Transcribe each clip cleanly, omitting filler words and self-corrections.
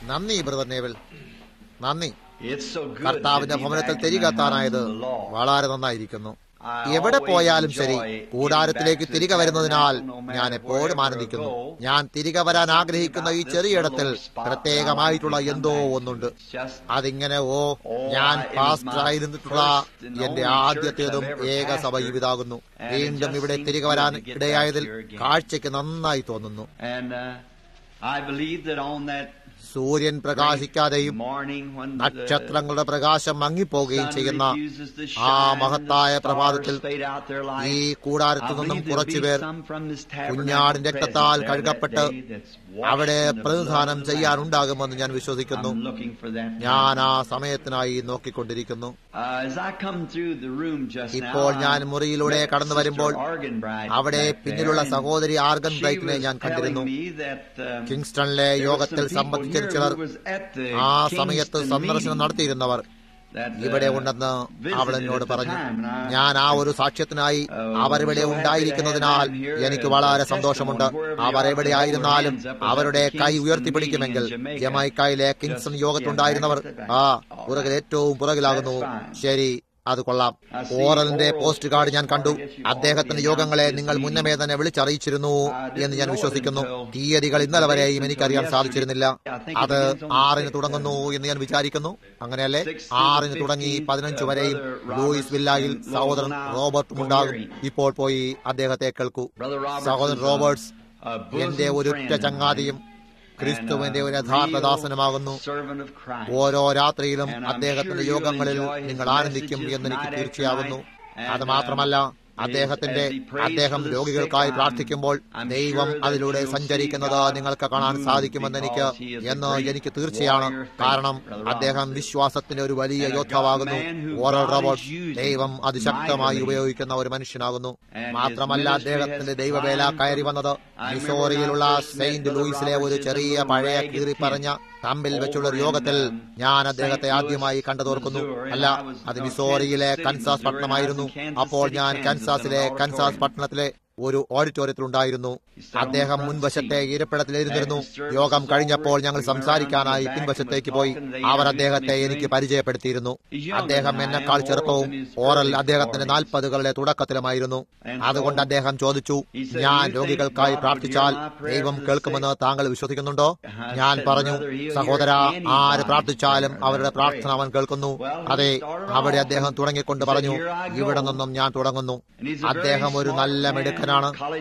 നന്ദി brother naval, നന്ദി. കർത്താവിന്റെ ഭവനത്തിൽ തിരികെ എത്താനായത് വളരെ നന്നായിരിക്കുന്നു. എവിടെ പോയാലും ശരി, കൂടാരത്തിലേക്ക് തിരികെ വരുന്നതിനാൽ ഞാൻ എപ്പോഴും ആനന്ദിക്കുന്നു. ഞാൻ തിരികെ വരാൻ ആഗ്രഹിക്കുന്ന ഈ ചെറിയിടത്തിൽ പ്രത്യേകമായിട്ടുള്ള എന്തോ ഒന്നുണ്ട്. അതിങ്ങനെ ഞാൻ പാസ്റ്റർ ആയിരുന്നിട്ടുള്ള എന്റെ ആദ്യത്തേതും ഏക സഭ ഇതാകുന്നു. വീണ്ടും ഇവിടെ തിരികെ വരാൻ ഇടയായതിൽ കാഴ്ചയ്ക്ക് നന്നായി തോന്നുന്നു. സൂര്യൻ പ്രകാശിക്കാതെയും നക്ഷത്രങ്ങളുടെ പ്രകാശം മങ്ങിപ്പോവുകയും ചെയ്യുന്ന ആ മഹത്തായ പ്രഭാതത്തിൽ ഈ കൂടാരത്തിൽ നിന്നും കുറച്ചുപേർ കുഞ്ഞാടിന്റെ രക്തത്താൽ കഴുകപ്പെട്ട് അവിടെ പ്രതിനിധാനം ചെയ്യാനുണ്ടാകുമെന്ന് ഞാൻ വിശ്വസിക്കുന്നു. ഞാൻ ആ സമയത്തിനായി നോക്കിക്കൊണ്ടിരിക്കുന്നു. ഇപ്പോൾ ഞാൻ മുറിയിലൂടെ കടന്നു വരുമ്പോൾ അവിടെ പിന്നിലുള്ള സഹോദരി ആർഗൻ ബ്രൈറ്റിനെ ഞാൻ കണ്ടിരുന്നു. കിങ്സ്റ്റണിലെ യോഗത്തിൽ സംബന്ധിച്ച ചിലർ ആ സമയത്ത് സന്ദർശനം നടത്തിയിരുന്നവർ ഇവിടെ ഉണ്ടെന്ന് അവൾ എന്നോട് പറഞ്ഞു. ഞാൻ ആ ഒരു സാക്ഷ്യത്തിനായി അവരിവിടെ ഉണ്ടായിരിക്കുന്നതിനാൽ എനിക്ക് വളരെ സന്തോഷമുണ്ട്. അവർ എവിടെയായിരുന്നാലും അവരുടെ കൈ ഉയർത്തിപ്പിടിക്കുമെങ്കിൽ ജമൈക്കയിലെ കിങ്സ്റ്റൺ യോഗത്തിലുണ്ടായിരുന്നവർ പുറകിൽ ഏറ്റവും പുറകിലാകുന്നു. ശരി, അത് കൊള്ളാം. ഓറലിന്റെ പോസ്റ്റ് കാർഡ് ഞാൻ കണ്ടു. അദ്ദേഹത്തിന്റെ യോഗങ്ങളെ നിങ്ങൾ മുന്നമേ തന്നെ വിളിച്ചറിയിച്ചിരുന്നു എന്ന് ഞാൻ വിശ്വസിക്കുന്നു. തീയതികൾ ഇന്നലെ വരെയും എനിക്കറിയാൻ സാധിച്ചിരുന്നില്ല. അത് 6-ന് തുടങ്ങുന്നു എന്ന് ഞാൻ വിചാരിക്കുന്നു. അങ്ങനെയല്ലേ? 6-ന് തുടങ്ങി 15 വരെയും ലൂയിസ് വില്ലായിൽ സഹോദരൻ റോബർട്ടും ഉണ്ടാകും. ഇപ്പോൾ പോയി അദ്ദേഹത്തെ കേൾക്കൂ. സഹോദരൻ റോബർട്ട്സ് എന്റെ ഒരൊറ്റ ചങ്ങാതിയും ക്രിസ്തുവിന്റെ ഒരു യഥാർത്ഥ ദാസനുമാകുന്നു. ഓരോ രാത്രിയിലും അദ്ദേഹത്തിന്റെ യോഗങ്ങളിൽ നിങ്ങൾ ആനന്ദിക്കും എന്നെനിക്ക് തീർച്ചയാകുന്നു. അത് മാത്രമല്ല, അദ്ദേഹം രോഗികൾക്കായി പ്രാർത്ഥിക്കുമ്പോൾ ദൈവം അതിലൂടെ സഞ്ചരിക്കുന്നത് നിങ്ങൾക്ക് കാണാൻ സാധിക്കുമെന്ന് എനിക്ക് തീർച്ചയാണ്. കാരണം അദ്ദേഹം വിശ്വാസത്തിന്റെ ഒരു വലിയ യോദ്ധാവാകുന്നു. ഓറൽ റോബർട്ട്സ് ദൈവം അതിശക്തമായി ഉപയോഗിക്കുന്ന ഒരു മനുഷ്യനാകുന്നു. മാത്രമല്ല, അദ്ദേഹത്തിന്റെ ദൈവവേല കയറി വന്നത് മിസോറിയിലുള്ള സെയിന്റ് ലൂയിസിലെ ഒരു ചെറിയ പഴയ കീറിപ്പറഞ്ഞ തമ്പിൽ വെച്ചുള്ള ഒരു യോഗത്തിൽ ഞാൻ അദ്ദേഹത്തെ ആദ്യമായി കണ്ടതോർക്കുന്നു. അല്ല, അത് മിസോറിയിലെ കൻസാസ് പട്ടണമായിരുന്നു. അപ്പോൾ ഞാൻ കൻസാസിലെ കൻസാസ് പട്ടണത്തിലെ ഒരു ഓഡിറ്റോറിയത്തിലുണ്ടായിരുന്നു. അദ്ദേഹം മുൻവശത്തെ ഇരിപ്പിടത്തിലിരുന്നിരുന്നു. യോഗം കഴിഞ്ഞപ്പോൾ ഞങ്ങൾ സംസാരിക്കാനായി പിൻവശത്തേക്ക് പോയി. അവർ അദ്ദേഹത്തെ എനിക്ക് പരിചയപ്പെടുത്തിയിരുന്നു. അദ്ദേഹം എന്നെക്കാൾ ചെറുപ്പവും ഓറൽ അദ്ദേഹത്തിന്റെ 40കളുടെ തുടക്കത്തിലുമായിരുന്നു. അതുകൊണ്ട് അദ്ദേഹം ചോദിച്ചു, ഞാൻ രോഗികൾക്കായി പ്രാർത്ഥിച്ചാൽ ദൈവം കേൾക്കുമെന്ന് താങ്കൾ വിശ്വസിക്കുന്നുണ്ടോ? ഞാൻ പറഞ്ഞു, സഹോദര, ആര് പ്രാർത്ഥിച്ചാലും അവരുടെ പ്രാർത്ഥന അവൻ കേൾക്കുന്നു. അതെ, അവിടെ അദ്ദേഹം തുടങ്ങിക്കൊണ്ട് പറഞ്ഞു, ഇവിടെ നിന്നും ഞാൻ തുടങ്ങുന്നു. അദ്ദേഹം ഒരു നല്ല മെഡിക്കൽ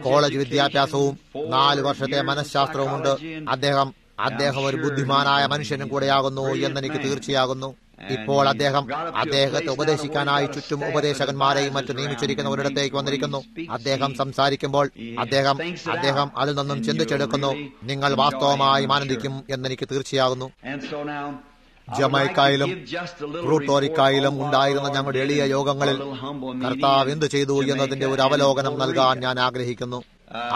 കോളേജ് വിദ്യാഭ്യാസവും 4 വർഷത്തെ മനഃശാസ്ത്രവുമുണ്ട്. അദ്ദേഹം ഒരു ബുദ്ധിമാനായ മനുഷ്യനും കൂടെയാകുന്നു എന്നെനിക്ക് തീർച്ചയാകുന്നു. ഇപ്പോൾ അദ്ദേഹത്തെ ഉപദേശിക്കാനായി ചുറ്റും ഉപദേശകന്മാരെയും മറ്റു നിയമിച്ചിരിക്കുന്ന ഒരിടത്തേക്ക് വന്നിരിക്കുന്നു. അദ്ദേഹം സംസാരിക്കുമ്പോൾ അദ്ദേഹം അതിൽ നിന്നും ചിന്തിച്ചെടുക്കുന്നു. നിങ്ങൾ വാസ്തവമായി ആനന്ദിക്കും എന്നെനിക്ക് തീർച്ചയാകുന്നു. ജമൈക്കയിലും പ്ലൂട്ടോറിക്കയിലും ഉണ്ടായിരുന്ന ഞങ്ങളുടെ എളിയ യോഗങ്ങളിൽ കർത്താവ് എന്ത് ചെയ്തു എന്നതിന്റെ ഒരു അവലോകനം നൽകാൻ ഞാൻ ആഗ്രഹിക്കുന്നു.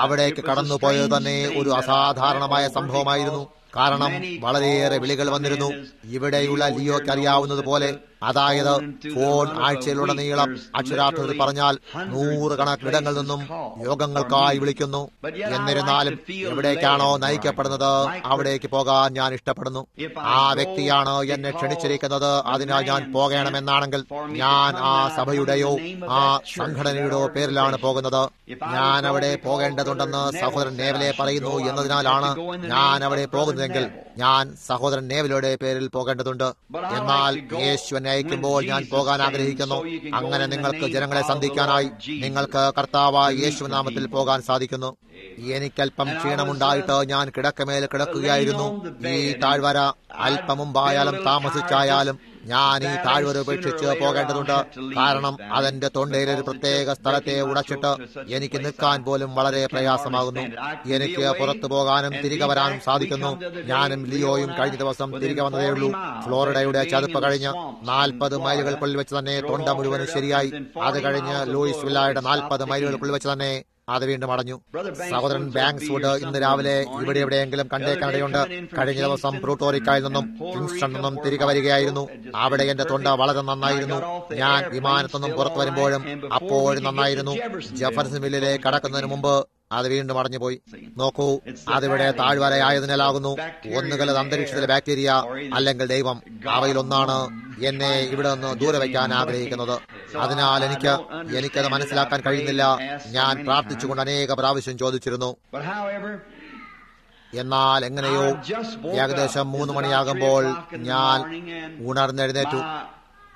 അവിടേക്ക് കടന്നുപോയത് തന്നെ ഒരു അസാധാരണമായ സംഭവമായിരുന്നു. കാരണം വളരെയേറെ വിളികൾ വന്നിരുന്നു. ഇവിടെയുള്ള ലിയോയ്ക്ക് അറിയാവുന്നതുപോലെ, അതായത് ഫോൺ ആഴ്ചയിലുടനീളം അക്ഷരാർത്ഥത്തിൽ പറഞ്ഞാൽ 100 കണക്കിടങ്ങളിൽ നിന്നും യോഗങ്ങൾക്കായി വിളിക്കുന്നു. എന്നിരുന്നാലും എവിടേക്കാണോ നയിക്കപ്പെടുന്നത് അവിടേക്ക് പോകാൻ ഞാൻ ഇഷ്ടപ്പെടുന്നു. ആ വ്യക്തിയാണ് എന്നെ ക്ഷണിച്ചിരിക്കുന്നത്, അതിനാൽ ഞാൻ പോകണമെന്നാണെങ്കിൽ ഞാൻ ആ സഭയുടെയോ ആ സംഘടനയുടെയോ പേരിലാണ് പോകുന്നത്. ഞാൻ അവിടെ പോകേണ്ടതുണ്ടെന്ന് സഹോദരൻ നേവലെ പറയുന്നു എന്നതിനാലാണ് ഞാൻ അവിടെ പോകുന്നതെങ്കിൽ ഞാൻ സഹോദരൻ നേവലയുടെ പേരിൽ പോകേണ്ടതുണ്ട്. എന്നാൽ യേശു അയക്കുമ്പോൾ ഞാൻ പോകാൻ ആഗ്രഹിക്കുന്നു. അങ്ങനെ നിങ്ങൾക്ക് ജനങ്ങളെ സന്ധിക്കാനായി നിങ്ങൾക്ക് കർത്താവായ യേശു നാമത്തിൽ പോകാൻ സാധിക്കുന്നു. എനിക്കല്പം ക്ഷീണമുണ്ടായിട്ട് ഞാൻ കിടക്കമേൽ കിടക്കുകയായിരുന്നു. ഈ താഴ്വര അല്പം മുമ്പായാലും താമസിച്ചായാലും ഞാൻ ഈ താഴ്വര ഉപേക്ഷിച്ച് പോകേണ്ടതുണ്ട്. കാരണം അതെന്റെ തൊണ്ടയിൽ ഒരു പ്രത്യേക സ്ഥലത്തെ ഉടച്ചിട്ട് എനിക്ക് നിൽക്കാൻ പോലും വളരെ പ്രയാസമാകുന്നു. എനിക്ക് പുറത്തു പോകാനും തിരികെ വരാനും സാധിക്കുന്നു. ഞാനും ലിയോയും കഴിഞ്ഞ ദിവസം തിരികെ വന്നതേയുള്ളൂ. ഫ്ലോറിഡയുടെ ചതുപ്പ് കഴിഞ്ഞ് 40 മൈലുകൾക്കുള്ളിൽ വെച്ച് തന്നെ തൊണ്ട മുഴുവനും ശരിയായി. അത് കഴിഞ്ഞ് ലൂയിസ് വില്ലായുടെ 40 മൈലുകൾക്കുള്ളിൽ വെച്ച് തന്നെ അത് വീണ്ടും അടഞ്ഞു. സഹോദരൻ ബാങ്ക്സ്വുഡ് ഇന്ന് രാവിലെ ഇവിടെ എവിടെയെങ്കിലും കണ്ടേക്കാനിടയുണ്ട്. കഴിഞ്ഞ ദിവസം പ്ലൂട്ടോറിക്കയിൽ നിന്നും കിങ്സ്റ്റൺ നിന്നും തിരികെ വരികയായിരുന്നു. അവിടെ എന്റെ തൊണ്ട വളരെ നന്നായിരുന്നു. ഞാൻ വിമാനത്തൊന്നും പുറത്തു വരുമ്പോഴും അപ്പോഴും നന്നായിരുന്നു. ജെഫർസൺവില്ലിലേക്ക് കടക്കുന്നതിന് മുമ്പ് അത് വീണ്ടും അടഞ്ഞുപോയി. നോക്കൂ, അതിവിടെ താഴ്വരയായതിനാലാകുന്നു. ഒന്നുകിൽ അത് അന്തരീക്ഷത്തിലെ ബാക്ടീരിയ, അല്ലെങ്കിൽ ദൈവം. അവയിലൊന്നാണ് എന്നെ ഇവിടെ നിന്ന് ദൂരെ വയ്ക്കാൻ ആഗ്രഹിക്കുന്നത്. അതിനാൽ എനിക്കത് മനസ്സിലാക്കാൻ കഴിയുന്നില്ല. ഞാൻ പ്രാർത്ഥിച്ചുകൊണ്ട് അനേക പ്രാവശ്യം ചോദിച്ചിരുന്നു. എന്നാൽ എങ്ങനെയോ ഏകദേശം 3 മണിയാകുമ്പോൾ ഞാൻ ഉണർന്നെഴുന്നേറ്റു.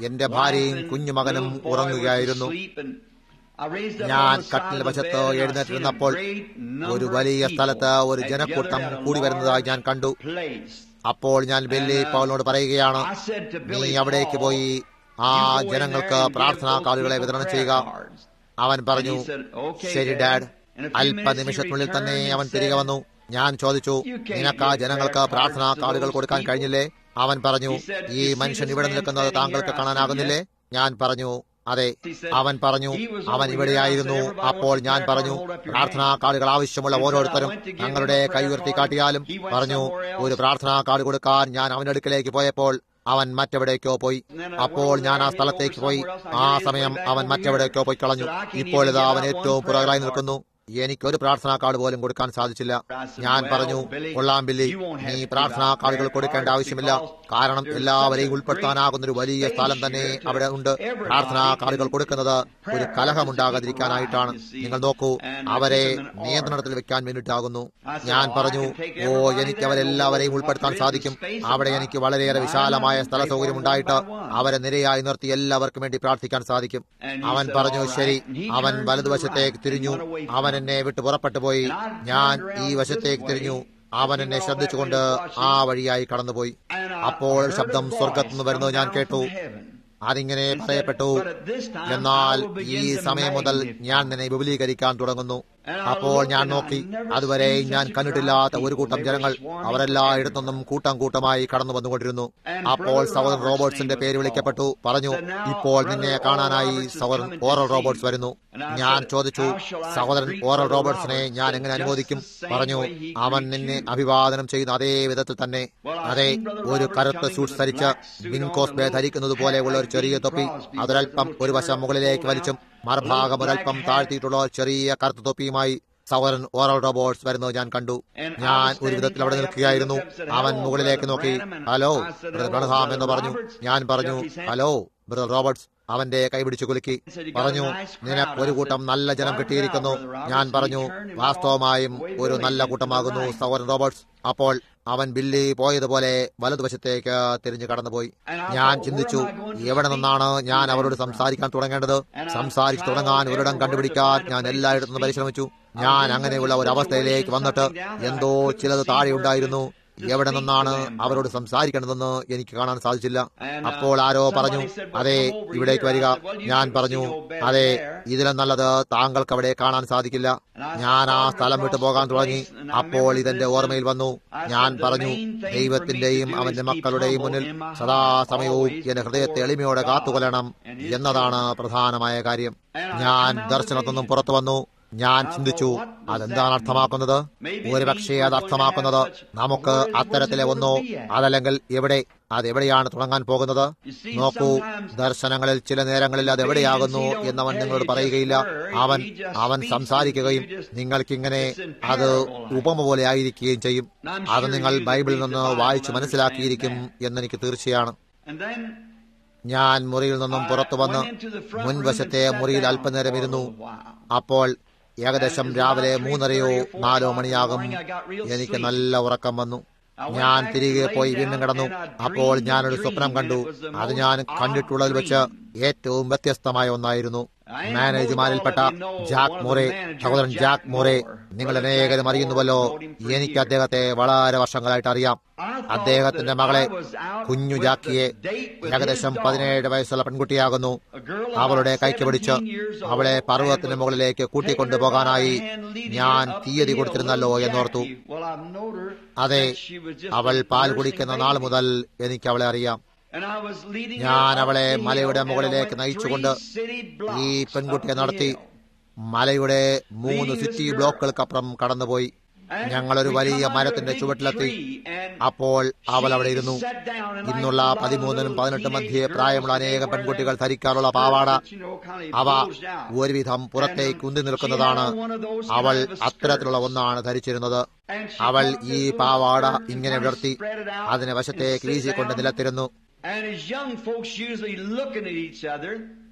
എന്റെ ഭാര്യയും കുഞ്ഞുമകനും ഉറങ്ങുകയായിരുന്നു. ഞാൻ കട്ടിൽ വശത്ത് എഴുന്നേറ്റിരുന്നപ്പോൾ ഒരു വലിയ സ്ഥലത്ത് ഒരു ജനക്കൂട്ടം കൂടി വരുന്നതായി ഞാൻ കണ്ടു. അപ്പോൾ ഞാൻ ബില്ലി പൗലിനോട് പറയുകയാണ്, നീ അവിടേക്ക് പോയി ആ ജനങ്ങൾക്ക് പ്രാർത്ഥനാ കാർഡുകളെ വിതരണം ചെയ്യുക. അവൻ പറഞ്ഞു, ശരി ഡാഡ്. അല്പനിമിഷത്തിനുള്ളിൽ തന്നെ അവൻ തിരികെ വന്നു. ഞാൻ ചോദിച്ചു, നിനക്ക് ആ ജനങ്ങൾക്ക് പ്രാർത്ഥനാ കാർഡുകൾ കൊടുക്കാൻ കഴിഞ്ഞില്ലേ? അവൻ പറഞ്ഞു, ഈ മനുഷ്യൻ ഇവിടെ നിൽക്കുന്നത് താങ്കൾക്ക് കാണാനാകുന്നില്ലേ? ഞാൻ പറഞ്ഞു, അതെ. അവൻ പറഞ്ഞു, അവൻ ഇവിടെയായിരുന്നു. അപ്പോൾ ഞാൻ പറഞ്ഞു, പ്രാർത്ഥനാ കാർഡുകൾ ആവശ്യമുള്ള ഓരോരുത്തരും ഞങ്ങളുടെ കൈ ഉയർത്തി കാട്ടിയാലും. പറഞ്ഞു, ഒരു പ്രാർത്ഥനാ കാർഡ് കൊടുക്കാൻ ഞാൻ അവന്റെ അടുക്കലേക്ക് പോയപ്പോൾ അവൻ മറ്റെവിടേക്കോ പോയി. അപ്പോൾ ഞാൻ ആ സ്ഥലത്തേക്ക് പോയി. ആ സമയം അവൻ മറ്റെവിടേക്കോ പോയി കളഞ്ഞു. ഇപ്പോഴിതാ അവൻ ഏറ്റവും പുറകിലായി നിൽക്കുന്നു. എനിക്കൊരു പ്രാർത്ഥനാ കാർഡ് പോലും കൊടുക്കാൻ സാധിച്ചില്ല. ഞാൻ പറഞ്ഞു, കൊള്ളാം ബില്ലി, നീ പ്രാർത്ഥനാ കാർഡുകൾ കൊടുക്കേണ്ട ആവശ്യമില്ല. കാരണം എല്ലാവരെയും ഉൾപ്പെടുത്താനാകുന്ന ഒരു വലിയ സ്ഥലം തന്നെ അവിടെ ഉണ്ട്. പ്രാർത്ഥനാ കാർഡുകൾ കൊടുക്കുന്നത് ഒരു കലഹമുണ്ടാകാതിരിക്കാനായിട്ടാണ്. നിങ്ങൾ നോക്കൂ, അവരെ നിയന്ത്രണത്തിൽ വെക്കാൻ വേണ്ടിയിട്ടാകുന്നു. ഞാൻ പറഞ്ഞു, എനിക്ക് അവരെല്ലാവരെയും ഉൾപ്പെടുത്താൻ സാധിക്കും. അവിടെ എനിക്ക് വളരെയേറെ വിശാലമായ സ്ഥല സൗകര്യം ഉണ്ടായിട്ട് അവരെ നിരയായി നിർത്തി എല്ലാവർക്കും വേണ്ടി പ്രാർത്ഥിക്കാൻ സാധിക്കും. അവൻ പറഞ്ഞു, ശരി. അവൻ വലതുവശത്തേക്ക് തിരിഞ്ഞു. അവൻ എന്നെ വിട്ട് പുറപ്പെട്ടു പോയി. ഞാൻ ഈ വശത്തേക്ക് തിരിഞ്ഞു. അവൻ എന്നെ ശ്രദ്ധിച്ചുകൊണ്ട് ആ വഴിയായി കടന്നുപോയി. അപ്പോൾ ശബ്ദം സ്വർഗത്തുനിന്ന് വരുന്നത് ഞാൻ കേട്ടു. അതിങ്ങനെ പറയപ്പെട്ടു, എന്നാൽ ഈ സമയം മുതൽ ഞാൻ നിന്നെ വിപുലീകരിക്കാൻ തുടങ്ങുന്നു. അപ്പോൾ ഞാൻ നോക്കി. അതുവരെ ഞാൻ കണ്ടിട്ടില്ലാത്ത ഒരു കൂട്ടം ജനങ്ങൾ അവരെല്ലായിടത്തുനിന്നും കൂട്ടം കൂട്ടമായി കടന്നു വന്നുകൊണ്ടിരുന്നു. അപ്പോൾ സഹോദരൻ റോബർട്ട്സിന്റെ പേര് വിളിക്കപ്പെട്ടു. പറഞ്ഞു, ഇപ്പോൾ നിന്നെ കാണാനായി സഹോദരൻ ഓറൽ റോബർട്ട്സ് വരുന്നു. ഞാൻ ചോദിച്ചു, സഹോദരൻ ഓറൽ റോബർട്ട്സിനെ ഞാൻ എങ്ങനെ അനുമോദിക്കും? പറഞ്ഞു, അവൻ നിന്നെ അഭിവാദനം ചെയ്യുന്ന അതേ വിധത്തിൽ തന്നെ. അതെ, ഒരു കറുത്ത സൂട്ട് ധരിച്ച് വിൻകോസ്ബെ ധരിക്കുന്നത് പോലെയുള്ള ഒരു ചെറിയ തൊപ്പി, അതൊരൽപ്പം ഒരു വശം മുകളിലേക്ക് വലിച്ചും മറുഭാഗം ഒരൽപ്പം താഴ്ത്തിയിട്ടുള്ള ചെറിയ കറുത്ത തൊപ്പിയുമായി സഹോദരൻ ഓറൽ റോബർട്ട്സ് വരുന്നത് ഞാൻ കണ്ടു. ഞാൻ ഒരു വിധത്തിൽ അവിടെ നിൽക്കുകയായിരുന്നു. അവൻ മുകളിലേക്ക് നോക്കി, ഹലോ ബ്രദർ ബ്രൺഹാം എന്ന് പറഞ്ഞു. ഞാൻ പറഞ്ഞു, ഹലോ ബ്രദർ റോബർട്ട്സ്. അവന്റെ കൈപിടിച്ചു കുലുക്കി. പറഞ്ഞു, നിനക്ക് ഒരു കൂട്ടം നല്ല ജനം കിട്ടിയിരിക്കുന്നു. ഞാൻ പറഞ്ഞു, വാസ്തവമായും ഒരു നല്ല കൂട്ടമാകുന്നു സഹോദരൻ റോബർട്ട്സ്. അപ്പോൾ അവൻ ബില്ലി പോയതുപോലെ വലതുവശത്തേക്ക് തിരിഞ്ഞു കടന്നുപോയി. ഞാൻ ചിന്തിച്ചു, എവിടെ നിന്നാണ് ഞാൻ അവരോട് സംസാരിക്കാൻ തുടങ്ങേണ്ടത്? സംസാരിച്ചു തുടങ്ങാൻ ഒരിടം കണ്ടുപിടിക്കാൻ ഞാൻ എല്ലായിടത്തും പരിശ്രമിച്ചു. ഞാൻ അങ്ങനെയുള്ള ഒരു അവസ്ഥയിലേക്ക് വന്നിട്ട് എന്തോ ചിലത് താഴെ ഉണ്ടായിരുന്നു. എവിടെ നിന്നാണ് അവരോട് സംസാരിക്കേണ്ടതെന്ന് എനിക്ക് കാണാൻ സാധിച്ചില്ല. അപ്പോൾ ആരോ പറഞ്ഞു, അതെ, ഇവിടേക്ക് വരിക. ഞാൻ പറഞ്ഞു, അതെ, ഇതിലും നല്ലത് താങ്കൾക്ക് അവിടെ കാണാൻ സാധിക്കില്ല. ഞാൻ ആ സ്ഥലം വിട്ടു പോകാൻ തുടങ്ങി. അപ്പോൾ ഇതെന്റെ ഓർമ്മയിൽ വന്നു. ഞാൻ പറഞ്ഞു, ദൈവത്തിന്റെയും അവന്റെ മക്കളുടെയും മുന്നിൽ സദാസമയവും എന്റെ ഹൃദയത്തെ എളിമയോടെ കാത്തുകൊള്ളണം എന്നതാണ് പ്രധാനമായ കാര്യം. ഞാൻ ദർശനത്തിൽ നിന്നും പുറത്തു വന്നു. ഞാൻ ചിന്തിച്ചു, അതെന്താണ് അർത്ഥമാക്കുന്നത്? ഒരുപക്ഷെ അത് അർത്ഥമാക്കുന്നത് നമുക്ക് അത്തരത്തിലെ ഒന്നോ അതല്ലെങ്കിൽ അതെവിടെയാണ് തുടങ്ങാൻ പോകുന്നത്? നോക്കൂ, ദർശനങ്ങളിൽ ചില നേരങ്ങളിൽ അതെവിടെയാകുന്നു എന്നവൻ നിങ്ങളോട് പറയുകയില്ല. അവൻ സംസാരിക്കുകയും നിങ്ങൾക്കിങ്ങനെ അത് ഉപമ പോലെ ആയിരിക്കുകയും ചെയ്യും. അത് നിങ്ങൾ ബൈബിളിൽ നിന്ന് വായിച്ചു മനസ്സിലാക്കിയിരിക്കും എന്നെനിക്ക് തീർച്ചയാണ്. ഞാൻ മുറിയിൽ നിന്നും പുറത്തു വന്ന് മുൻവശത്തെ മുറിയിൽ അല്പനേരം ഇരുന്നു. അപ്പോൾ ഏകദേശം രാവിലെ 3:30 or 4 മണിയാകും. എനിക്ക് നല്ല ഉറക്കം വന്നു. ഞാൻ തിരികെ പോയി വീണ്ടും കിടന്നു. അപ്പോൾ ഞാനൊരു സ്വപ്നം കണ്ടു. അത് ഞാൻ കണ്ടിട്ടുള്ളതിൽ വെച്ച് ഏറ്റവും വ്യത്യസ്തമായ ഒന്നായിരുന്നു. മാനേജർമാരിൽപ്പെട്ട ജാക്ക് മോറെ, സഹോദരൻ ജാക്ക് മോറെ, നിങ്ങൾ അനേകരും അറിയുന്നുവല്ലോ. എനിക്ക് അദ്ദേഹത്തെ വളരെ വർഷങ്ങളായിട്ട് അറിയാം. അദ്ദേഹത്തിന്റെ മകളെ, കുഞ്ഞു ജാക്കിയെ, ഏകദേശം 17 വയസ്സുള്ള പെൺകുട്ടിയാകുന്നു, അവളുടെ കൈക്ക് പിടിച്ച് അവളെ പർവ്വതത്തിന് മുകളിലേക്ക് കൂട്ടിക്കൊണ്ടുപോകാനായി ഞാൻ തീയതി കൊടുത്തിരുന്നല്ലോ എന്നോർത്തു. അതെ, അവൾ പാൽ കുടിക്കുന്ന നാൾ മുതൽ എനിക്ക് അവളെ അറിയാം. ഞാൻ അവളെ മലയുടെ മുകളിലേക്ക് നയിച്ചുകൊണ്ട് ഈ പെൺകുട്ടിയെ നടത്തി മലയുടെ 3 സിറ്റി ബ്ലോക്കുകൾക്കപ്പുറം കടന്നുപോയി. ഞങ്ങളൊരു വലിയ മരത്തിന്റെ ചുവട്ടിലെത്തി. അപ്പോൾ അവൾ അവിടെ ഇരുന്നു. ഇന്നുള്ള 13-നും 18 മധ്യേ പ്രായമുള്ള അനേക പെൺകുട്ടികൾ ധരിക്കാറുള്ള പാവാട, അവ ഒരുവിധം പുറത്തേക്ക് ഉന്തി നിൽക്കുന്നതാണ്. അവൾ അത്തരത്തിലുള്ള ഒന്നാണ് ധരിച്ചിരുന്നത്. അവൾ ഈ പാവാട ഇങ്ങനെ വിടർത്തി അതിനെ വശത്തേക്ക് വീശിക്കൊണ്ട് നിലത്തിരുന്നു.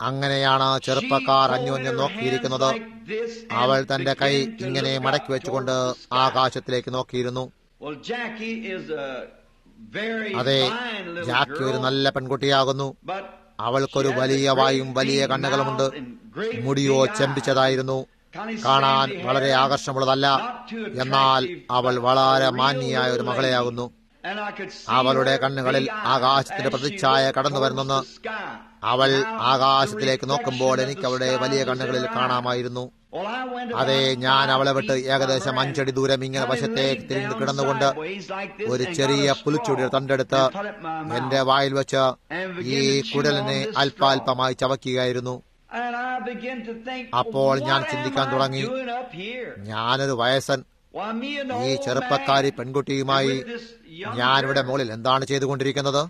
അങ്ങനെയാണ് ചെറുപ്പക്കാർ അന്യോന്യം നോക്കിയിരിക്കുന്നത്. അവൾ തന്റെ കൈ ഇങ്ങനെ മടക്കി വെച്ചുകൊണ്ട് ആകാശത്തിലേക്ക് നോക്കിയിരുന്നു. അതെ, ജാക്കി ഒരു നല്ല പെൺകുട്ടിയാകുന്നു. അവൾക്കൊരു വലിയ വായും വലിയ കണ്ണുകളുമുണ്ട്. മുടിയോ ചെമ്പിച്ചതായിരുന്നു. കാണാൻ വളരെ ആകർഷമുള്ളതല്ല, എന്നാൽ അവൾ വളരെ മാന്യയായ ഒരു മകളെയാകുന്നു. അവളുടെ കണ്ണുകളിൽ ആകാശത്തിന്റെ പ്രതിച്ഛായ കടന്നു വരുന്നെന്ന് അവൾ ആകാശത്തിലേക്ക് നോക്കുമ്പോൾ എനിക്ക് അവളുടെ വലിയ കണ്ണുകളിൽ കാണാമായിരുന്നു. അതെ, ഞാൻ അവളെ വിട്ട് ഏകദേശം 5 അടി ദൂരം ഇങ്ങനെ വശത്തേക്ക് തിരിഞ്ഞു കിടന്നുകൊണ്ട് ഒരു ചെറിയ പുലിച്ചുടി തണ്ടെടുത്ത് എന്റെ വായിൽ വെച്ച് ഈ കുടലിനെ അല്പാൽപമായി ചവയ്ക്കുകയായിരുന്നു. അപ്പോൾ ഞാൻ ചിന്തിക്കാൻ തുടങ്ങി, ഞാനൊരു വയസ്സൻ, ഈ ചെറുപ്പക്കാരി പെൺകുട്ടിയുമായി ഞാനിവിടെ മുകളിൽ എന്താണ് ചെയ്തുകൊണ്ടിരിക്കുന്നത്?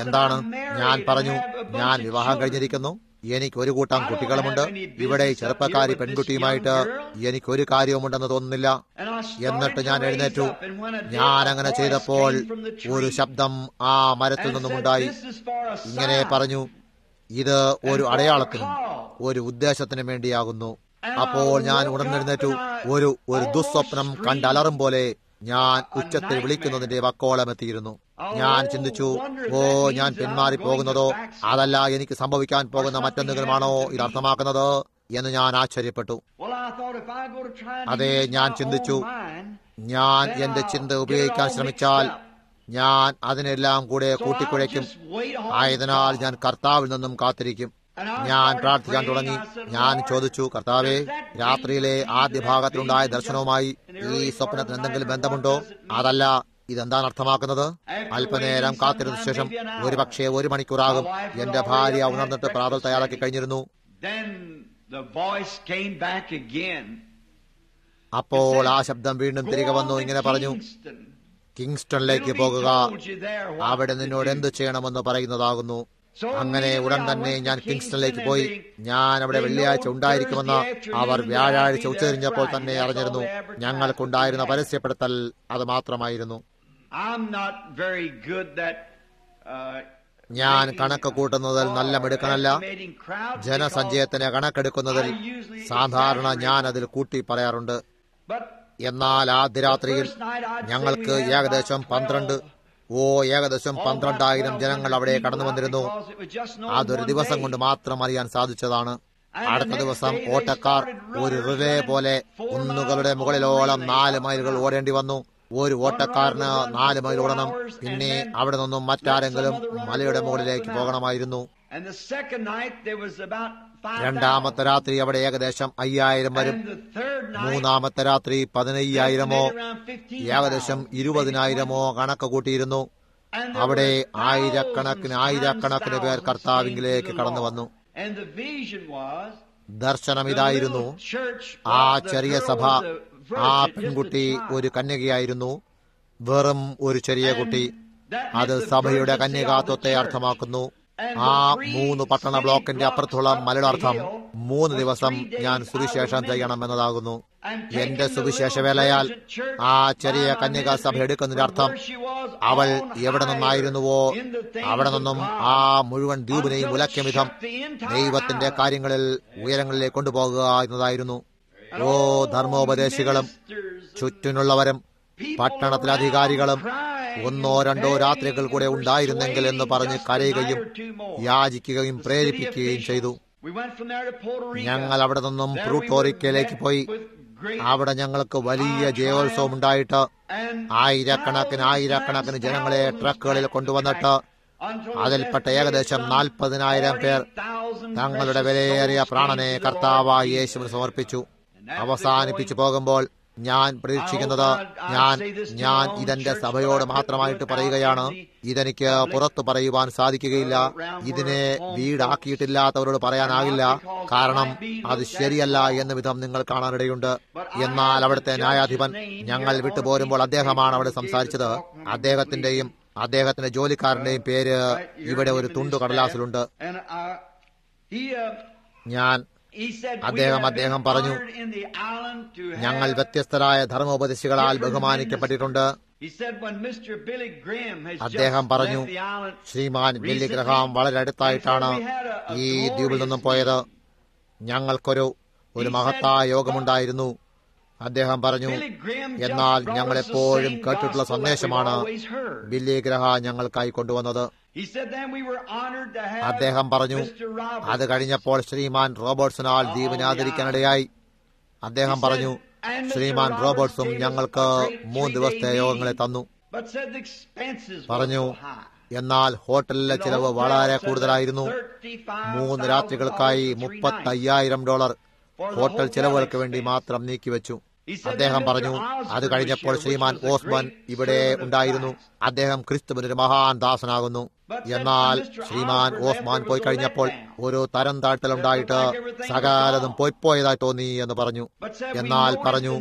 എന്താണ്? ഞാൻ പറഞ്ഞു, ഞാൻ വിവാഹം കഴിഞ്ഞിരിക്കുന്നു, എനിക്ക് ഒരു കൂട്ടം കുട്ടികളുമുണ്ട്. ഇവിടെ ചെറുപ്പക്കാരി പെൺകുട്ടിയുമായിട്ട് എനിക്കൊരു കാര്യവുമുണ്ടെന്ന് തോന്നുന്നില്ല. എന്നിട്ട് ഞാൻ എഴുന്നേറ്റു. ഞാൻ അങ്ങനെ ചെയ്തപ്പോൾ ഒരു ശബ്ദം ആ മരത്തിൽ നിന്നുമുണ്ടായി. ഇങ്ങനെ പറഞ്ഞു, ഇത് ഒരു അടയാളത്തിനും ഒരു ഉദ്ദേശത്തിനും വേണ്ടിയാകുന്നു. അപ്പോൾ ഞാൻ ഉണർന്നെഴുന്നേറ്റു. ഒരു ദുസ്വപ്നം കണ്ടലറും പോലെ ഞാൻ ഉച്ചത്തിൽ വിളിക്കുന്നതിന്റെ വക്കോളമെത്തിയിരുന്നു. ഞാൻ ചിന്തിച്ചു, ഞാൻ പിന്മാറി പോകുന്നതോ അതല്ല എനിക്ക് സംഭവിക്കാൻ പോകുന്ന മറ്റെന്തെങ്കിലുമാണോ ഇത് അർത്ഥമാക്കുന്നത് എന്ന് ഞാൻ ആശ്ചര്യപ്പെട്ടു. അതെ, ഞാൻ ചിന്തിച്ചു, ഞാൻ എന്റെ ചിന്ത ഉപയോഗിക്കാൻ ശ്രമിച്ചാൽ ഞാൻ അതിനെല്ലാം കൂടെ കൂട്ടിക്കുഴയ്ക്കും. ആയതിനാൽ ഞാൻ കർത്താവിൽ നിന്നും കാത്തിരിക്കും. ഞാൻ പ്രാർത്ഥിക്കാൻ തുടങ്ങി. ഞാൻ ചോദിച്ചു, കർത്താവേ, രാത്രിയിലെ ആദ്യ ഭാഗത്തിലുണ്ടായ ദർശനവുമായി ഈ സ്വപ്നത്തിന് എന്തെങ്കിലും ബന്ധമുണ്ടോ? അതല്ല, ഇതെന്താണ് അർത്ഥമാക്കുന്നത്? അല്പനേരം കാത്തിരുന്ന ശേഷം ഒരുപക്ഷെ 1 മണിക്കൂറാകും. എന്റെ ഭാര്യ ഉണർന്നിട്ട് പ്രാതൽ തയ്യാറാക്കി കഴിഞ്ഞിരുന്നു. അപ്പോൾ ആ ശബ്ദം വീണ്ടും തിരികെ വന്നു. ഇങ്ങനെ പറഞ്ഞു, കിങ്സ്റ്റണിലേക്ക് പോകുക, അവിടെ നിന്നോട് എന്ത് ചെയ്യണമെന്ന് പറയുന്നതാകുന്നു. അങ്ങനെ ഉടൻ തന്നെ ഞാൻ കിങ്സ്റ്റണിലേക്ക് പോയി. ഞാൻ അവിടെ വെള്ളിയാഴ്ച ഉണ്ടായിരിക്കുമെന്ന് അവർ വ്യാഴാഴ്ച ഉച്ചതിരിഞ്ഞപ്പോൾ തന്നെ അറിഞ്ഞിരുന്നു. ഞങ്ങൾക്കുണ്ടായിരുന്ന പരസ്യപ്പെടുത്തൽ അത് മാത്രമായിരുന്നു. ഞാൻ കണക്ക് കൂട്ടുന്നതിൽ നല്ല മിടുക്കനല്ല. ജനസഞ്ചയത്തിന് കണക്കെടുക്കുന്നതിൽ സാധാരണ ഞാൻ അതിൽ കൂട്ടി പറയാറുണ്ട്. എന്നാൽ ആദ്യ രാത്രിയിൽ ഞങ്ങൾക്ക് ഏകദേശം 12,000 ജനങ്ങൾ അവിടെ കടന്നു വന്നിരുന്നു. അതൊരു ദിവസം കൊണ്ട് മാത്രം അറിയാൻ സാധിച്ചതാണ്. അടുത്ത ദിവസം ഓട്ടക്കാർ ഒരു റിലേ പോലെ കുന്നുകളുടെ മുകളിലോളം 4 മൈലുകൾ ഓടേണ്ടി വന്നു. ഒരു ഓട്ടക്കാരന് 4 മൈൽ ഓടണം. പിന്നെ അവിടെ നിന്നും മറ്റാരെങ്കിലും മലയുടെ മുകളിലേക്ക് പോകണമായിരുന്നു. രണ്ടാമത്തെ രാത്രി അവിടെ ഏകദേശം 5,000 വരും. മൂന്നാമത്തെ രാത്രി 15,000 ഏകദേശം 20,000 കണക്ക് കൂട്ടിയിരുന്നു. അവിടെ ആയിരക്കണക്കിന് പേർ കർത്താവിലേക്ക് കടന്നു വന്നു. ദർശനം ഇതായിരുന്നു. ആ ചെറിയ സഭ, ആ പെൺകുട്ടി ഒരു കന്യകയായിരുന്നു. വെറും ഒരു ചെറിയ കുട്ടി. അത് സഭയുടെ കന്യകാത്വത്തെ അർത്ഥമാക്കുന്നു. ആ 3 പട്ടണ ബ്ലോക്കിന്റെ അപ്പുറത്തുള്ള മലയുടെ അർത്ഥം 3 ദിവസം ഞാൻ സുവിശേഷം ചെയ്യണം എന്നതാകുന്നു. എന്റെ സുവിശേഷ വേലയാൽ ആ ചെറിയ കന്യകാ സഭ എടുക്കുന്നതിന്റെ അർത്ഥം അവൾ എവിടെ നിന്നായിരുന്നുവോ അവിടെ നിന്നും ആ മുഴുവൻ ദ്വീപിനെയും ഉലയ്ക്കും വിധം ദൈവത്തിന്റെ കാര്യങ്ങളിൽ ഉയരങ്ങളിലേക്ക് കൊണ്ടുപോകുക എന്നതായിരുന്നു. ധർമ്മോപദേശികളും ചുറ്റിനുള്ളവരും പട്ടണത്തിലെ അധികാരികളും 1-2 രാത്രികൾ കൂടെ ഉണ്ടായിരുന്നെങ്കിൽ എന്ന് പറഞ്ഞ് കരയുകയും യാചിക്കുകയും പ്രേരിപ്പിക്കുകയും ചെയ്തു. ഞങ്ങൾ അവിടെ നിന്നും പ്ലൂട്ടോറിക്കയിലേക്ക് പോയി. അവിടെ ഞങ്ങൾക്ക് വലിയ ജയോത്സവം ഉണ്ടായിട്ട് ആയിരക്കണക്കിന് ജനങ്ങളെ ട്രക്കുകളിൽ കൊണ്ടുവന്നിട്ട് അതിൽപ്പെട്ട ഏകദേശം 40,000 പേർ തങ്ങളുടെ വിലയേറിയ പ്രാണനെ കർത്താവായ യേശുവിന് സമർപ്പിച്ചു. അവസാനിപ്പിച്ചു പോകുമ്പോൾ ഞാൻ പ്രതീക്ഷിക്കുന്നത് ഞാൻ ഇതെന്റെ സഭയോട് മാത്രമായിട്ട് പറയുകയാണ്. ഇതെനിക്ക് പുറത്തു പറയുവാൻ സാധിക്കുകയില്ല. ഇതിനെ വീടാക്കിയിട്ടില്ലാത്തവരോട് പറയാനാകില്ല. കാരണം അത് ശരിയല്ല എന്ന വിധം നിങ്ങൾ കാണാനിടയുണ്ട്. എന്നാൽ അവിടുത്തെ ന്യായാധിപൻ ഞങ്ങൾ വിട്ടുപോരുമ്പോൾ അദ്ദേഹമാണ് അവിടെ സംസാരിച്ചത്. അദ്ദേഹത്തിന്റെയും അദ്ദേഹത്തിന്റെ ജോലിക്കാരന്റെയും പേര് ഇവിടെ ഒരു തുണ്ടു കടലാസിലുണ്ട്. അദ്ദേഹം പറഞ്ഞു, ഞങ്ങൾ വ്യത്യസ്തരായ ധർമ്മോപദേശികളാൽ ബഹുമാനിക്കപ്പെട്ടിട്ടുണ്ട്. അദ്ദേഹം പറഞ്ഞു, ശ്രീമാൻ ബില്ലി ഗ്രഹാം വളരെ അടുത്തായിട്ടാണ് ഈ ദ്വീപിൽ നിന്നും പോയത്. ഞങ്ങൾക്കൊരു മഹത്തായ യോഗമുണ്ടായിരുന്നു. അദ്ദേഹം പറഞ്ഞു, എന്നാൽ ഞങ്ങൾ എപ്പോഴും കേട്ടിട്ടുള്ള സന്ദേശമാണ് ബില്ലി ഗ്രഹാം ഞങ്ങൾക്കായി കൊണ്ടുവന്നത്. അദ്ദേഹം പറഞ്ഞു, അത് കഴിഞ്ഞപ്പോൾ ശ്രീമാൻ റോബർട്ട്സനാൽ ദ്വീപിനെ ആദരിക്കാനിടയായി. അദ്ദേഹം പറഞ്ഞു, ശ്രീമാൻ റോബർട്ട്സും ഞങ്ങൾക്ക് 3 ദിവസത്തെ യോഗങ്ങളെ തന്നു. പറഞ്ഞു, എന്നാൽ ഹോട്ടലിലെ ചിലവ് വളരെ കൂടുതലായിരുന്നു. 3 രാത്രികൾക്കായി $35,000 ഹോട്ടൽ ചെലവുകൾക്ക് വേണ്ടി മാത്രം നീക്കിവെച്ചു. അദ്ദേഹം പറഞ്ഞു, അത് കഴിഞ്ഞപ്പോൾ ശ്രീമാൻ ഓസ്മാൻ ഇവിടെ ഉണ്ടായിരുന്നു. അദ്ദേഹം ക്രിസ്തുവിനൊരു മഹാൻ ദാസനാകുന്നു. എന്നാൽ ശ്രീമാൻ ഓസ്മാൻ പോയി കഴിഞ്ഞപ്പോൾ ഒരു തരം താഴ്ത്തലുണ്ടായിട്ട് സകലതും പോയതായി തോന്നി എന്ന് പറഞ്ഞു. എന്നാൽ പറഞ്ഞു,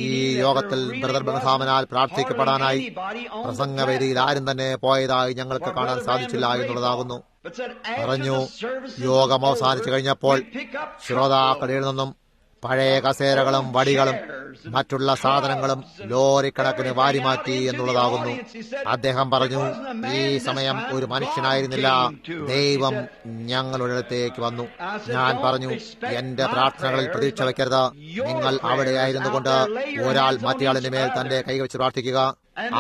ഈ യോഗത്തിൽ ബ്രദർ ബ്രഹാമനാൽ പ്രാർത്ഥിക്കപ്പെടാനായി പ്രസംഗവേദിയിൽ ആരും തന്നെ പോയതായി ഞങ്ങൾക്ക് കാണാൻ സാധിച്ചില്ല എന്നുള്ളതാകുന്നു. പറഞ്ഞു, യോഗം അവസാനിച്ചു കഴിഞ്ഞപ്പോൾ ശ്രോതാക്കളിൽ നിന്നും പഴയ കസേരകളും വടികളും മറ്റുള്ള സാധനങ്ങളും ലോറിക്കണക്കിന് വാരിമാറ്റി എന്നുള്ളതാകുന്നു. അദ്ദേഹം പറഞ്ഞു, ഈ സമയം ഒരു മനുഷ്യനായിരുന്നില്ല, ദൈവം ഞങ്ങളുടെ അടുത്തേക്ക് വന്നു. ഞാൻ പറഞ്ഞു, എന്റെ പ്രാർത്ഥനകളിൽ പ്രതീക്ഷ വയ്ക്കരുത്. നിങ്ങൾ അവിടെയായിരുന്നു കൊണ്ട് ഒരാൾ മറ്റേയാളിന്റെ മേൽ തന്റെ കൈവച്ച് പ്രാർത്ഥിക്കുക.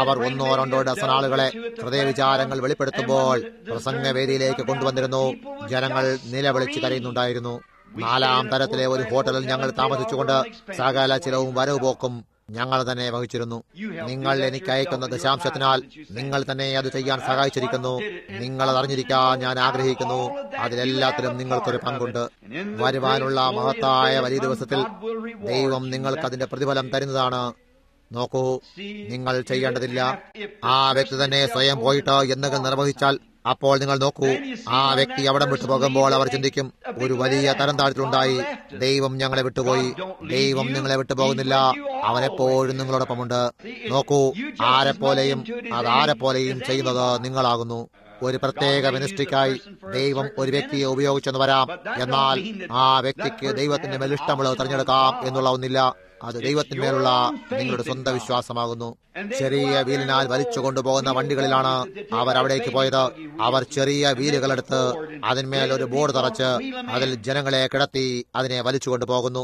അവർ 1-2 ഡസൻ ആളുകളെ ഹൃദയവിചാരങ്ങൾ വെളിപ്പെടുത്തുമ്പോൾ പ്രസംഗവേദിയിലേക്ക് കൊണ്ടുവന്നിരുന്നു. ജനങ്ങൾ നിലവിളിച്ച് കരയുന്നുണ്ടായിരുന്നു. 4-ാം തരത്തിലെ ഒരു ഹോട്ടലിൽ ഞങ്ങൾ താമസിച്ചുകൊണ്ട് സകല ചിലവും വരവ് പോക്കും ഞങ്ങൾ തന്നെ വഹിച്ചിരുന്നു. നിങ്ങൾ എനിക്ക് അയക്കുന്ന ദശാംശത്തിനാൽ നിങ്ങൾ തന്നെ അത് ചെയ്യാൻ സഹായിച്ചിരിക്കുന്നു. നിങ്ങളത് അറിഞ്ഞിരിക്കാൻ ഞാൻ ആഗ്രഹിക്കുന്നു. അതിലെല്ലാത്തിലും നിങ്ങൾക്കൊരു പങ്കുണ്ട്. വരുവാനുള്ള മഹത്തായ വലിയ ദിവസത്തിൽ ദൈവം നിങ്ങൾക്ക് അതിന്റെ പ്രതിഫലം തരുന്നതാണ്. നോക്കൂ, നിങ്ങൾ ചെയ്യേണ്ടതില്ല. ആ വ്യക്തി തന്നെ സ്വയം പോയിട്ട് എന്തെങ്കിലും നിർവഹിച്ചാൽ അപ്പോൾ നിങ്ങൾ നോക്കൂ, ആ വ്യക്തി അവിടെ വിട്ടുപോകുമ്പോൾ അവർ ചിന്തിക്കും, ഒരു വലിയ തരം താഴ്ത്തിലുണ്ടായി. ദൈവം ഞങ്ങളെ വിട്ടുപോയി. ദൈവം നിങ്ങളെ വിട്ടുപോകുന്നില്ല. അവനെപ്പോഴും നിങ്ങളോടൊപ്പമുണ്ട്. നോക്കൂ, അതാരെപ്പോലെയും ചെയ്യുന്നത് നിങ്ങളാകുന്നു. ഒരു പ്രത്യേക മിനിസ്ട്രിക്കായി ദൈവം ഒരു വ്യക്തിയെ ഉപയോഗിച്ചെന്ന് വരാം. എന്നാൽ ആ വ്യക്തിക്ക് ദൈവത്തിന്റെ മേൽ ഇഷ്ടമുള്ളത് തിരഞ്ഞെടുക്കാം എന്നുള്ള ഒന്നില്ല. അത് ദൈവത്തിന്മേലുള്ള നിങ്ങളുടെ സ്വന്തം വിശ്വാസമാകുന്നു. ചെറിയ വീലിനാൽ വലിച്ചു കൊണ്ടുപോകുന്ന വണ്ടികളിലാണ് അവർ അവിടേക്ക് പോയത്. അവർ ചെറിയ വീലുകളെടുത്ത് അതിന്മേൽ ഒരു ബോർഡ് തറച്ച് അതിൽ ജനങ്ങളെ കിടത്തി അതിനെ വലിച്ചു കൊണ്ടുപോകുന്നു.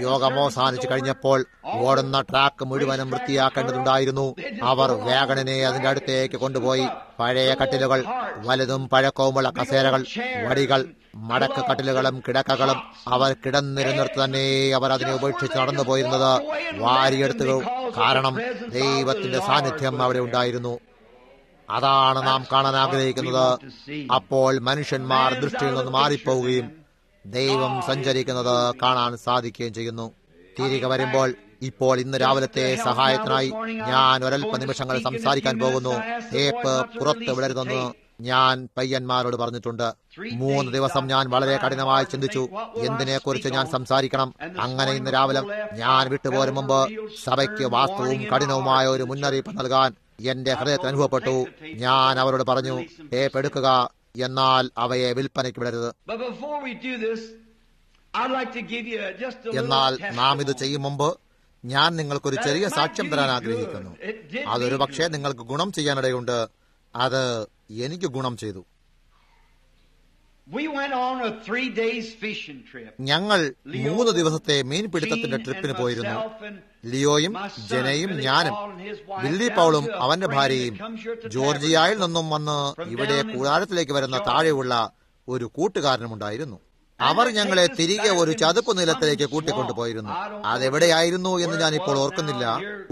യോഗം അവസാനിച്ചു കഴിഞ്ഞപ്പോൾ ഓടുന്ന ട്രാക്ക് മുഴുവനും വൃത്തിയാക്കേണ്ടതുണ്ടായിരുന്നു. അവർ വാഗണിനെ അതിന്റെ അടുത്തേക്ക് കൊണ്ടുപോയി പഴയ കട്ടിലുകൾ, വലുതും പഴക്കവുമുള്ള കസേരകൾ, വടികൾ, മടക്ക് കട്ടിലുകളും കിടക്കകളും അവർ കിടന്നിരുന്നിടത്ത് തന്നെ അവർ അതിനെ ഉപേക്ഷിച്ച് നടന്നു പോയിരുന്നത് വാരിയെടുത്തു. കാരണം ദൈവത്തിന്റെ സാന്നിധ്യം അവിടെ ഉണ്ടായിരുന്നു. അതാണ് നാം കാണാൻ ആഗ്രഹിക്കുന്നത്. അപ്പോൾ മനുഷ്യന്മാർ ദൃഷ്ടിയിൽ നിന്ന് മാറിപ്പോവുകയും ദൈവം സഞ്ചരിക്കുന്നത് കാണാൻ സാധിക്കുകയും ചെയ്യുന്നു. തിരികെ വരുമ്പോൾ ഇപ്പോൾ ഇന്ന് രാവിലത്തെ സഹായത്തിനായി ഞാൻ ഒരൽപ്പ നിമിഷങ്ങൾ സംസാരിക്കാൻ പോകുന്നു. ടേപ്പ് പുറത്ത് വിടരുതെന്ന് ഞാൻ പയ്യന്മാരോട് പറഞ്ഞിട്ടുണ്ട്. 3 ദിവസം ഞാൻ വളരെ കഠിനമായി ചിന്തിച്ചു എന്തിനെക്കുറിച്ച് ഞാൻ സംസാരിക്കണം. അങ്ങനെ ഇന്ന് രാവിലെ ഞാൻ വിട്ടുപോരും മുമ്പ് സഭയ്ക്ക് വാസ്തവവും കഠിനവുമായ ഒരു മുന്നറിയിപ്പ് നൽകാൻ എന്റെ ഹൃദയത്തിൽ അനുഭവപ്പെട്ടു. ഞാൻ അവരോട് പറഞ്ഞു, ടേപ്പ് എടുക്കുക, എന്നാൽ അവയെ വിൽപ്പനയ്ക്ക് വിടരുത്. എന്നാൽ നാം ഇത് ചെയ്യും മുമ്പ് ഞാൻ നിങ്ങൾക്കൊരു ചെറിയ സാക്ഷ്യം തരാൻ ആഗ്രഹിക്കുന്നു. അതൊരു പക്ഷേ നിങ്ങൾക്ക് ഗുണം ചെയ്യാനിടയുണ്ട്. അത് എനിക്ക് ഗുണം ചെയ്തു. ഞങ്ങൾ 3 ദിവസത്തെ മീൻപിടുത്തത്തിന്റെ ട്രിപ്പിന് പോയിരുന്നു. ലിയോയും ജനയും ഞാനും വില്ലി പൗളും അവന്റെ ഭാര്യയും ജോർജിയയിൽ നിന്നും വന്ന് ഇവിടെ കൂടാരത്തിലേക്ക് വരുന്ന താഴെയുള്ള ഒരു കൂട്ടുകാരനുമുണ്ടായിരുന്നു. അവർ ഞങ്ങളെ തിരികെ ഒരു ചതുപ്പ് നിലത്തിലേക്ക് കൂട്ടിക്കൊണ്ടുപോയിരുന്നു. അതെവിടെയായിരുന്നു എന്ന് ഞാനിപ്പോൾ ഓർക്കുന്നില്ല.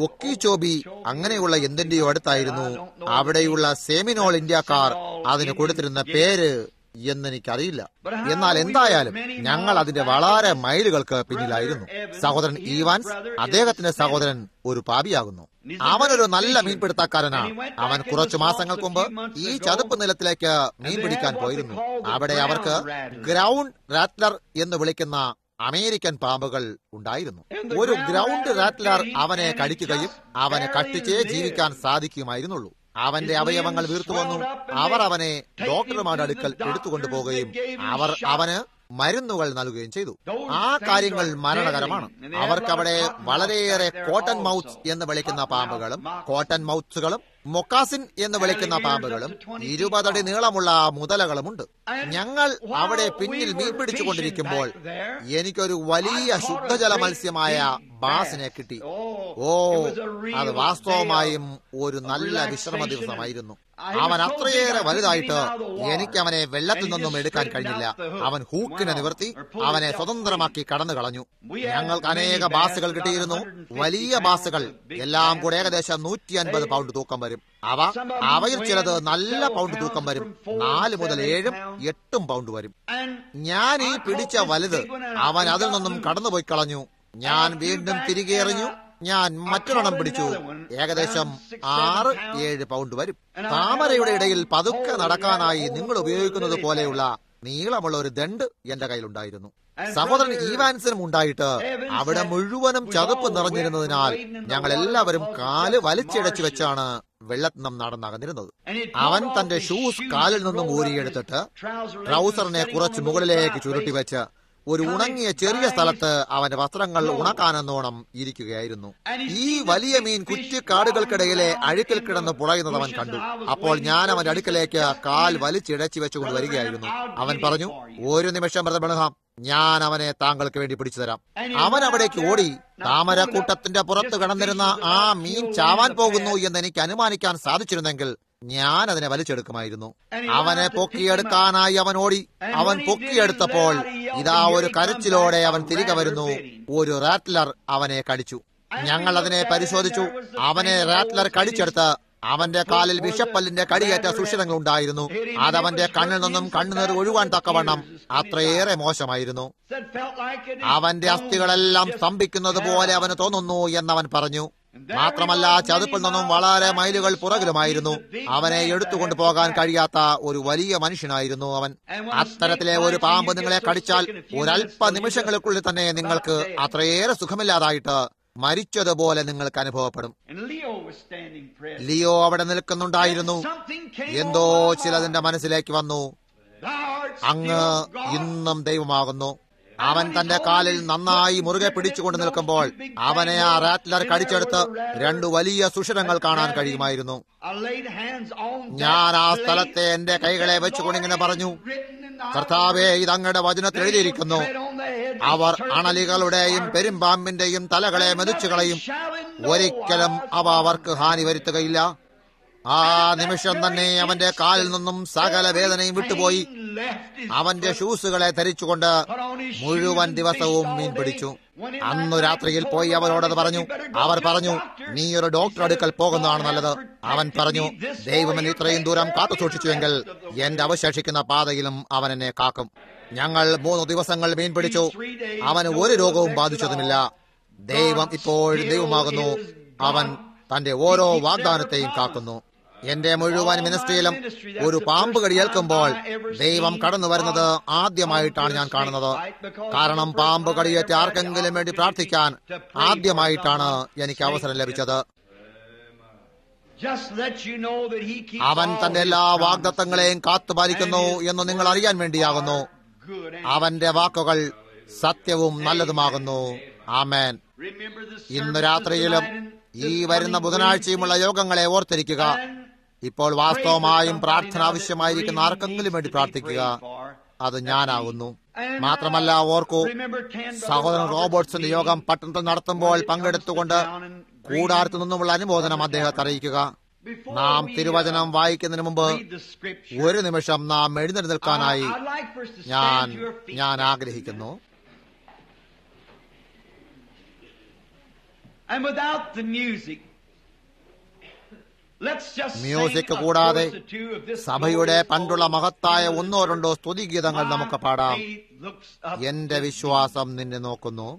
ഒക്കിചോബി അങ്ങനെയുള്ള എന്തിന്റെയോ അടുത്തായിരുന്നു. അവിടെയുള്ള സെമിനോൾ ഇന്ത്യക്കാർ അതിന് കൊടുത്തിരുന്ന പേര് എന്നെനിക്കറിയില്ല. എന്നാൽ എന്തായാലും ഞങ്ങൾ അതിന്റെ വളരെ മൈലുകൾക്ക് പിന്നിലായിരുന്നു. സഹോദരൻ ഈവാൻസ്, അദ്ദേഹത്തിന്റെ സഹോദരൻ ഒരു പാപിയാകുന്നു. അവനൊരു നല്ല മീൻപിടുത്തക്കാരനാണ്. അവൻ കുറച്ചു മാസങ്ങൾക്ക് മുമ്പ് ഈ ചതുപ്പ് നിലത്തിലേക്ക് മീൻ പിടിക്കാൻ പോയിരുന്നു. അവിടെ അവർക്ക് ഗ്രൗണ്ട് റാറ്റ്ലർ എന്ന് വിളിക്കുന്ന അമേരിക്കൻ പാമ്പുകൾ ഉണ്ടായിരുന്നു. ഒരു ഗ്രൗണ്ട് റാറ്റ്ലർ അവനെ കടിക്കുകയും അവനെ കട്ടിച്ചേ ജീവിക്കാൻ സാധിക്കുമായിരുന്നുള്ളൂ. അവന്റെ അവയവങ്ങൾ വീർത്തു വന്നു. അവർ അവനെ ഡോക്ടർമാരുടെ അടുക്കൽ എടുത്തുകൊണ്ടുപോവുകയും അവർ അവന് മരുന്നുകൾ നൽകുകയും ചെയ്തു. ആ കാര്യങ്ങൾ മരണകരമാണ്. അവർക്കവിടെ വളരെയേറെ കോട്ടൺ മൗത്ത്സ് എന്ന് വിളിക്കുന്ന പാമ്പുകളും കോട്ടൺ മൗത്ത്സുകളും മൊക്കാസിൻ എന്ന് വിളിക്കുന്ന പാമ്പുകളും 20 അടി നീളമുള്ള മുതലകളുമുണ്ട്. ഞങ്ങൾ അവിടെ പിന്നിൽ മീൻ പിടിച്ചുകൊണ്ടിരിക്കുമ്പോൾ എനിക്കൊരു വലിയ ശുദ്ധജല മത്സ്യമായ ബാസിനെ കിട്ടി. ഓ, അത് വാസ്തവമായും ഒരു നല്ല വിശ്രമ ദിവസമായിരുന്നു. അവൻ അത്രയേറെ വലുതായിട്ട് എനിക്ക് അവനെ വെള്ളത്തിൽ നിന്നും എടുക്കാൻ കഴിഞ്ഞില്ല. അവൻ ഹൂക്കിനെ നിവർത്തി അവനെ സ്വതന്ത്രമാക്കി കടന്നു കളഞ്ഞു. ഞങ്ങൾക്ക് അനേക ബാസുകൾ കിട്ടിയിരുന്നു. വലിയ ബാസുകൾ, എല്ലാം കൂടെ ഏകദേശം 150 പൗണ്ട് തൂക്കം വരും. അവയിൽ ചിലത് നല്ല പൗണ്ട് തൂക്കം വരും. 4 മുതൽ 7, 8 പൗണ്ട് വരും. ഞാൻ ഈ പിടിച്ച വലുത് അവൻ അതിൽ നിന്നും കടന്നുപോയി കളഞ്ഞു. ഞാൻ വീണ്ടും തിരികെ എറിഞ്ഞു. ഞാൻ മറ്റൊരെണ്ണം പിടിച്ചു. ഏകദേശം 6-7 പൗണ്ട് വരും. താമരയുടെ ഇടയിൽ പതുക്കെ നടക്കാനായി നിങ്ങൾ ഉപയോഗിക്കുന്നത് പോലെയുള്ള നീളമുള്ള ഒരു ദണ്ട് എന്റെ കയ്യിലുണ്ടായിരുന്നു. സഹോദരൻ ഈവാൻസിനും ഉണ്ടായിട്ട് അവിടെ മുഴുവനും ചതുപ്പ് നിറഞ്ഞിരുന്നതിനാൽ ഞങ്ങൾ എല്ലാവരും കാല് വലിച്ചിടച്ചു വെച്ചാണ് വെള്ളത്തിൽ നിന്നും നടന്നകന്നിരുന്നത്. അവൻ തന്റെ ഷൂസ് കാലിൽ നിന്നും ഊരിയെടുത്തിട്ട് ട്രൗസറിനെ കുറച്ച് മുകളിലേക്ക് ചുരുട്ടി വെച്ച് ഒരു ഉണങ്ങിയ ചെറിയ സ്ഥലത്ത് അവന്റെ വസ്ത്രങ്ങൾ ഉണക്കാനെന്നോണം ഇരിക്കുകയായിരുന്നു. ഈ വലിയ മീൻ കുറ്റിക്കാടുകൾക്കിടയിലെ അഴുക്കിൽ കിടന്ന് പുളയുന്നത് അവൻ കണ്ടു. അപ്പോൾ ഞാൻ അവന്റെ അടുക്കലേക്ക് കാൽ വലിച്ചിടച്ചു വെച്ചുകൊണ്ട് വരികയായിരുന്നു. അവൻ പറഞ്ഞു, ഒരു നിമിഷം ബ്രദർ ബ്രഹാം, ഞാൻ അവനെ താങ്കൾക്ക് വേണ്ടി പിടിച്ചു തരാം. അവൻ അവിടേക്ക് ഓടി. താമരക്കൂട്ടത്തിന്റെ പുറത്ത് കിടന്നിരുന്ന ആ മീൻ ചാവാൻ പോകുന്നു എന്ന് എനിക്ക് അനുമാനിക്കാൻ സാധിച്ചിരുന്നെങ്കിൽ ഞാൻ അതിനെ വലിച്ചെടുക്കുമായിരുന്നു. അവനെ പൊക്കിയെടുക്കാനായി അവൻ ഓടി. അവൻ പൊക്കിയെടുത്തപ്പോൾ ഇതാ ഒരു കരച്ചിലോടെ അവൻ തിരികെ വരുന്നു. ഒരു റാറ്റ്ലർ അവനെ കടിച്ചു. ഞങ്ങൾ അതിനെ പരിശോധിച്ചു. അവനെ റാറ്റ്ലർ കടിച്ചെടുത്ത് അവന്റെ കാലിൽ വിഷപ്പല്ലിന്റെ കടിയേറ്റ സുഷിരങ്ങൾ ഉണ്ടായിരുന്നു. അതവന്റെ കണ്ണിൽ നിന്നും കണ്ണുനീർ ഒഴുകാൻ തക്കവണ്ണം അത്രയേറെ മോശമായിരുന്നു. അവന്റെ അസ്ഥികളെല്ലാം സ്തംഭിക്കുന്നത് പോലെ അവന് തോന്നുന്നു എന്നവൻ പറഞ്ഞു. മാത്രമല്ല, ചതുപ്പിൽ നിന്നും വളരെ മൈലുകൾ പുറകിലുമായിരുന്നു. അവനെ എടുത്തുകൊണ്ടു പോകാൻ കഴിയാത്ത ഒരു വലിയ മനുഷ്യനായിരുന്നു അവൻ. അത്തരത്തിലെ ഒരു പാമ്പ് നിങ്ങളെ കടിച്ചാൽ ഒരല്പ നിമിഷങ്ങൾക്കുള്ളിൽ തന്നെ നിങ്ങൾക്ക് അത്രയേറെ സുഖമില്ലാതായിട്ട് മരിച്ചതുപോലെ നിങ്ങൾക്ക് അനുഭവപ്പെടും. ലിയോ അവിടെ നിൽക്കുന്നുണ്ടായിരുന്നു. എന്തോ ചിലതിന്റെ മനസ്സിലേക്ക് വന്നു. അങ്ങ് ഇന്നും ദൈവമാകുന്നു. അവൻ തന്റെ കാലിൽ നന്നായി മുറുകെ പിടിച്ചുകൊണ്ട് നിൽക്കുമ്പോൾ അവനെ ആ റാറ്റ്ലർ കടിച്ചെടുത്ത് 2 വലിയ സുഷിരങ്ങൾ കാണാൻ കഴിയുമായിരുന്നു. ഞാൻ ആ സ്ഥലത്തെ എന്റെ കൈകളെ വെച്ചുകൊണ്ടിങ്ങനെ പറഞ്ഞു, കർത്താവേ, ഇതങ്ങയുടെ വചനത്തിൽ എഴുതിയിരിക്കുന്നു, അവർ അണലികളുടെയും പെരുമ്പാമ്പിന്റെയും തലകളെ മെതിച്ചു കളയും, ഒരിക്കലും അവ അവർക്ക് ഹാനി വരുത്തുകയില്ല. ആ നിമിഷം തന്നെ അവന്റെ കാലിൽ നിന്നും സകല വേദനയും വിട്ടുപോയി. അവന്റെ ഷൂസുകളെ ധരിച്ചുകൊണ്ട് മുഴുവൻ ദിവസവും മീൻ പിടിച്ചു. അന്നു രാത്രിയിൽ പോയി അവരോടത് പറഞ്ഞു. അവർ പറഞ്ഞു, നീ ഒരു ഡോക്ടർ അടുക്കൽ പോകുന്നതാണ് നല്ലത്. അവൻ പറഞ്ഞു, ദൈവം എന്നെ ഇത്രയും ദൂരം കാത്തു സൂക്ഷിച്ചുവെങ്കിൽ എന്റെ അവശേഷിക്കുന്ന പാതയിലും അവൻ എന്നെ കാക്കും. ഞങ്ങൾ 3 ദിവസങ്ങൾ മീൻ പിടിച്ചു. അവന് ഒരു രോഗവും ബാധിച്ചതുമില്ല. ദൈവം ഇപ്പോഴും ദൈവമാകുന്നു. അവൻ തന്റെ ഓരോ വാഗ്ദാനത്തെയും കാക്കുന്നു. എന്റെ മുഴുവൻ മിനിസ്ട്രിയിലും ഒരു പാമ്പ് കടിയേൽക്കുമ്പോൾ ദൈവം കടന്നു വരുന്നത് ആദ്യമായിട്ടാണ് ഞാൻ കാണുന്നത്. കാരണം പാമ്പ് കടിയേറ്റ് ആർക്കെങ്കിലും വേണ്ടി പ്രാർത്ഥിക്കാൻ ആദ്യമായിട്ടാണ് എനിക്ക് അവസരം ലഭിച്ചത്. അവൻ തന്റെ എല്ലാ വാഗ്ദത്തങ്ങളെയും കാത്തുപാലിക്കുന്നു എന്ന് നിങ്ങൾ അറിയാൻ വേണ്ടിയാകുന്നു. അവന്റെ വാക്കുകൾ സത്യവും നല്ലതുമാകുന്നു. ആമേൻ. ഇന്ന് രാത്രിയിലും ഈ വരുന്ന ബുധനാഴ്ചയുമുള്ള യോഗങ്ങളെ ഓർത്തിരിക്കുക. ഇപ്പോൾ വാസ്തവമായും പ്രാർത്ഥന ആവശ്യമായിരിക്കുന്ന ആർക്കെങ്കിലും വേണ്ടി പ്രാർത്ഥിക്കുക. അത് ഞാനാകുന്നു. മാത്രമല്ല, ഓർക്കൂ, സഹോദരൻ റോബർട്ട്സിന്റെ യോഗം പട്ടണത്തിൽ നടത്തുമ്പോൾ പങ്കെടുത്തുകൊണ്ട് കൂടാരത്തു നിന്നുമുള്ള അനുമോദനം അദ്ദേഹത്തെ അറിയിക്കുക. നാം തിരുവചനം വായിക്കുന്നതിന് മുമ്പ് ഒരു നിമിഷം നാം എഴുന്നേറ്റ് നിൽക്കാനായി ഞാൻ ആഗ്രഹിക്കുന്നു. And without the music, music കൂടാതെ സഭയുടെ പണ്ടുള്ള മഹത്തായ ഒന്നോ രണ്ടോ സ്തുതിഗീതങ്ങൾ നമുക്ക് പാടാം. എന്റെ വിശ്വാസം നിന്നെ നോക്കുന്നു.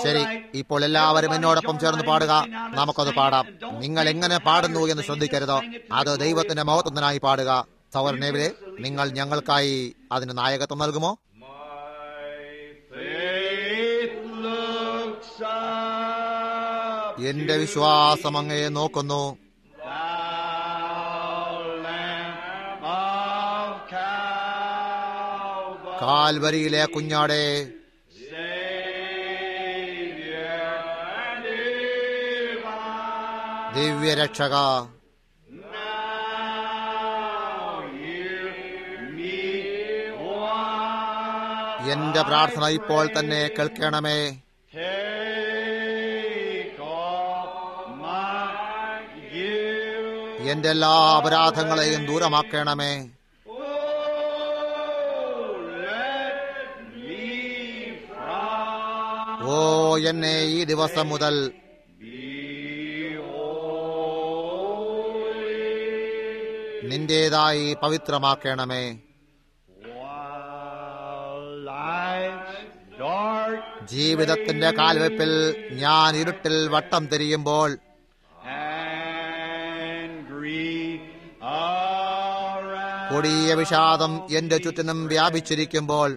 ശരി, ഇപ്പോൾ എല്ലാവരും എന്നോടൊപ്പം ചേർന്ന് പാടുക. നമുക്കത് പാടാം. നിങ്ങൾ എങ്ങനെ പാടുന്നു എന്ന് ശ്രദ്ധിക്കരുത്. അത് ദൈവത്തിന്റെ മഹത്വത്തിനായി പാടുക. സഹോദരനേവരെ, നിങ്ങൾ ഞങ്ങൾക്കായി അതിന് നായകത്വം നൽകുമോ? എന്റെ വിശ്വാസം അങ്ങയെ നോക്കുന്നു. കാൽവരിയിലെ കുഞ്ഞാടേ, ദിവ്യരക്ഷക, എന്റെ പ്രാർത്ഥന ഇപ്പോൾ തന്നെ കേൾക്കണമേ. എന്റെ എല്ലാ അപരാധങ്ങളെയും ദൂരമാക്കണമേ. ഓ, എന്നെ ഈ ദിവസം മുതൽ നിന്റേതായി പവിത്രമാക്കണമേ. ജീവിതത്തിന്റെ കാൽവെപ്പിൽ ഞാൻ ഇരുട്ടിൽ വട്ടം തിരിയുമ്പോൾ, കൊടിയ വിഷാദം എന്റെ ചുറ്റിനും വ്യാപിച്ചിരിക്കുമ്പോൾ,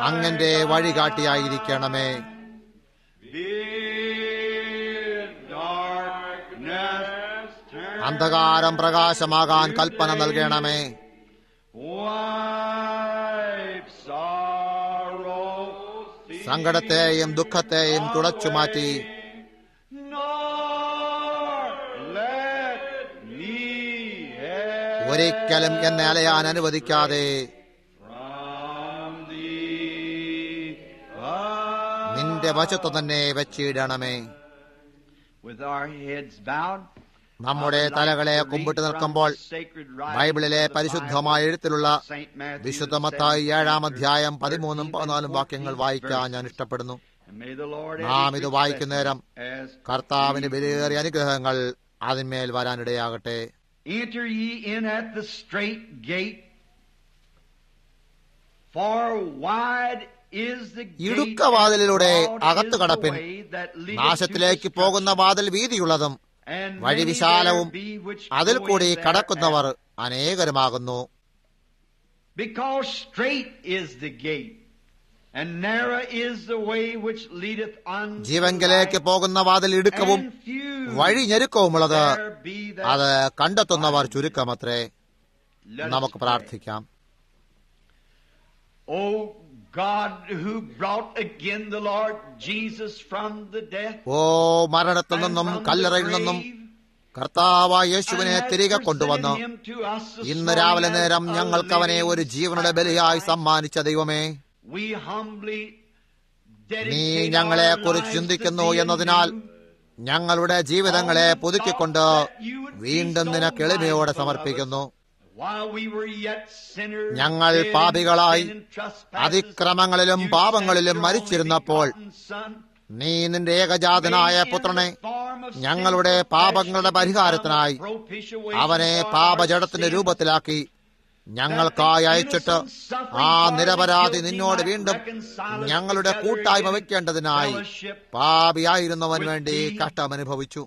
അങ്ങന്റെ വഴികാട്ടിയായിരിക്കണമേ. അന്ധകാരം പ്രകാശമാകാൻ കൽപ്പന നൽകണമേ. സങ്കടത്തെയും ദുഃഖത്തെയും തുടച്ചുമാറ്റി ഒരിക്കലും എന്നെ അലയാൻ അനുവദിക്കാതെ നിന്റെ വശത്തു തന്നെ വെച്ചിടണമേ. നമ്മുടെ തലകളെ കുമ്പിട്ട് നിൽക്കുമ്പോൾ ബൈബിളിലെ പരിശുദ്ധമായ എഴുത്തിലുള്ള വിശുദ്ധ മത്തായി 7-ാം അധ്യായം 13-14 വാക്യങ്ങൾ വായിക്കാൻ ഞാൻ ഇഷ്ടപ്പെടുന്നു. നാം ഇത് വായിക്കുന്ന നേരം കർത്താവിന് വിലയേറിയ അനുഗ്രഹങ്ങൾ അതിന്മേൽ വരാനിടയാകട്ടെ. Enter ye in at the strait gate, for wide is the gate, ഇടുക്കവാതിലിലൂടെ അകത്തു കടപ്പിൻ. നാശത്തിലേക്ക് പോകുന്ന വാതിൽ വീതിയുള്ളതും വഴി വിശാലവും അതിൽ കൂടി കടക്കുന്നവർ അനേകരുമാകുന്നു. Because straight is the gate and narrow is the way which leadeth unto ജീവങ്കലേക്ക് പോകുന്ന വാതിൽ ഇടുക്കവും വഴി ഞെരുക്കവുമുള്ളത്, അത് കണ്ടെത്തുന്നവർ ചുരുക്കമത്രേ. നമുക്ക് പ്രാർത്ഥിക്കാം. Oh God, who brought again the Lord Jesus from the death, ഓ, മരണത്തിൽ നിന്നും കല്ലറയിൽ നിന്നും കർത്താവായ യേശുവിനെ തിരികെ കൊണ്ടുവന്ന് ഇന്ന് രാവിലെ നേരം ഞങ്ങൾക്ക് അവനെ ഒരു ജീവനുടെ ബലിയായി സമ്മാനിച്ച ദൈവമേ, നീ ഞങ്ങളെ കുറിച്ച് ചിന്തിക്കുന്നു എന്നതിനാൽ ഞങ്ങളുടെ ജീവിതങ്ങളെ പുതുക്കിക്കൊണ്ട് വീണ്ടും നിനക്ക് എളിമയോടെ സമർപ്പിക്കുന്നു. ഞങ്ങൾ പാപികളായി അതിക്രമങ്ങളിലും പാപങ്ങളിലും മരിച്ചിരുന്നപ്പോൾ നീ നിന്റെ ഏകജാതനായ പുത്രനെ ഞങ്ങളുടെ പാപങ്ങളുടെ പരിഹാരത്തിനായി അവനെ പാപജഡത്തിന്റെ രൂപത്തിലാക്കി ഞങ്ങൾക്കായി അയച്ചിട്ട് ആ നിരപരാധി നിന്നോട് വീണ്ടും ഞങ്ങളുടെ കൂട്ടായ്മ വയ്ക്കേണ്ടതിനായി പാപിയായിരുന്നവന് വേണ്ടി കഷ്ടമനുഭവിച്ചു.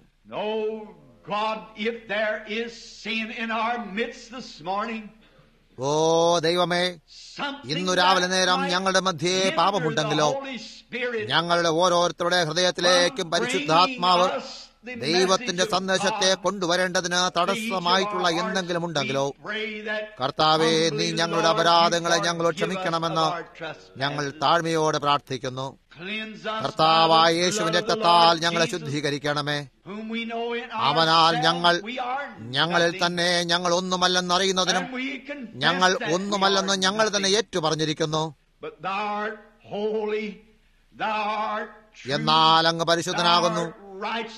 ഓ ദൈവമേ, ഇന്നു രാവിലെ നേരം ഞങ്ങളുടെ മധ്യേ പാപമുണ്ടെങ്കിലോ ഞങ്ങളുടെ ഓരോരുത്തരുടെ ഹൃദയത്തിലേക്കും പരിശുദ്ധാത്മാവ് ദൈവത്തിന്റെ സന്ദേശത്തെ കൊണ്ടുവരേണ്ടതിന് തടസ്സമായിട്ടുള്ള എന്തെങ്കിലും ഉണ്ടെങ്കിലോ കർത്താവേ, നീ ഞങ്ങളുടെ അപരാധങ്ങളെ ഞങ്ങളോട് ക്ഷമിക്കണമെന്ന് ഞങ്ങൾ താഴ്മയോടെ പ്രാർത്ഥിക്കുന്നു. കർത്താവായ യേശുവിന്റെ രക്തത്താൽ ഞങ്ങളെ ശുദ്ധീകരിക്കണമേ. അവനാൽ ഞങ്ങളിൽ തന്നെ ഞങ്ങൾ ഒന്നുമല്ലെന്നറിയുന്നതിനും ഞങ്ങൾ ഒന്നുമല്ലെന്ന് ഞങ്ങൾ തന്നെ ഏറ്റുപറഞ്ഞിരിക്കുന്നു. എന്നാൽ അങ്ങ് പരിശുദ്ധനാകുന്നു,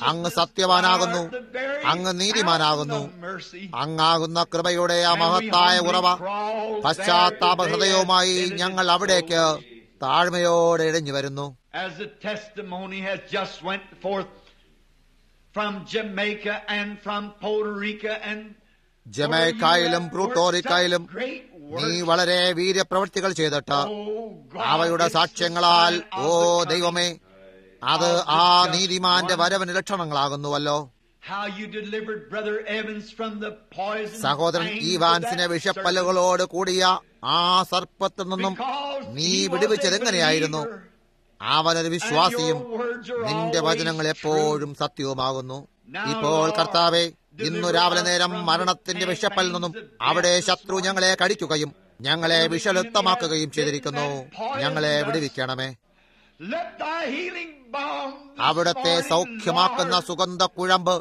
അങ്ങ് സത്യവാനാകുന്നു, അങ്ങ് നീതിമാനാകുന്നു. അങ്ങാകുന്ന കൃപയുടെ ആ മഹത്തായ ഉറവ പശ്ചാത്താപ ഹൃദയവുമായി ഞങ്ങൾ അവിടേക്ക് താഴ്മയോടെ ഇഴഞ്ഞു വരുന്നു. from Jamaica and from Puerto Rico and ജമൈക്കായിലും പ്യൂട്ടോറിക്കയിലും നീ വളരെ വീര്യപ്രവൃത്തികൾ ചെയ്തിട്ട് അവയുടെ സാക്ഷ്യങ്ങളാൽ, ഓ ദൈവമേ, അത് ആ നീതിമാന്റെ വരവിന് ലക്ഷണങ്ങളാകുന്നുവല്ലോ. സഹോദരൻ ഈവാൻസിനെ വിഷപ്പല്ലുകളോട് കൂടിയ ആ സർപ്പത്തിൽ നിന്നും നീ വിടുവിച്ചതെങ്ങനെയായിരുന്നു? അവനൊരു വിശ്വാസിയും നിന്റെ വചനങ്ങൾ എപ്പോഴും സത്യവുമാകുന്നു. ഇപ്പോൾ കർത്താവേ, ഇന്നു രാവിലെ നേരം മരണത്തിന്റെ വിഷപ്പല്ലിൽ നിന്നും അവിടെ ശത്രു ഞങ്ങളെ കടിക്കുകയും ഞങ്ങളെ വിഷലുപ്തമാക്കുകയും ചെയ്തിരിക്കുന്നു. ഞങ്ങളെ വിടുവിക്കണമേ. അവിടത്തെ സൗഖ്യമാക്കുന്ന സുഗന്ധ കുഴമ്പ്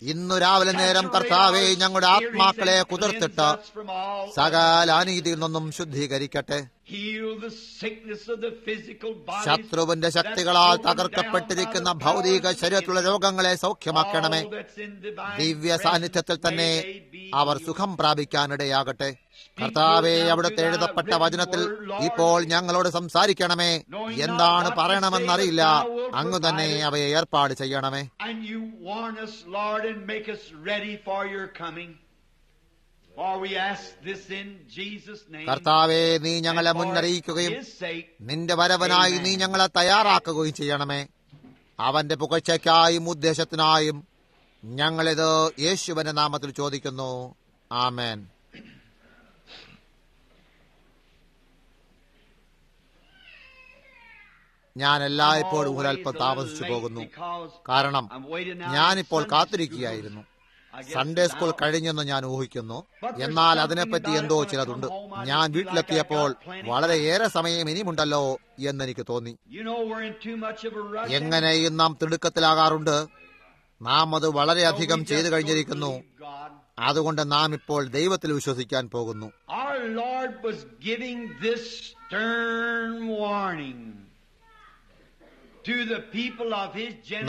ഇന്നു രാവിലെ നേരം കർത്താവെ ഞങ്ങളുടെ ആത്മാക്കളെ കുതിർത്തിട്ട് സകല അനീതിയിൽ നിന്നും ശുദ്ധീകരിക്കട്ടെ. ശത്രുവിന്റെ ശക്തികളാൽ തകർക്കപ്പെട്ടിരിക്കുന്ന ഭൗതിക ശരീരത്തിലുള്ള രോഗങ്ങളെ സൗഖ്യമാക്കണമേ. ദിവ്യ സാന്നിധ്യത്തിൽ തന്നെ അവർ സുഖം പ്രാപിക്കാനിടയാകട്ടെ. കർത്താവെ, അവിടുത്തെ എഴുതപ്പെട്ട വചനത്തിൽ ഇപ്പോൾ ഞങ്ങളോട് സംസാരിക്കണമേ. എന്താണ് പറയണമെന്നറിയില്ല, അങ്ങ് തന്നെ അവയെ ഏർപ്പാട് ചെയ്യണമേ. കർത്താവെ, നീ ഞങ്ങളെ മുന്നറിയിക്കുകയും നിന്റെ വരവനായി നീ ഞങ്ങളെ തയ്യാറാക്കുകയും ചെയ്യണമേ. അവന്റെ പുകഴ്ചയ്ക്കായും ഉദ്ദേശത്തിനായും ഞങ്ങളിത് യേശുവിന്റെ നാമത്തിൽ ചോദിക്കുന്നു. ആമേൻ. ഞാൻ എല്ലായ്പ്പോഴും ഒരൽപ്പം താമസിച്ചു പോകുന്നു, കാരണം ഞാനിപ്പോൾ കാത്തിരിക്കുകയായിരുന്നു. സൺഡേ സ്കൂൾ കഴിഞ്ഞെന്ന് ഞാൻ ഊഹിക്കുന്നു. എന്നാൽ അതിനെപ്പറ്റി എന്തോ ചിലതുണ്ട്. ഞാൻ വീട്ടിലെത്തിയപ്പോൾ വളരെയേറെ സമയം ഇനിയുമുണ്ടല്ലോ എന്നെനിക്ക് തോന്നി. എങ്ങനെയും നാം തിടുക്കത്തിലാകാറുണ്ട്. നാം അത് വളരെയധികം ചെയ്തു കഴിഞ്ഞിരിക്കുന്നു. അതുകൊണ്ട് നാം ഇപ്പോൾ ദൈവത്തിൽ വിശ്വസിക്കാൻ പോകുന്നു.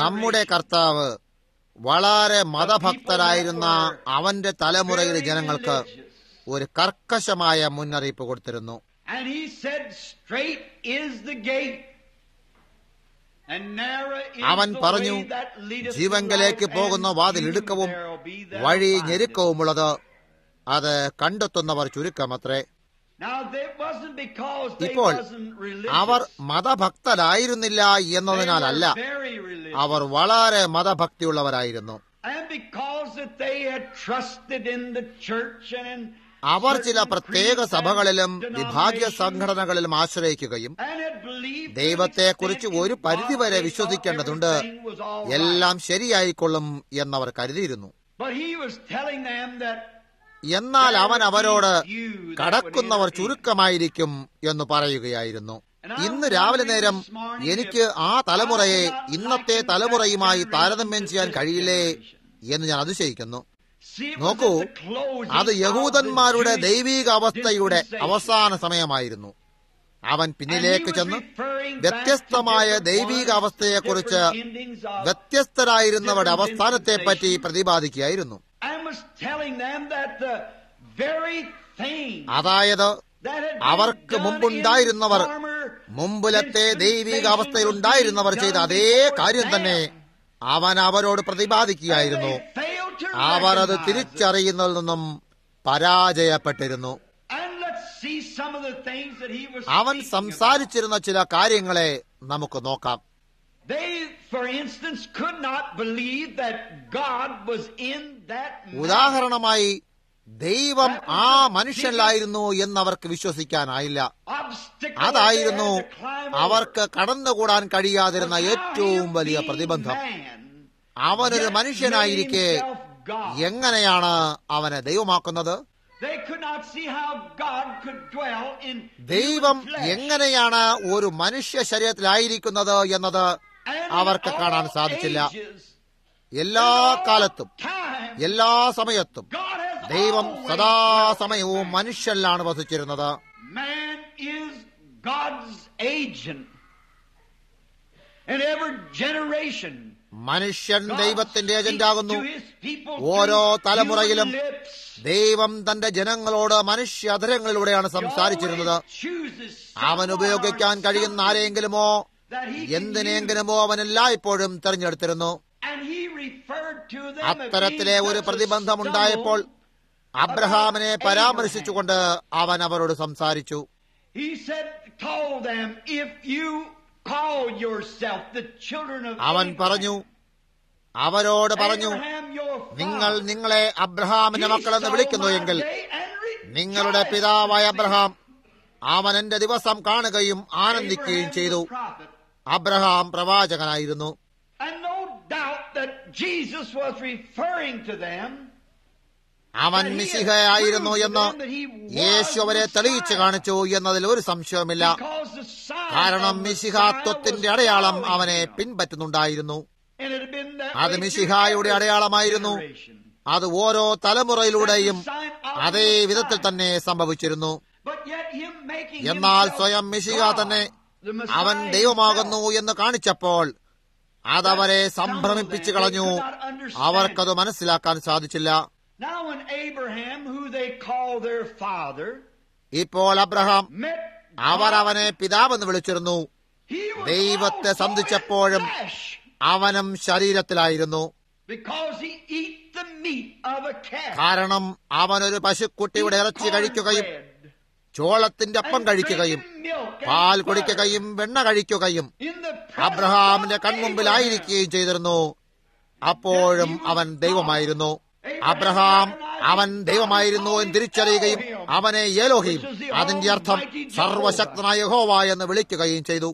നമ്മുടെ കർത്താവ് വളരെ മതഭക്തരായിരുന്ന അവന്റെ തലമുറയിലെ ജനങ്ങൾക്ക് ഒരു കർക്കശമായ മുന്നറിയിപ്പ് കൊടുത്തിരുന്നു. അവൻ പറഞ്ഞു, ജീവങ്കലേക്ക് പോകുന്ന വാതിൽ ഇടുക്കവും വഴി ഞെരുക്കവുമുള്ളത്, അത് കണ്ടെത്തുന്നവർ ചുരുക്കമത്രേ. ഇപ്പോൾ അവർ മതഭക്തരായിരുന്നില്ല എന്നതിനാലല്ല, അവർ വളരെ മതഭക്തിയുള്ളവരായിരുന്നു. അവർ ചില പ്രത്യേക സഭകളിലും വിഭാഗീയ സംഘടനകളിലും ആശ്രയിക്കുകയും ദൈവത്തെക്കുറിച്ച് ഒരു പരിധിവരെ വിശ്വസിക്കേണ്ടതുണ്ട്, എല്ലാം ശരിയായിക്കൊള്ളും എന്നവർ കരുതിയിരുന്നു. എന്നാൽ അവൻ അവരോട് കടക്കുന്നവർ ചുരുക്കമായിരിക്കും എന്ന് പറയുകയായിരുന്നു. ഇന്ന് രാവിലെ നേരം എനിക്ക് ആ തലമുറയെ ഇന്നത്തെ തലമുറയുമായി താരതമ്യം ചെയ്യാൻ കഴിയില്ലേ എന്ന് ഞാൻ അതിശയിക്കുന്നു. നോക്കൂ, അത് യഹൂദന്മാരുടെ ദൈവിക അവസ്ഥയുടെ അവസാന സമയമായിരുന്നു. അവൻ പിന്നിലേക്ക് ചെന്ന് വ്യത്യസ്തമായ ദൈവിക അവസ്ഥയെക്കുറിച്ച് വ്യത്യസ്തരായിരുന്നവരുടെ അവസ്ഥാനത്തെപ്പറ്റി പ്രതിപാദിക്കുകയായിരുന്നു. അതായത് അവർക്ക് മുമ്പുണ്ടായിരുന്നവർ, മുമ്പിലത്തെ ദൈവിക അവസ്ഥയിലുണ്ടായിരുന്നവർ ചെയ്ത അതേ കാര്യം തന്നെ അവൻ അവരോട് പ്രതിപാദിക്കുകയായിരുന്നു. അവർ അത് തിരിച്ചറിയുന്നതിൽ നിന്നും പരാജയപ്പെട്ടിരുന്നു. അവൻ സംസാരിച്ചിരുന്ന ചില കാര്യങ്ങളെ നമുക്ക് നോക്കാം. ഉദാഹരണമായി, ദൈവം ആ മനുഷ്യനിലായിരുന്നു എന്നവർക്ക് വിശ്വസിക്കാനായില്ല. അതായിരുന്നു അവർക്ക് കടന്നുകൂടാൻ കഴിയാതിരുന്ന ഏറ്റവും വലിയ പ്രതിബന്ധം. അവനൊരു മനുഷ്യനായിരിക്കെ എങ്ങനെയാണ് അവനെ ദൈവമാക്കുന്നത്? ദൈവം എങ്ങനെയാണ് ഒരു മനുഷ്യ ശരീരത്തിലായിരിക്കുന്നത് എന്നത് അവർക്ക് കാണാൻ സാധിച്ചില്ല. എല്ലാ കാലത്തും എല്ലാ സമയത്തും ദൈവം സദാസമയവും മനുഷ്യനിലാണ് വസിച്ചിരുന്നത്. മനുഷ്യൻ ദൈവത്തിന്റെ ഏജന്റാകുന്നു. ഓരോ തലമുറയിലും ദൈവം തന്റെ ജനങ്ങളോട് മനുഷ്യ അധരങ്ങളിലൂടെയാണ് സംസാരിച്ചിരുന്നത്. അവൻ ഉപയോഗിക്കാൻ കഴിയുന്ന ആരെങ്കിലുമോ എന്തിനെങ്കിലുമോ അവൻ എല്ലായ്പ്പോഴും തെരഞ്ഞെടുത്തിരുന്നു. അത്തരത്തിലെ ഒരു പ്രതിബന്ധമുണ്ടായപ്പോൾ അബ്രഹാമിനെ പരാമർശിച്ചുകൊണ്ട് അവൻ അവരോട് സംസാരിച്ചു. അവൻ പറഞ്ഞു, അവരോട് പറഞ്ഞു, നിങ്ങൾ നിങ്ങളെ അബ്രഹാമിന്റെ മക്കളെന്ന് വിളിക്കുന്നു എങ്കിൽ നിങ്ങളുടെ പിതാവായ അബ്രഹാം അവൻ എന്റെ ദിവസം കാണുകയും ആനന്ദിക്കുകയും ചെയ്തു. അബ്രഹാം പ്രവാചകനായിരുന്നു. അവൻ മിശിഹയായിരുന്നു എന്ന് യേശു അവരെ തെളിയിച്ചു കാണിച്ചു എന്നതിൽ ഒരു സംശയവുമില്ല. കാരണം മിശിഹാത്വത്തിന്റെ അടയാളം അവനെ പിൻപറ്റുന്നുണ്ടായിരുന്നു. അത് മിശിഹായുടെ അടയാളമായിരുന്നു. അത് ഓരോ തലമുറയിലൂടെയും അതേ വിധത്തിൽ തന്നെ സംഭവിച്ചിരുന്നു. എന്നാൽ സ്വയം മിശിഹ തന്നെ അവൻ ദൈവമാകുന്നു എന്ന് കാണിച്ചപ്പോൾ അതവരെ സംഭ്രമിപ്പിച്ചു കളഞ്ഞു. അവർക്കത് മനസ്സിലാക്കാൻ സാധിച്ചില്ല. ഇപ്പോൾ അബ്രഹാം അവർ അവനെ പിതാവെന്ന് വിളിച്ചിരുന്നു. ദൈവത്തെ സന്ധിച്ചപ്പോഴും അവനും ശരീരത്തിലായിരുന്നു. കാരണം അവനൊരു പശുക്കുട്ടിയുടെ ഇറച്ചി കഴിക്കുകയും ചോളത്തിന്റെ അപ്പം കഴിക്കുകയും പാൽ കുടിക്കുകയും വെണ്ണ കഴിക്കുകയും അബ്രഹാമിന്റെ കൺമുമ്പിലായിരിക്കുകയും ചെയ്തിരുന്നു. അപ്പോഴും അവൻ ദൈവമായിരുന്നു. അബ്രഹാം അവൻ ദൈവമായിരുന്നു എന്ന് തിരിച്ചറിയുകയും അവനെ എലോഹിം, അതിന്റെ അർത്ഥം സർവശക്തനായ യഹോവ എന്ന് വിളിക്കുകയും ചെയ്തു.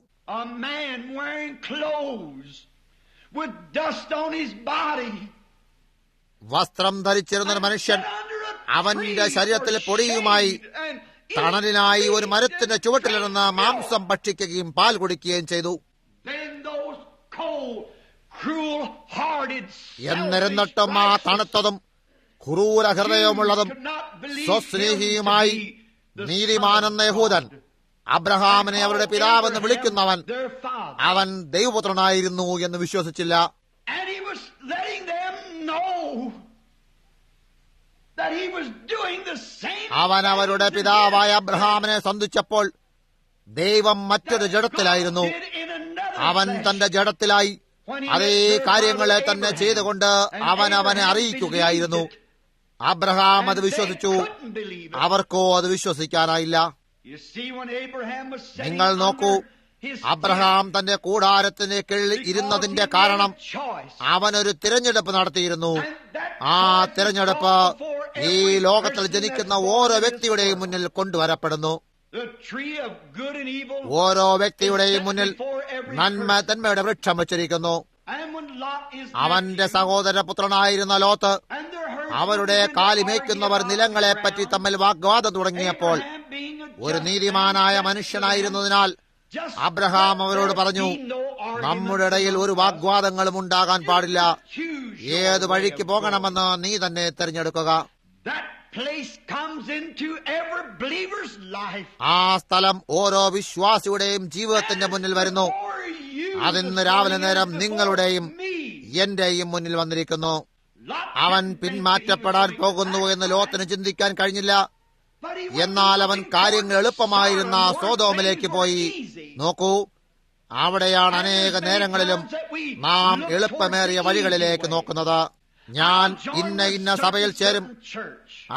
വസ്ത്രം ധരിച്ചിരുന്ന മനുഷ്യൻ അവന്റെ ശരീരത്തിൽ പൊടിയുമായി തണലിനായി ഒരു മരത്തിന്റെ ചുവട്ടിലിരുന്ന് മാംസം ഭക്ഷിക്കുകയും പാൽ കുടിക്കുകയും ചെയ്തു. എന്നിരുന്നിട്ടും ആ തണുത്തതും ക്രൂര ഹൃദയവുമുള്ളതും സ്വസ്നേഹിയുമായി നീതിമാനെന്ന യഹൂദൻ അബ്രഹാമിനെ അവരുടെ പിതാവെന്ന് വിളിക്കുന്നവൻ അവൻ ദൈവപുത്രനായിരുന്നു എന്ന് വിശ്വസിച്ചില്ല. അവൻ അവരുടെ പിതാവായ അബ്രഹാമിനെ സന്ധിച്ചപ്പോൾ ദൈവം മറ്റൊരു ജഡത്തിലായിരുന്നു. അവൻ തന്റെ ജഡത്തിലായി അതേ കാര്യങ്ങളെ തന്നെ ചെയ്തുകൊണ്ട് അവൻ അവനെ അറിയിക്കുകയായിരുന്നു. അബ്രഹാം അത് വിശ്വസിച്ചു. അവർക്കോ അത് വിശ്വസിക്കാനായില്ല. നിങ്ങൾ നോക്കൂ, അബ്രഹാം തന്റെ കൂടാരത്തിന് കീഴിൽ ഇരുന്നതിന്റെ കാരണം അവനൊരു തിരഞ്ഞെടുപ്പ് നടത്തിയിരുന്നു. ആ തിരഞ്ഞെടുപ്പ് ഈ ലോകത്തിൽ ജനിക്കുന്ന ഓരോ വ്യക്തിയുടെയും മുന്നിൽ കൊണ്ടുവരപ്പെടുന്നു. ഓരോ വ്യക്തിയുടെയും മുന്നിൽ നന്മ തന്മയുടെ വൃക്ഷം വച്ചിരിക്കുന്നു. അവന്റെ സഹോദര പുത്രനായിരുന്ന ലോത്ത് അവരുടെ കാലിമേക്കുന്നവർ നിലങ്ങളെപ്പറ്റി തമ്മിൽ വാഗ്വാദം തുടങ്ങിയപ്പോൾ ഒരു നീതിമാനായ മനുഷ്യനായിരുന്നതിനാൽ അബ്രഹാം അവരോട് പറഞ്ഞു, നമ്മുടെ ഇടയിൽ ഒരു വാഗ്വാദങ്ങളും ഉണ്ടാകാൻ പാടില്ല. ഏത് വഴിക്ക് പോകണമെന്ന് നീ തന്നെ തിരഞ്ഞെടുക്കുക. ആ സ്ഥലം ഓരോ വിശ്വാസിയുടെയും ജീവിതത്തിന്റെ മുന്നിൽ വരുന്നു. അതിന്ന് രാവിലെ നേരം നിങ്ങളുടെയും എന്റെയും മുന്നിൽ വന്നിരിക്കുന്നു. അവൻ പിന്മാറ്റപ്പെടാൻ പോകുന്നു എന്ന് ലോത്തിന് ചിന്തിക്കാൻ കഴിഞ്ഞില്ല. എന്നാൽ അവൻ കാര്യങ്ങൾ എളുപ്പമായിരുന്ന സോദോമിലേക്ക് പോയി. നോക്കൂ, അവിടെയാണ് അനേക നേരങ്ങളിലും നാം എളുപ്പമേറിയ വഴികളിലേക്ക് നോക്കുന്നത്. ഞാൻ ഇന്ന സഭയിൽ ചേരും.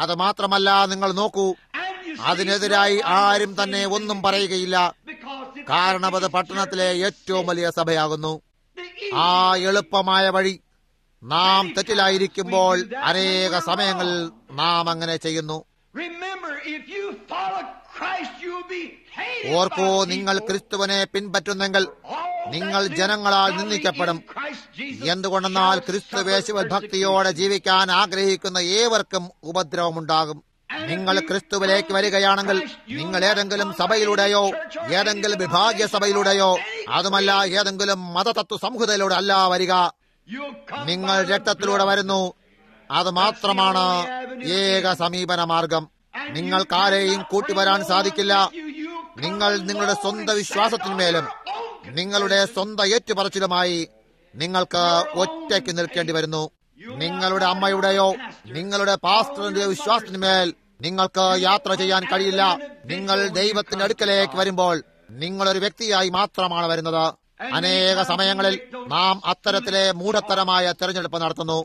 അത് മാത്രമല്ല, നിങ്ങൾ നോക്കൂ, അതിനെതിരായി ആരും തന്നെ ഒന്നും പറയുകയില്ല. കാരണം അത് പട്ടണത്തിലെ ഏറ്റവും വലിയ സഭയാകുന്നു. ആ എളുപ്പമായ വഴി നാം തെറ്റിലായിരിക്കുമ്പോൾ അനേക സമയങ്ങളിൽ നാം അങ്ങനെ ചെയ്യുന്നു. ഓർക്കൂ, നിങ്ങൾ ക്രിസ്തുവിനെ പിൻപറ്റുന്നെങ്കിൽ നിങ്ങൾ ജനങ്ങളാൽ നിന്ദിക്കപ്പെടും. എന്തുകൊണ്ടെന്നാൽ ക്രിസ്തുവേശുവിൽ ഭക്തിയോടെ ജീവിക്കാൻ ആഗ്രഹിക്കുന്ന ഏവർക്കും ഉപദ്രവമുണ്ടാകും. നിങ്ങൾ ക്രിസ്തുവിലേക്ക് വരികയാണെങ്കിൽ നിങ്ങൾ ഏതെങ്കിലും സഭയിലൂടെയോ ഏതെങ്കിലും വിഭാഗീയ സഭയിലൂടെയോ അതുമല്ല ഏതെങ്കിലും മതതത്വ സംഹിതയിലൂടെ അല്ല വരിക. നിങ്ങൾ രക്തത്തിലൂടെ വരുന്നു. അത് മാത്രമാണ് ഏക സമീപന മാർഗം. നിങ്ങൾക്കാരെയും കൂട്ടിവരാൻ സാധിക്കില്ല. നിങ്ങൾ നിങ്ങളുടെ സ്വന്തം വിശ്വാസത്തിന്മേലും നിങ്ങളുടെ സ്വന്തം ഏറ്റുപറച്ചിലുമായി നിങ്ങൾക്ക് ഒറ്റയ്ക്ക് നിൽക്കേണ്ടി വരുന്നു. നിങ്ങളുടെ അമ്മയുടെയോ നിങ്ങളുടെ പാസ്റ്ററിന്റെ വിശ്വാസത്തിന്മേൽ നിങ്ങൾക്ക് യാത്ര ചെയ്യാൻ കഴിയില്ല. നിങ്ങൾ ദൈവത്തിന്റെ അടുക്കലേക്ക് വരുമ്പോൾ നിങ്ങളൊരു വ്യക്തിയായി മാത്രമാണ് വരുന്നത്. അനേക സമയങ്ങളിൽ നാം അത്തരത്തിലെ മൂഢത്തരമായ തെരഞ്ഞെടുപ്പ് നടത്തുന്നു.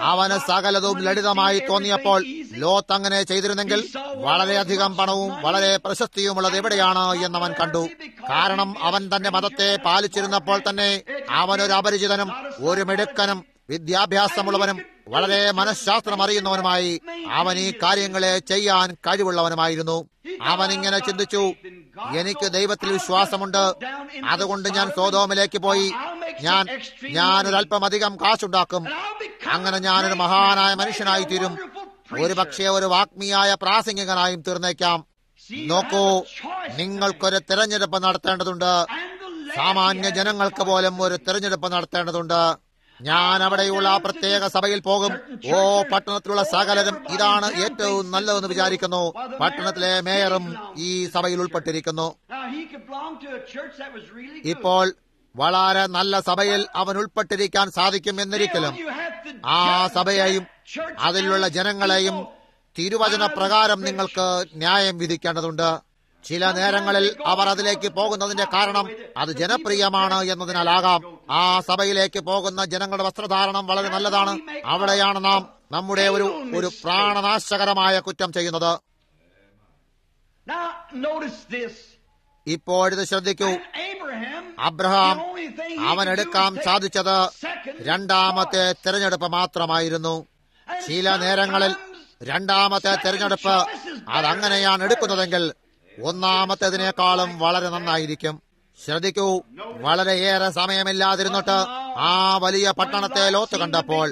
അവന് സകലതും ലളിതമായി തോന്നിയപ്പോൾ ലോത്ത് അങ്ങനെ ചെയ്തിരുന്നെങ്കിൽ വളരെയധികം പണവും വളരെ പ്രശസ്തിയുമുള്ളത് എവിടെയാണ് എന്നവൻ കണ്ടു. കാരണം അവൻ തന്റെ മതത്തെ പാലിച്ചിരുന്നപ്പോൾ തന്നെ അവനൊരു അപരിചിതനും ഒരു മിടുക്കനും വിദ്യാഭ്യാസമുള്ളവനും വളരെ മനഃശാസ്ത്രം അറിയുന്നവനുമായി അവൻ ഈ കാര്യങ്ങളെ ചെയ്യാൻ കഴിവുള്ളവനുമായിരുന്നു. അവൻ ഇങ്ങനെ ചിന്തിച്ചു, എനിക്ക് ദൈവത്തിൽ വിശ്വാസമുണ്ട്, അതുകൊണ്ട് ഞാൻ സോദോമിലേക്ക് പോയി ഞാനൊരല്പം അധികം കാശുണ്ടാക്കും, അങ്ങനെ ഞാനൊരു മഹാനായ മനുഷ്യനായി തീരും, ഒരു പക്ഷേ ഒരു വാഗ്മിയായ പ്രാസംഗികനായും തീർന്നേക്കാം. നോക്കൂ, നിങ്ങൾക്കൊരു തിരഞ്ഞെടുപ്പ് നടത്തേണ്ടതുണ്ട്. സാമാന്യ ജനങ്ങൾക്ക് പോലും ഒരു തിരഞ്ഞെടുപ്പ് നടത്തേണ്ടതുണ്ട്. ഞാൻ അവിടെയുള്ള ആ പ്രത്യേക സഭയിൽ പോകും. പട്ടണത്തിലുള്ള സകലരും ഇതാണ് ഏറ്റവും നല്ലതെന്ന് വിചാരിക്കുന്നു. പട്ടണത്തിലെ മേയറും ഈ സഭയിൽ ഉൾപ്പെട്ടിരിക്കുന്നു. ഇപ്പോൾ വളരെ നല്ല സഭയിൽ അവൻ ഉൾപ്പെട്ടിരിക്കാൻ സാധിക്കും എന്നിരിക്കലും ആ സഭയെയും അതിലുള്ള ജനങ്ങളെയും തിരുവചന പ്രകാരം നിങ്ങൾക്ക് ന്യായം വിധിക്കേണ്ടതുണ്ട്. ചില നേരങ്ങളിൽ അവർ അതിലേക്ക് പോകുന്നതിന്റെ കാരണം അത് ജനപ്രിയമാണ് എന്നതിനാലാകാം. ആ സഭയിലേക്ക് പോകുന്ന ജനങ്ങളുടെ വസ്ത്രധാരണം വളരെ നല്ലതാണ്. അവിടെയാണ് നാം നമ്മുടെ ഒരു പ്രാണനാശകരമായ കുറ്റം ചെയ്യുന്നത്. ഇപ്പോഴിത് ശ്രദ്ധിക്കൂ. അബ്രഹാം അവനെടുക്കാൻ സാധിച്ചത് രണ്ടാമത്തെ തിരഞ്ഞെടുപ്പ് മാത്രമായിരുന്നു. ചില നേരങ്ങളിൽ രണ്ടാമത്തെ തിരഞ്ഞെടുപ്പ് അതങ്ങനെയാണ് എടുക്കുന്നതെങ്കിൽ ഒന്നാമത്തേതിനേക്കാളും വളരെ നന്നായിരിക്കും. ശ്രദ്ധിക്കൂ, വളരെയേറെ സമയമില്ലാതിരുന്നിട്ട് ആ വലിയ പട്ടണത്തെ ലോത്ത് കണ്ടപ്പോൾ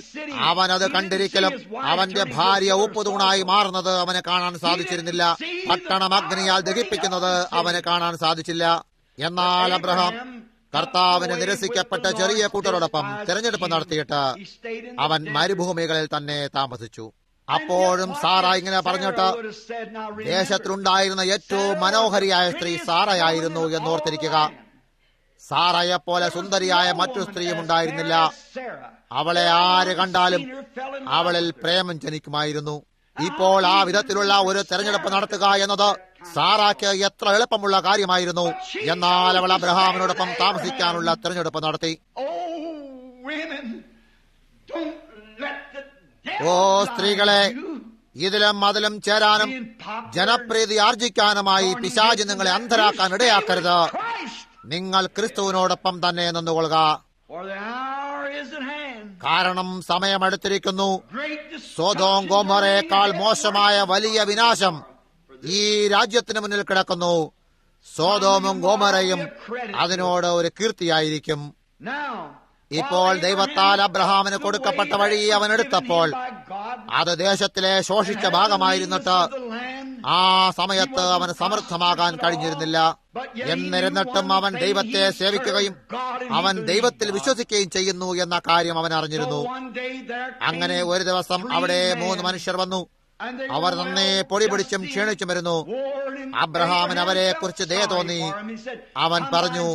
അവനത് കണ്ടിരിക്കലും അവന്റെ ഭാര്യ ഉപ്പുതൂണായി മാറുന്നത് അവനെ കാണാൻ സാധിച്ചിരുന്നില്ല. പട്ടണം അഗ്നിയാൽ ദഹിപ്പിക്കുന്നത് അവന് കാണാൻ സാധിച്ചില്ല. എന്നാൽ അബ്രഹാം കർത്താവിന് നിരസിക്കപ്പെട്ട ചെറിയ കൂട്ടരോടൊപ്പം തിരഞ്ഞെടുപ്പ് നടത്തിയിട്ട് അവൻ മരുഭൂമികളിൽ തന്നെ താമസിച്ചു. അപ്പോഴും സാറ ഇങ്ങനെ പറഞ്ഞിട്ട്, ദേശത്തിലുണ്ടായിരുന്ന ഏറ്റവും മനോഹരിയായ സ്ത്രീ സാറയായിരുന്നു എന്നോർത്തിരിക്കുക. സാറയെപ്പോലെ സുന്ദരിയായ മറ്റു സ്ത്രീയും ഉണ്ടായിരുന്നില്ല. അവളെ ആര് കണ്ടാലും അവളിൽ പ്രേമം ജനിക്കുമായിരുന്നു. ഇപ്പോൾ ആ വിധത്തിലുള്ള ഒരു തെരഞ്ഞെടുപ്പ് നടത്തുക എന്നത് സാറാക്ക് എത്ര എളുപ്പമുള്ള കാര്യമായിരുന്നു. എന്നാൽ അവൾ അബ്രഹാമിനോടൊപ്പം താമസിക്കാനുള്ള തെരഞ്ഞെടുപ്പ് നടത്തി. സ്ത്രീകളെ, ഇതിലും അതിലും ചേരാനും ജനപ്രീതി ആർജിക്കാനുമായി പിശാച് നിങ്ങളെ അന്ധരാക്കാൻ ഇടയാക്കരുത്. നിങ്ങൾ ക്രിസ്തുവിനോടൊപ്പം തന്നെ നിന്നുകൊള്ളുക. കാരണം സമയമെടുത്തിരിക്കുന്നു. സോദോം ഗോമോറയേക്കാൾ മോശമായ വലിയ വിനാശം ഈ രാജ്യത്തിന് മുന്നിൽ കിടക്കുന്നു. സോദോമും ഗോമോറയും അതിനോട് ഒരു കീർത്തിയായിരിക്കും. ഇപ്പോൾ ദൈവത്താൽ അബ്രഹാമിന് കൊടുക്കപ്പെട്ട വഴി അവൻ എടുത്തപ്പോൾ അത് ദേശത്തിലെ ശോഷിച്ച ഭാഗമായിരുന്നിട്ട് ആ സമയത്ത് അവന് സമൃദ്ധമാകാൻ കഴിഞ്ഞിരുന്നില്ല. എന്നിരുന്നിട്ടും അവൻ ദൈവത്തെ സേവിക്കുകയും അവൻ ദൈവത്തിൽ വിശ്വസിക്കുകയും ചെയ്യുന്നു എന്ന കാര്യം അവൻ അറിഞ്ഞിരുന്നു. അങ്ങനെ ഒരു ദിവസം അവിടെ 3 മനുഷ്യർ വന്നു. അവർ നന്നേ പൊടി പിടിച്ചും ക്ഷീണിച്ചും വരുന്നു. അബ്രഹാമിന് അവരെ കുറിച്ച് ദയ തോന്നി. അവൻ പറഞ്ഞു,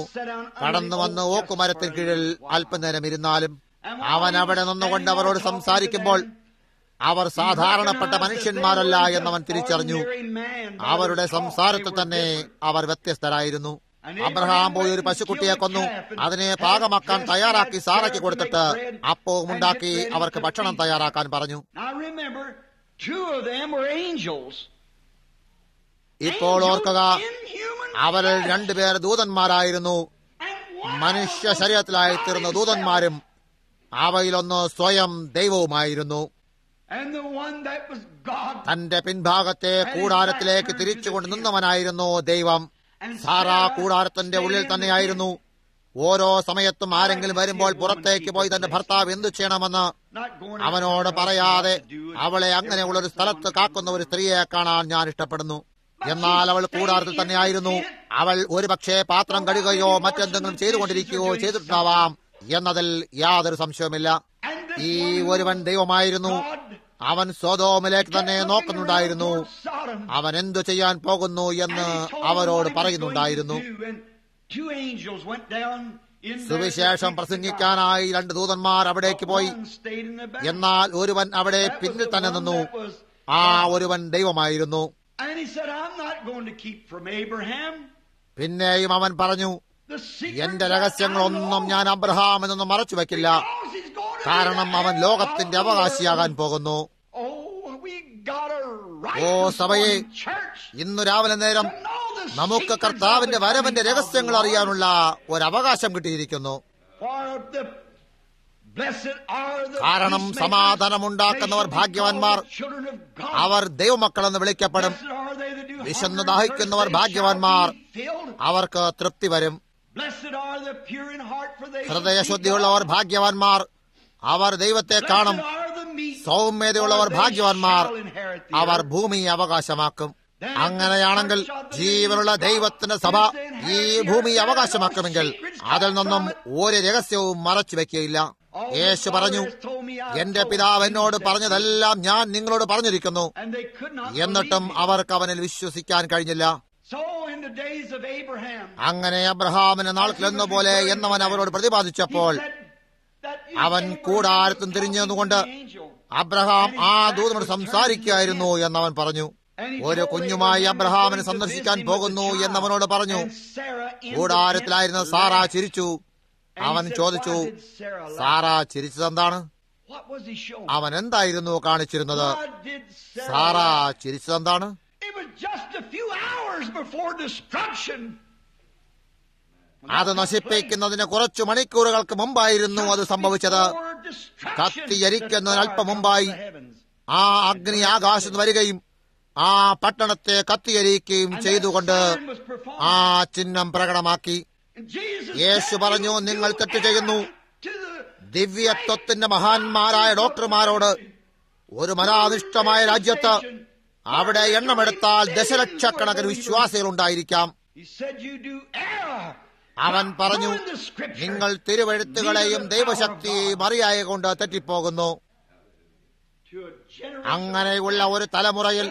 കടന്നു വന്ന് ഓക്കുമരത്തിന് കീഴിൽ അല്പനേരം ഇരുന്നാലും. അവൻ അവിടെ നിന്നുകൊണ്ട് അവരോട് സംസാരിക്കുമ്പോൾ അവർ സാധാരണപ്പെട്ട മനുഷ്യന്മാരല്ല എന്നവൻ തിരിച്ചറിഞ്ഞു. അവരുടെ സംസാരത്തിൽ തന്നെ അവർ വ്യത്യസ്തരായിരുന്നു. അബ്രഹാം പോയി ഒരു പശുക്കുട്ടിയെ കൊന്നു. അതിനെ പാകമാക്കാൻ തയ്യാറാക്കി സാറയ്ക്ക് കൊടുത്തിട്ട് അപ്പവും ഉണ്ടാക്കി അവർക്ക് ഭക്ഷണം തയ്യാറാക്കാൻ പറഞ്ഞു. ഇപ്പോൾ ഓർക്കുക, അവരിൽ 2 പേർ ദൂതന്മാരായിരുന്നു. മനുഷ്യ ശരീരത്തിലായി തീർന്ന ദൂതന്മാരും അവയിലൊന്ന് സ്വയം ദൈവവുമായിരുന്നു. തന്റെ പിൻഭാഗത്തെ കൂടാരത്തിലേക്ക് തിരിച്ചുകൊണ്ട് നിന്നവനായിരുന്നു ദൈവം. സാറ കൂടാരത്തിന്റെ ഉള്ളിൽ തന്നെയായിരുന്നു. ഓരോ സമയത്തും ആരെങ്കിലും വരുമ്പോൾ പുറത്തേക്ക് പോയി തന്റെ ഭർത്താവ് എന്തു ചെയ്യണമെന്ന് അവനോട് പറയാതെ അവളെ അങ്ങനെയുള്ളൊരു സ്ഥലത്ത് കാക്കുന്ന ഒരു സ്ത്രീയെ കാണാൻ ഞാൻ ഇഷ്ടപ്പെടുന്നു. എന്നാൽ അവൾ കൂടാരത്തിൽ തന്നെയായിരുന്നു. അവൾ ഒരുപക്ഷെ പാത്രം കഴുകുകയോ മറ്റെന്തെങ്കിലും ചെയ്തുകൊണ്ടിരിക്കുകയോ ചെയ്തിട്ടുണ്ടാവാം എന്നതിൽ യാതൊരു സംശയവുമില്ല. ഈ ഒരുവൻ ദൈവമായിരുന്നു. അവൻ സൊദോമിലേക്ക് തന്നെ നോക്കുന്നുണ്ടായിരുന്നു. അവൻ എന്തു ചെയ്യാൻ പോകുന്നു എന്ന് അവരോട് പറയുന്നുണ്ടായിരുന്നു. സുവിശേഷം പ്രസംഗിക്കാനായി 2 ദൂതന്മാർ അവിടേക്ക് പോയി. എന്നാൽ ഒരുവൻ അവിടെ പിന്നിൽ തന്നെ നിന്നു. ആ ഒരുവൻ ദൈവമായിരുന്നു. പിന്നെയും അവൻ പറഞ്ഞു, എന്റെ രഹസ്യങ്ങളൊന്നും ഞാൻ അബ്രഹാമിൽ നിന്നും മറച്ചു വെക്കില്ല, കാരണം അവൻ ലോകത്തിന്റെ അവകാശിയാകാൻ പോകുന്നു. ഓ സഭയെ, ഇന്നു രാവിലെ നേരം നമുക്ക് കർത്താവിന്റെ വരവിന്റെ രഹസ്യങ്ങൾ അറിയാനുള്ള ഒരവകാശം കിട്ടിയിരിക്കുന്നു. കാരണം സമാധാനമുണ്ടാക്കുന്നവർ ഭാഗ്യവാന്മാർ, അവർ ദൈവമക്കളെന്ന് വിളിക്കപ്പെടും. വിശന്നു ദാഹിക്കുന്നവർ ഭാഗ്യവാന്മാർ, അവർക്ക് തൃപ്തി വരും. ഹൃദയശുദ്ധിയുള്ളവർ ഭാഗ്യവാന്മാർ, അവർ ദൈവത്തെ കാണും. സൗമ്യതയുള്ളവർ ഭാഗ്യവാന്മാർ, അവർ ഭൂമി അവകാശമാക്കും. അങ്ങനെയാണെങ്കിൽ ജീവനുള്ള ദൈവത്തിന്റെ സഭ ഈ ഭൂമി അവകാശമാക്കുമെങ്കിൽ അതിൽ നിന്നും ഒരു രഹസ്യവും മറച്ചു വെക്കുകയില്ല. യേശു പറഞ്ഞു, എന്റെ പിതാവ് എന്നോട് പറഞ്ഞതെല്ലാം ഞാൻ നിങ്ങളോട് പറഞ്ഞിരിക്കുന്നു. എന്നിട്ടും അവർക്ക് അവനിൽ വിശ്വസിക്കാൻ കഴിഞ്ഞില്ല. അങ്ങനെ അബ്രഹാമിന്റെ നാൾക്കിലെന്നപോലെ എന്നവൻ അവരോട് പ്രതിപാദിച്ചപ്പോൾ അവൻ കൂടാരത്തും തിരിഞ്ഞു നിന്നുകൊണ്ട് അബ്രഹാം ആ ദൂതനോട് സംസാരിക്കുകയായിരുന്നു എന്നവൻ പറഞ്ഞു. ഒരു കുഞ്ഞുമായി അബ്രഹാമിനെ സന്ദർശിക്കാൻ പോകുന്നു എന്നവനോട് പറഞ്ഞു. കൂടാരത്തിലായിരുന്ന സാറ ചിരിച്ചു. അവൻ ചോദിച്ചു, സാറ ചിരിച്ചതെന്താണ്? അവൻ എന്തായിരുന്നു കാണിച്ചിരുന്നത്? സാറ ചിരിച്ചതെന്താണ്? അത് നശിപ്പിക്കുന്നതിന് കുറച്ചു മണിക്കൂറുകൾക്ക് മുമ്പായിരുന്നു അത് സംഭവിച്ചത്. കത്തിയരിക്കുന്നതിന് അല്പം മുമ്പായി ആ അഗ്നി ആകാശത്ത് വരികയും ആ പട്ടണത്തെ കത്തിയരിക്കുകയും ചെയ്തുകൊണ്ട് ആ ചിഹ്നം പ്രകടമാക്കി. യേശു പറഞ്ഞു, നിങ്ങൾ തെറ്റ് ചെയ്യുന്നു. ദിവ്യത്വത്തിന്റെ മഹാന്മാരായ ഡോക്ടർമാരോട് ഒരു മനാനിഷ്ഠമായ രാജ്യത്ത് അവിടെ എണ്ണമെടുത്താൽ ദശലക്ഷക്കണക്കിന് വിശ്വാസികൾ ഉണ്ടായിരിക്കാം. അവൻ പറഞ്ഞു, നിങ്ങൾ തിരുവെഴുത്തുകളെയും ദൈവശക്തിയെയും അറിയായ കൊണ്ട് തെറ്റിപ്പോകുന്നു. അങ്ങനെയുള്ള ഒരു തലമുറയിൽ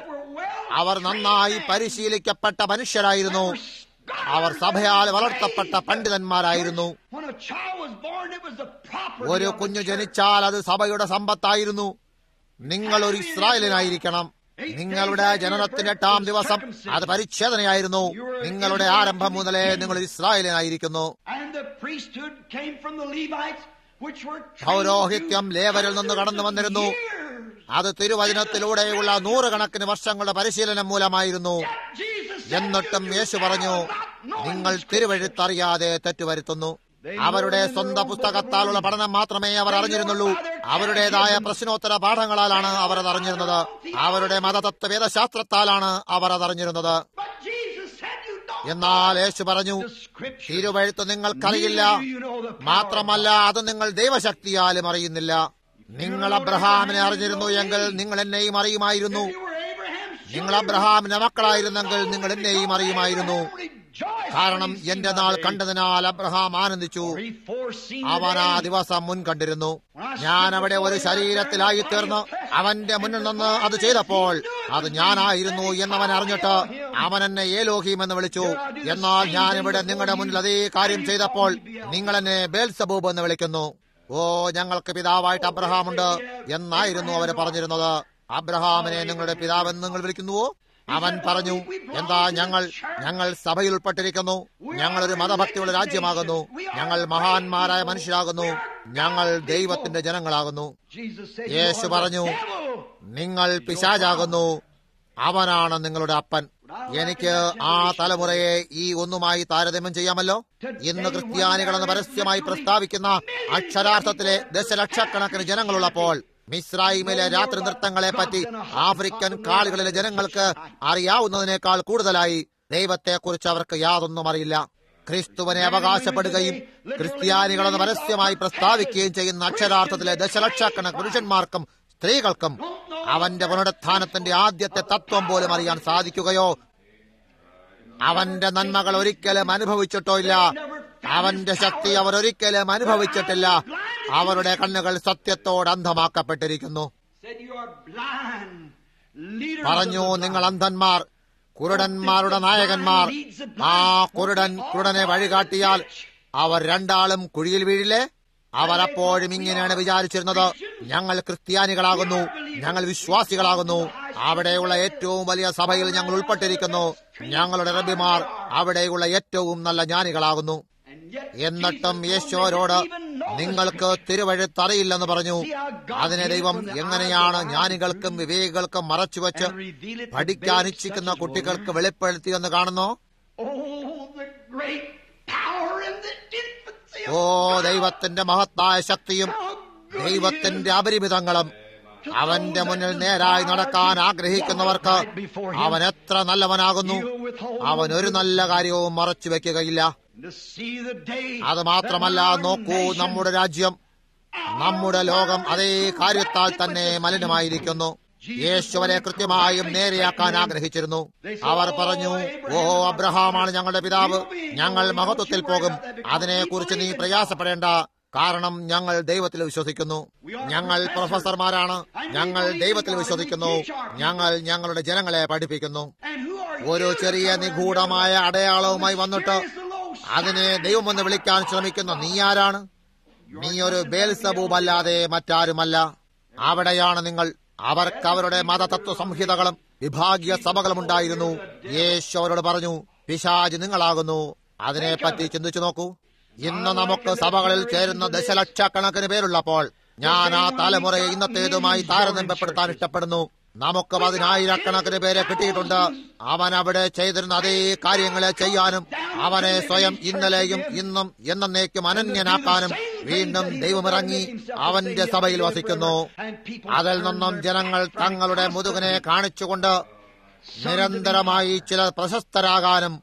അവർ നന്നായി പരിശീലിക്കപ്പെട്ട മനുഷ്യരായിരുന്നു. അവർ സഭയാൽ വളർത്തപ്പെട്ട പണ്ഡിതന്മാരായിരുന്നു. ഒരു കുഞ്ഞു ജനിച്ചാൽ അത് സഭയുടെ സമ്പത്തായിരുന്നു. നിങ്ങൾ ഒരു ഇസ്രായേലിനായിരിക്കണം. നിങ്ങളുടെ ജനനത്തിന്റെ 8-ാം ദിവസം അത് പരിച്ഛേദനയായിരുന്നു. നിങ്ങളുടെ ആരംഭം മുതലേ നിങ്ങൾ ഇസ്രായേലിനായിരിക്കുന്നു. പൗരോഹിത്യം ലേവരിൽ നിന്ന് കടന്നു വന്നിരുന്നു. അത് തിരുവചനത്തിലൂടെയുള്ള 100 കണക്കിന് വർഷങ്ങളുടെ പരിശീലനം മൂലമായിരുന്നു. എന്നിട്ടും യേശു പറഞ്ഞു, നിങ്ങൾ തിരുവെഴുത്തറിയാതെ തെറ്റുവരുത്തുന്നു. അവരുടെ സ്വന്തം പുസ്തകത്താലുള്ള പഠനം മാത്രമേ അവർ അറിഞ്ഞിരുന്നുള്ളൂ. അവരുടേതായ പ്രശ്നോത്തര പാഠങ്ങളാലാണ് അവർ അതറിഞ്ഞിരുന്നത്. അവരുടെ മതതത്വ വേദശാസ്ത്രത്താലാണ് അവർ അതറിഞ്ഞിരുന്നത്. എന്നാൽ യേശു പറഞ്ഞു, തിരുവെഴുത്ത് നിങ്ങൾക്കറിയില്ല, മാത്രമല്ല അത് നിങ്ങൾ ദൈവശക്തിയാലും അറിയുന്നില്ല. നിങ്ങൾ അബ്രഹാമിനെ അറിഞ്ഞിരുന്നു എങ്കിൽ നിങ്ങൾ എന്നെയും അറിയുമായിരുന്നു. നിങ്ങൾ അബ്രഹാമിന്റെ മക്കളായിരുന്നെങ്കിൽ നിങ്ങൾ എന്നെയും അറിയുമായിരുന്നു. കാരണം എന്റെ നാൾ കണ്ടതിനാൽ അബ്രഹാം ആനന്ദിച്ചു. അവൻ ആ ദിവസം മുൻ കണ്ടിരുന്നു. ഞാൻ അവിടെ ഒരു ശരീരത്തിലായി തീർന്ന് അവന്റെ മുന്നിൽ നിന്ന് അത് ചെയ്തപ്പോൾ അത് ഞാനായിരുന്നു എന്നവൻ അറിഞ്ഞിട്ട് അവൻ എന്നെ ഏലോഹീം എന്ന് വിളിച്ചു. എന്നാൽ ഞാനിവിടെ നിങ്ങളുടെ മുന്നിൽ അതേ കാര്യം ചെയ്തപ്പോൾ നിങ്ങൾ എന്നെ ബേൽസബൂബ് എന്ന് വിളിക്കുന്നു. ഓ, ഞങ്ങൾക്ക് പിതാവായിട്ട് അബ്രഹാമുണ്ട് എന്നായിരുന്നു അവര് പറഞ്ഞിരുന്നത്. അബ്രഹാമിനെ നിങ്ങളുടെ പിതാവെന്ന് നിങ്ങൾ വിളിക്കുന്നുവോ? അവൻ പറഞ്ഞു, എന്താ, ഞങ്ങൾ സഭയിൽ ഉൾപ്പെട്ടിരിക്കുന്നു. ഞങ്ങളൊരു മതഭക്തിയുള്ള രാജ്യമാകുന്നു. ഞങ്ങൾ മഹാന്മാരായ മനുഷ്യരാകുന്നു. ഞങ്ങൾ ദൈവത്തിന്റെ ജനങ്ങളാകുന്നു. യേശു പറഞ്ഞു, നിങ്ങൾ പിശാചാകുന്നു. അവനാണ് നിങ്ങളുടെ അപ്പൻ. എനിക്ക് ആ തലമുറയെ ഈ ഒന്നുമായി താരതമ്യം ചെയ്യാമല്ലോ. ഇന്ന് ക്രിസ്ത്യാനികളെന്ന് പരസ്യമായി പ്രസ്താവിക്കുന്ന അക്ഷരാർത്ഥത്തിലെ ദശലക്ഷക്കണക്കിന് ജനങ്ങളുള്ളപ്പോൾ മിസ്രൈമിലെ രാത്രി നൃത്തങ്ങളെ പറ്റി ആഫ്രിക്കൻ കാളുകളിലെ ജനങ്ങൾക്ക് അറിയാവുന്നതിനേക്കാൾ കൂടുതലായി ദൈവത്തെക്കുറിച്ച് അവർക്ക് യാതൊന്നും അറിയില്ല. ക്രിസ്തുവിനെ അവകാശപ്പെടുകയും ക്രിസ്ത്യാനികളെന്ന് പരസ്യമായി പ്രസ്താവിക്കുകയും ചെയ്യുന്ന അക്ഷരാർത്ഥത്തിലെ ദശലക്ഷക്കണക്കിന് പുരുഷന്മാർക്കും സ്ത്രീകൾക്കും അവന്റെ പുനരുത്ഥാനത്തിന്റെ ആദ്യത്തെ തത്വം പോലും അറിയാൻ സാധിക്കുകയോ? അവന്റെ നന്മകൾ ഒരിക്കലും അനുഭവിച്ചിട്ടോ ഇല്ല. അവന്റെ ശക്തി അവർ ഒരിക്കലും അനുഭവിച്ചിട്ടില്ല. അവരുടെ കണ്ണുകൾ സത്യത്തോട് അന്ധമാക്കപ്പെട്ടിരിക്കുന്നു. പറഞ്ഞു, നിങ്ങൾ അന്ധന്മാർ, കുരുടന്മാരുടെ നായകന്മാർ. ആ കുരുടനെ വഴികാട്ടിയാൽ അവർ രണ്ടാളും കുഴിയിൽ വീഴില്ലേ? അവർ അപ്പോഴും ഇങ്ങനെയാണ് വിചാരിച്ചിരുന്നത്, ഞങ്ങൾ ക്രിസ്ത്യാനികളാകുന്നു, ഞങ്ങൾ വിശ്വാസികളാകുന്നു, അവിടെയുള്ള ഏറ്റവും വലിയ സഭയിൽ ഞങ്ങൾ ഉൾപ്പെട്ടിരിക്കുന്നു, ഞങ്ങളുടെ റബ്ബിമാർ അവിടെയുള്ള ഏറ്റവും നല്ല ജ്ഞാനികളാകുന്നു. എന്നിട്ടും യേശുവരോട് നിങ്ങൾക്ക് തിരുവഴുത്തറിയില്ലെന്ന് പറഞ്ഞു. അതിനെ ദൈവം എങ്ങനെയാണ് ജ്ഞാനികൾക്കും വിവേകികൾക്കും മറച്ചുവെച്ച് പഠിക്കാൻ ഇച്ഛിക്കുന്ന കുട്ടികൾക്ക് വെളിപ്പെടുത്തിയെന്ന് കാണുന്നു. ഓ, ദൈവത്തിന്റെ മഹത്തായ ശക്തിയും ദൈവത്തിന്റെ അപരിമിതങ്ങളും അവന്റെ മുന്നിൽ നേരായി നടക്കാൻ ആഗ്രഹിക്കുന്നവർക്ക് അവൻ എത്ര നല്ലവനാകുന്നു. അവൻ ഒരു നല്ല കാര്യവും മറച്ചു വെക്കുകയില്ല. അത് മാത്രമല്ല, നോക്കൂ, നമ്മുടെ രാജ്യം, നമ്മുടെ ലോകം അതേ കാര്യത്താൽ തന്നെ മലിനമായിരിക്കുന്നു. യേശുവിനെ കൃത്യമായും നേരെയാക്കാൻ ആഗ്രഹിച്ചിരുന്നു. അവർ പറഞ്ഞു, ഓ, അബ്രഹാമാണ് ഞങ്ങളുടെ പിതാവ്, ഞങ്ങൾ മഹത്വത്തിൽ പോകും. അതിനെക്കുറിച്ച് നീ പ്രയാസപ്പെടേണ്ട, കാരണം ഞങ്ങൾ ദൈവത്തിൽ വിശ്വസിക്കുന്നു. ഞങ്ങൾ പ്രൊഫസർമാരാണ്, ഞങ്ങൾ ദൈവത്തിൽ വിശ്വസിക്കുന്നു. ഞങ്ങൾ ഞങ്ങളുടെ ജനങ്ങളെ പഠിപ്പിക്കുന്നു. ഒരു ചെറിയ നിഗൂഢമായ അടയാളവുമായി വന്നിട്ട് അതിനെ ദൈവമെന്ന് വിളിക്കാൻ ശ്രമിക്കുന്നു. നീ ആരാണ്? നീ ഒരു ബേൽസബൂബ് അല്ലാതെ മറ്റാരുമല്ല. അവിടെയാണ് നിങ്ങൾ. അവർക്ക് അവരുടെ മതതത്വ സംഹിതകളും വിഭാഗീയ സഭകളും ഉണ്ടായിരുന്നു. യേശു അവരോട് പറഞ്ഞു, പിശാച് നിങ്ങളാകുന്നു. അതിനെപ്പറ്റി ചിന്തിച്ചു നോക്കൂ. ഇന്ന് നമുക്ക് സഭകളിൽ ചേരുന്ന ദശലക്ഷക്കണക്കിന് പേരുള്ളപ്പോൾ ഞാൻ ആ തലമുറയെ ഇന്നത്തേതുമായി താരതമ്യപ്പെടുത്താൻ ഇഷ്ടപ്പെടുന്നു. നമുക്ക് 10,000കണക്കിന് പേരെ കിട്ടിയിട്ടുണ്ട്. അവൻ അവിടെ ചെയ്തിരുന്ന അതേ കാര്യങ്ങളെ ചെയ്യാനും അവനെ സ്വയം ഇന്നലെയും ഇന്നും എന്നേക്കും അനന്യനാക്കാനും വീണ്ടും ദൈവമിറങ്ങി അവന്റെ സഭയിൽ വസിക്കുന്നു. അതിൽ നിന്നും ജനങ്ങൾ തങ്ങളുടെ മുതുകിനെ കാണിച്ചുകൊണ്ട് നിരന്തരമായി ചില പ്രശസ്തരാകാനും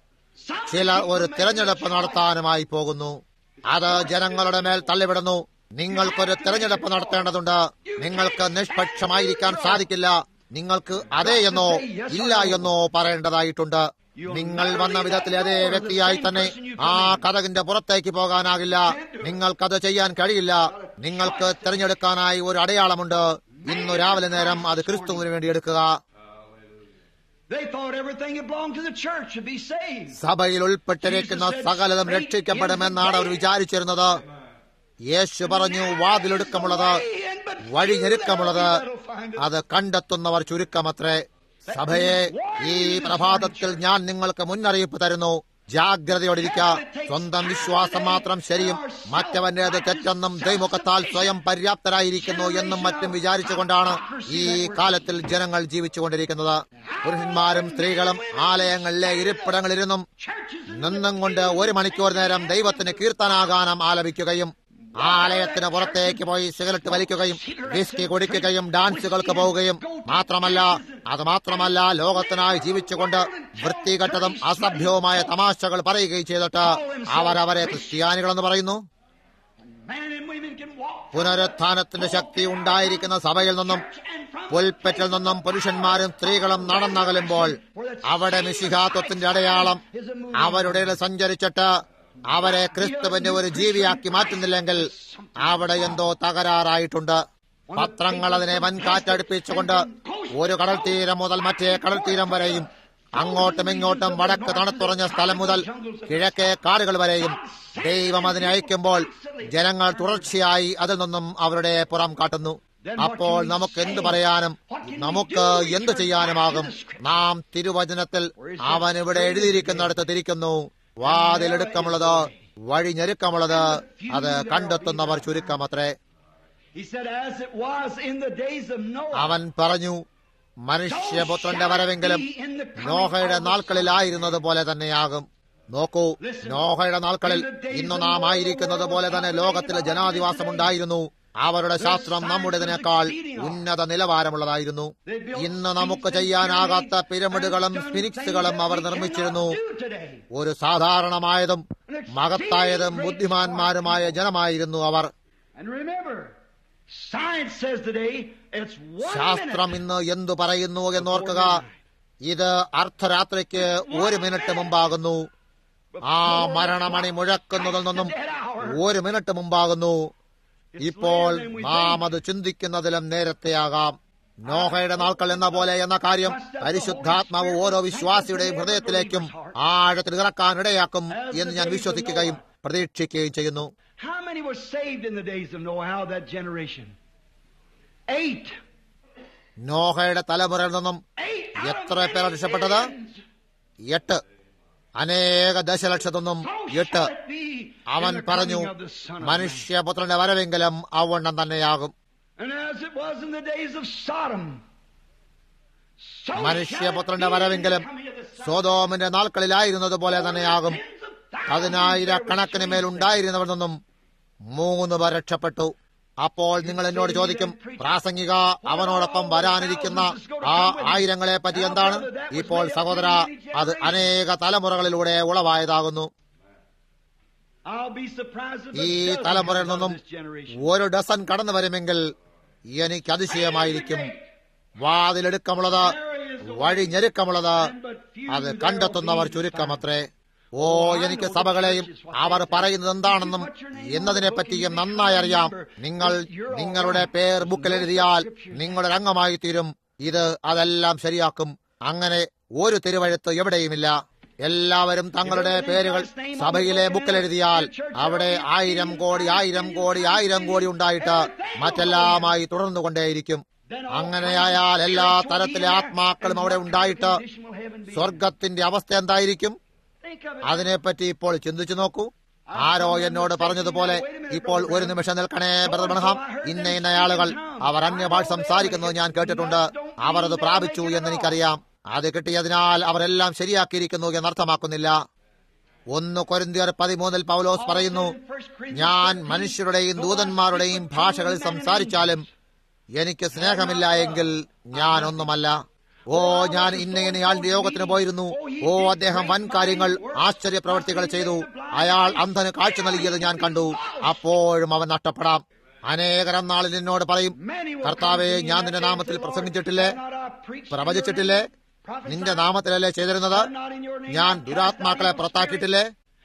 ചില ഒരു തിരഞ്ഞെടുപ്പ് നടത്താനുമായി പോകുന്നു. അത് ജനങ്ങളുടെ മേൽ തള്ളിവിടുന്നു. നിങ്ങൾക്കൊരു തിരഞ്ഞെടുപ്പ് നടത്തേണ്ടതുണ്ട്. നിങ്ങൾക്ക് നിഷ്പക്ഷമായിരിക്കാൻ സാധിക്കില്ല. നിങ്ങൾക്ക് അതെ എന്നോ ഇല്ല എന്നോ പറയേണ്ടതായിട്ടുണ്ട്. നിങ്ങൾ വന്ന വിധത്തിലെ അതേ വ്യക്തിയായി തന്നെ ആ കതകിന്റെ പുറത്തേക്ക് പോകാനാകില്ല. നിങ്ങൾക്കത് ചെയ്യാൻ കഴിയില്ല. നിങ്ങൾക്ക് തിരഞ്ഞെടുക്കാനായി ഒരു അടയാളമുണ്ട്. ഇന്നു രാവിലെ നേരം അത് ക്രിസ്തുവിന് വേണ്ടി എടുക്കുക. സഭയിൽ ഉൾപ്പെട്ടിരിക്കുന്ന സകലതും രക്ഷിക്കപ്പെടുമെന്നാണ് അവർ വിചാരിച്ചിരുന്നത്. യേശു പറഞ്ഞു, വാതിലൊടുക്കമുള്ളത്, വഴി ഞെരുക്കമുള്ളത്, അത് കണ്ടെത്തുന്നവർ ചുരുക്കമത്രേ. സഭയെ, ഈ പ്രഭാതത്തിൽ ഞാൻ നിങ്ങൾക്ക് മുന്നറിയിപ്പ് തരുന്നു. ജാഗ്രതയോടിരിക്ക. സ്വന്തം വിശ്വാസം മാത്രം ശരിയും മറ്റവന്റേത് തെറ്റെന്നും ദൈവമുഖത്താൽ സ്വയം പര്യാപ്തരായിരിക്കുന്നു എന്നും മറ്റും വിചാരിച്ചുകൊണ്ടാണ് ഈ കാലത്തിൽ ജനങ്ങൾ ജീവിച്ചുകൊണ്ടിരിക്കുന്നത്. പുരുഷന്മാരും സ്ത്രീകളും ആലയങ്ങളിലെ ഇരിപ്പിടങ്ങളിലിരുന്നും നിന്നും കൊണ്ട് 1 മണിക്കൂർ നേരം ദൈവത്തിന് കീർത്തനാഗാനം ആലപിക്കുകയും ആലയത്തിന് പുറത്തേക്ക് പോയി സിഗരറ്റ് വലിക്കുകയും വിസ്കി കുടിക്കുകയും ഡാൻസുകൾക്ക് പോവുകയും മാത്രമല്ല ലോകത്തിനായി ജീവിച്ചുകൊണ്ട് വൃത്തികെട്ടതും അസഭ്യവുമായ തമാശകൾ പറയുകയും ചെയ്തിട്ട് അവരവരെ ക്രിസ്ത്യാനികളെന്ന് പറയുന്നു. പുനരുത്ഥാനത്തിന്റെ ശക്തി ഉണ്ടായിരിക്കുന്ന സഭയിൽ നിന്നും പുൽപ്പറ്റിൽ നിന്നും പുരുഷന്മാരും സ്ത്രീകളും നടന്നകലുമ്പോൾ അവിടെ മിശിഹാത്വത്തിന്റെ അടയാളം അവരുടെ സഞ്ചരിച്ചിട്ട് അവരെ ക്രിസ്തുവിന്റെ ഒരു ജീവിയാക്കി മാറ്റുന്നില്ലെങ്കിൽ അവിടെ എന്തോ തകരാറായിട്ടുണ്ട്. പത്രങ്ങൾ അതിനെ വൻകാറ്റടുപ്പിച്ചുകൊണ്ട് ഒരു കടൽ തീരം മുതൽ മറ്റേ കടൽ തീരം വരെയും അങ്ങോട്ടും ഇങ്ങോട്ടും വടക്ക് തണുത്തുറഞ്ഞ സ്ഥലം മുതൽ കിഴക്കേ കാടുകൾ വരെയും ദൈവം അതിനെ അയക്കുമ്പോൾ ജനങ്ങൾ തുടർച്ചയായി അതിൽ നിന്നും അവരുടെ പുറം കാട്ടുന്നു. അപ്പോൾ നമുക്ക് എന്തു പറയാനും നമുക്ക് എന്തു ചെയ്യാനുമാകും? നാം തിരുവചനത്തിൽ അവൻ ഇവിടെ എഴുതിയിരിക്കുന്നിടത്ത് തിരിക്കുന്നു. വാതിലെടുക്കമുള്ളത്, വഴി ഞെരുക്കമുള്ളത്, അത് കണ്ടെത്തുന്നവർ ചുരുക്കമത്രേ. അവൻ പറഞ്ഞു, മനുഷ്യപുത്രന്റെ വരവെങ്കിലും നോഹയുടെ നാൾക്കളിലായിരുന്നത് പോലെ തന്നെയാകും. നോക്കൂ, നോഹയുടെ നാൾക്കളിൽ ഇന്ന് നാം ആയിരിക്കുന്നത് പോലെ തന്നെ ലോകത്തിലെ ജനാധിവാസമുണ്ടായിരുന്നു. അവരുടെ ശാസ്ത്രം നമ്മുടേതിനേക്കാൾ ഉന്നത നിലവാരമുള്ളതായിരുന്നു. ഇന്ന് നമുക്ക് ചെയ്യാനാകാത്ത പിരമിഡുകളും സ്ഫിനിക്സുകളും അവർ നിർമ്മിച്ചിരുന്നു. ഒരു സാധാരണമായതും മഹത്തായതും ബുദ്ധിമാന്മാരുമായ ജനമായിരുന്നു അവർ. ശാസ്ത്രം ഇന്ന് എന്തു പറയുന്നു എന്നോർക്കുക. ഇത് അർദ്ധരാത്രിക്ക് 1 മിനിറ്റ് മുമ്പാകുന്നു. ആ മരണമണി മുഴക്കുന്നതിൽ നിന്നും 1 മിനിറ്റ് മുമ്പാകുന്നു. ഇപ്പോൾ നാം അത് ചിന്തിക്കുന്നതിലും നേരത്തെയാകാം. നോഹയുടെ നാൾക്കൾ എന്ന പോലെ എന്ന കാര്യം പരിശുദ്ധാത്മാവ് ഓരോ വിശ്വാസിയുടെയും ഹൃദയത്തിലേക്കും ആഴത്തിൽ ഇറക്കാൻ ഇടയാക്കും എന്ന് ഞാൻ വിശ്വസിക്കുകയും പ്രതീക്ഷിക്കുകയും ചെയ്യുന്നു. നോഹയുടെ തലമുറയിൽ നിന്നും എത്ര പേർ രക്ഷപ്പെട്ടത്? 8. അനേക ദശലക്ഷത്തൊന്നും 8. അവൻ പറഞ്ഞു, മനുഷ്യപുത്രന്റെ വരവെങ്കിലും അവണ്ണം തന്നെയാകും. മനുഷ്യപുത്രന്റെ വരവെങ്കിലും സൊദോമിന്റെ നാൾക്കളിലായിരുന്നത് പോലെ തന്നെയാകും. 10,000 മേലുണ്ടായിരുന്നവരിൽ നിന്നും 3 പേർ രക്ഷപ്പെട്ടു. അപ്പോൾ നിങ്ങൾ എന്നോട് ചോദിക്കും, പ്രാസംഗിക, അവനോടൊപ്പം വരാനിരിക്കുന്ന ആ 1000 പറ്റി എന്താണ്? ഇപ്പോൾ സഹോദര, അത് അനേക തലമുറകളിലൂടെ ഉളവായതാകുന്നു. ഈ തലമുറയിൽ നിന്നും 1 ഡസൻ കടന്നു വരുമെങ്കിൽ എനിക്ക് അതിശയമായിരിക്കും. വാതിലെടുക്കമുള്ളത്, വഴി ഞെരുക്കമുള്ളത്, അത് കണ്ടെത്തുന്നവർ ചുരുക്കമത്രേ. ഓ, എനിക്ക് സഭകളെയും അവർ പറയുന്നത് എന്താണെന്നും എന്നതിനെപ്പറ്റിയും നന്നായി അറിയാം. നിങ്ങൾ നിങ്ങളുടെ പേർ ബുക്കിൽ എഴുതിയാൽ നിങ്ങളുടെ അംഗമായി തീരും. ഇത് അതെല്ലാം ശരിയാക്കും. അങ്ങനെ ഒരു തിരുവഴുത്ത് എവിടെയുമില്ല. എല്ലാവരും തങ്ങളുടെ പേരുകൾ സഭയിലെ ബുക്കിൽ എഴുതിയാൽ അവിടെ 1000 കോടി 1000 കോടി 1000 കോടി ഉണ്ടായിട്ട് മറ്റെല്ലാമായി തുടർന്നുകൊണ്ടേയിരിക്കും. അങ്ങനെയായാൽ എല്ലാ തരത്തിലെ ആത്മാക്കളും അവിടെ ഉണ്ടായിട്ട് സ്വർഗത്തിന്റെ അവസ്ഥ എന്തായിരിക്കും? അതിനെപ്പറ്റി ഇപ്പോൾ ചിന്തിച്ചു നോക്കൂ. ആരോ എന്നോട് പറഞ്ഞതുപോലെ, ഇപ്പോൾ ഒരു നിമിഷം നിൽക്കണേ ബ്രദർ ബ്രഹാം, ഇന്ന ആളുകൾ അവർ അന്യഭാഷ സംസാരിക്കുന്നത് ഞാൻ കേട്ടിട്ടുണ്ട്. അവർ അത് പ്രാപിച്ചു എന്നെനിക്കറിയാം. അത് കിട്ടിയതിനാൽ അവരെല്ലാം ശരിയാക്കിയിരിക്കുന്നു എന്നർത്ഥമാക്കുന്നില്ല. 1 കൊരിന്ത്യർ 13 പൗലോസ് പറയുന്നു, ഞാൻ മനുഷ്യരുടെയും ദൂതന്മാരുടെയും ഭാഷകളിൽ സംസാരിച്ചാലും എനിക്ക് സ്നേഹമില്ല എങ്കിൽ ഞാൻ ഒന്നുമല്ല. ഓ, ഞാൻ ഇന്നയാളുടെ യോഗത്തിന് പോയിരുന്നു. ഓ, അദ്ദേഹം വൻ കാര്യങ്ങൾ, ആശ്ചര്യ പ്രവൃത്തികൾ ചെയ്തു. അയാൾ അന്ധന് കാഴ്ച നൽകിയത് ഞാൻ കണ്ടു. അപ്പോഴും അവൻ നഷ്ടപ്പെടാം. അനേകർ നാളിൽ എന്നോട് പറയും, കർത്താവേ, ഞാൻ നിന്റെ നാമത്തിൽ പ്രസംഗിച്ചിട്ടില്ലേ, പ്രവചിച്ചിട്ടില്ലേ? നിന്റെ നാമത്തിലല്ലേ ചെയ്തിരുന്നത്? ഞാൻ ദുരാത്മാക്കളെ പുറത്താക്കിയിട്ടില്ലേ?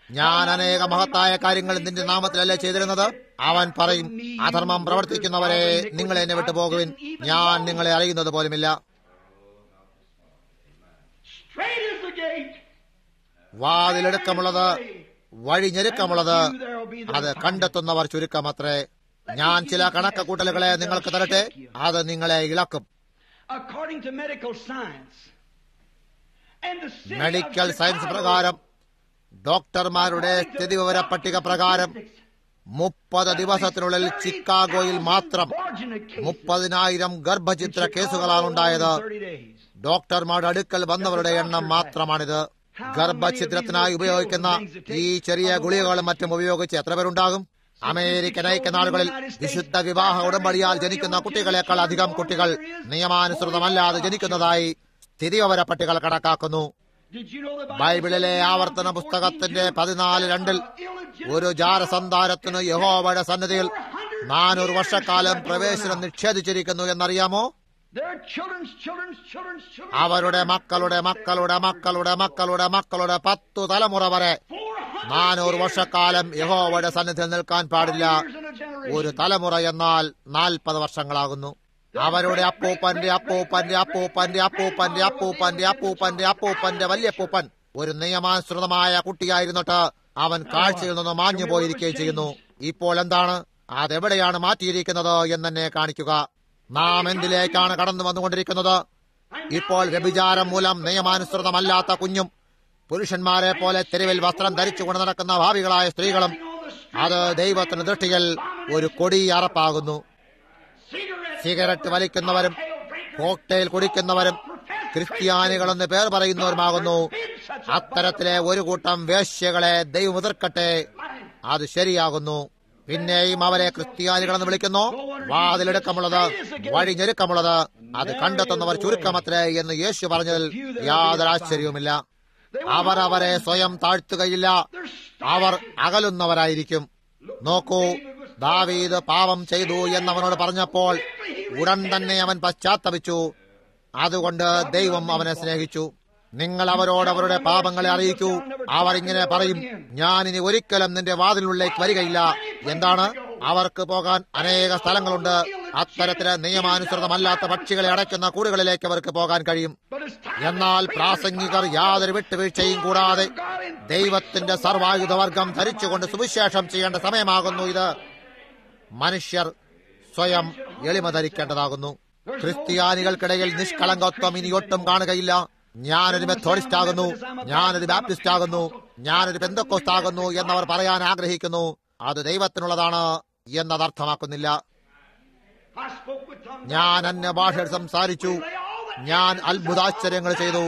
ഞാൻ അനേക മഹത്തായ കാര്യങ്ങൾ നിന്റെ നാമത്തിലല്ലേ ചെയ്തിരുന്നത്? അവൻ പറയും, അധർമ്മം പ്രവർത്തിക്കുന്നവരെ, നിങ്ങൾ എന്നെ വിട്ടു പോകുവിൻ, ഞാൻ നിങ്ങളെ അറിയുന്നത് പോലുമില്ല. വാതിലെടുക്കമുള്ളത്, വഴി ഞെരുക്കമുള്ളത്, അത് കണ്ടെത്തുന്നവർ ചുരുക്കമത്രേ. ഞാൻ ചില കണക്കുകൂട്ടലുകളെ നിങ്ങൾക്ക് തരട്ടെ, അത് നിങ്ങളെ ഇളക്കും. മെഡിക്കൽ സയൻസ് പ്രകാരം, ഡോക്ടർമാരുടെ സ്ഥിതിവിവര പട്ടിക പ്രകാരം 30 ദിവസത്തിനുള്ളിൽ ചിക്കാഗോയിൽ മാത്രം 30,000 ഗർഭചിത്ര കേസുകളാണ് ഉണ്ടായത്. ഡോക്ടർമാരുടെ അടുക്കൽ വന്നവരുടെ എണ്ണം മാത്രമാണിത്. ഗർഭഛിദ്രത്തിനായി ഉപയോഗിക്കുന്ന ഈ ചെറിയ ഗുളികകളും മറ്റും ഉപയോഗിച്ച് എത്ര പേരുണ്ടാകും? അമേരിക്കൻ ഐക്യനാടുകളിൽ വിശുദ്ധ വിവാഹ ഉടമ്പടിയാൽ ജനിക്കുന്ന കുട്ടികളെക്കാൾ അധികം കുട്ടികൾ നിയമാനുസൃതമല്ലാതെ ജനിക്കുന്നതായി സ്ഥിതിവിവര പട്ടികൾ കണക്കാക്കുന്നു. ബൈബിളിലെ ആവർത്തന പുസ്തകത്തിന്റെ 14:2 ഒരു ജാരസന്താനത്തിന് യഹോവയുടെ സന്നിധിയിൽ 400 വർഷക്കാലം പ്രവേശനം നിഷേധിച്ചിരിക്കുന്നു എന്നറിയാമോ? അവരുടെ മക്കളുടെ മക്കളുടെ മക്കളുടെ മക്കളുടെ മക്കളുടെ 10 തലമുറ വരെ 400 വർഷക്കാലം യഹോവയുടെ സന്നിധിയിൽ നിൽക്കാൻ പാടില്ല. ഒരു തലമുറ എന്നാൽ 40 വർഷങ്ങളാകുന്നു. അവരുടെ അപ്പൂപ്പന്റെ അപ്പൂപ്പന്റെ അപ്പൂപ്പന്റെ അപ്പൂപ്പന്റെ അപ്പൂപ്പന്റെ അപ്പൂപ്പന്റെ അപ്പൂപ്പന്റെ വല്യപ്പൂപ്പൻ ഒരു നിയമാനുസൃതമായ കുട്ടിയായിരുന്നിട്ട് അവൻ കാഴ്ചയിൽ നിന്ന് മാഞ്ഞു പോയിരിക്കുകയും ചെയ്യുന്നു. ഇപ്പോൾ എന്താണ്? അതെവിടെയാണ് മാറ്റിയിരിക്കുന്നത് എന്നെ കാണിക്കുക. നാം എന്തിലേക്കാണ് കടന്നു വന്നുകൊണ്ടിരിക്കുന്നത്? ഇപ്പോൾ വ്യഭിചാരം മൂലം നിയമാനുസൃതമല്ലാത്ത കുഞ്ഞും പുരുഷന്മാരെ പോലെ തെരുവിൽ വസ്ത്രം ധരിച്ചുകൊണ്ട് നടക്കുന്ന ഭാവികളായ സ്ത്രീകളും അത് ദൈവത്തിന്റെ ദൃഷ്ടിയിൽ ഒരു കൊടിയ അറപ്പാകുന്നു. സിഗരറ്റ് വലിക്കുന്നവരും കോക്ടെയിൽ കുടിക്കുന്നവരും ക്രിസ്ത്യാനികളെന്ന് പേർ പറയുന്നവരുമാകുന്നു. അത്തരത്തിലെ ഒരു കൂട്ടം വേശ്യകളെ ദൈവം എതിർക്കട്ടെ. അത് ശരിയാകുന്നു. പിന്നെയും അവരെ ക്രിസ്ത്യാനികളെന്ന് വിളിക്കുന്നു. വാതിലെടുക്കമുള്ളത്, വഴി ഞെരുക്കമുള്ളത്, അത് കണ്ടെത്തുന്നവർ ചുരുക്കമത്രേ എന്ന് യേശു പറഞ്ഞതിൽ യാതൊരു ആശ്ചര്യവുമില്ല. അവർ അവരെ സ്വയം താഴ്ത്തുകയില്ല, അവർ അകലുന്നവരായിരിക്കും. നോക്കൂ, ദാവീദ് പാപം ചെയ്തു എന്നവനോട് പറഞ്ഞപ്പോൾ ഉടൻ തന്നെ അവൻ പശ്ചാത്തപിച്ചു. അതുകൊണ്ട് ദൈവം അവനെ സ്നേഹിച്ചു. നിങ്ങൾ അവരോട് അവരുടെ പാപങ്ങളെ അറിയിക്കൂ. അവർ ഇങ്ങനെ പറയും, ഞാൻ ഇനി ഒരിക്കലും നിന്റെ വാതിലുള്ളിലേക്ക് വരികയില്ല. എന്താണ്? അവർക്ക് പോകാൻ അനേക സ്ഥലങ്ങളുണ്ട്. അത്തരത്തില് നിയമാനുസൃതമല്ലാത്ത പക്ഷികളെ അടയ്ക്കുന്ന കൂടുകളിലേക്ക് അവർക്ക് പോകാൻ കഴിയും. എന്നാൽ പ്രാസംഗികർ യാതൊരു വിട്ടുവീഴ്ചയും കൂടാതെ ദൈവത്തിന്റെ സർവായുധവർഗം ധരിച്ചുകൊണ്ട് സുവിശേഷം ചെയ്യേണ്ട സമയമാകുന്നു ഇത്. മനുഷ്യർ സ്വയം എളിമ ധരിക്കേണ്ടതാകുന്നു. ക്രിസ്ത്യാനികൾക്കിടയിൽ നിഷ്കളങ്കത്വം ഇനി ഒട്ടും കാണുകയില്ല. ഞാനൊരു മെത്തോഡിസ്റ്റ് ആകുന്നു, ഞാനൊരു ബാപ്റ്റിസ്റ്റ് ആകുന്നു, ഞാനൊരു പെന്തക്കോസ്ത് ആകുന്നു എന്നവർ പറയാൻ ആഗ്രഹിക്കുന്നു. അത് ദൈവത്തിനുള്ളതാണ് എന്നതർത്ഥമാക്കുന്നില്ല. ഞാൻ അന്യഭാഷയിൽ സംസാരിച്ചു, ഞാൻ അത്ഭുതാശ്ചര്യങ്ങൾ ചെയ്തു.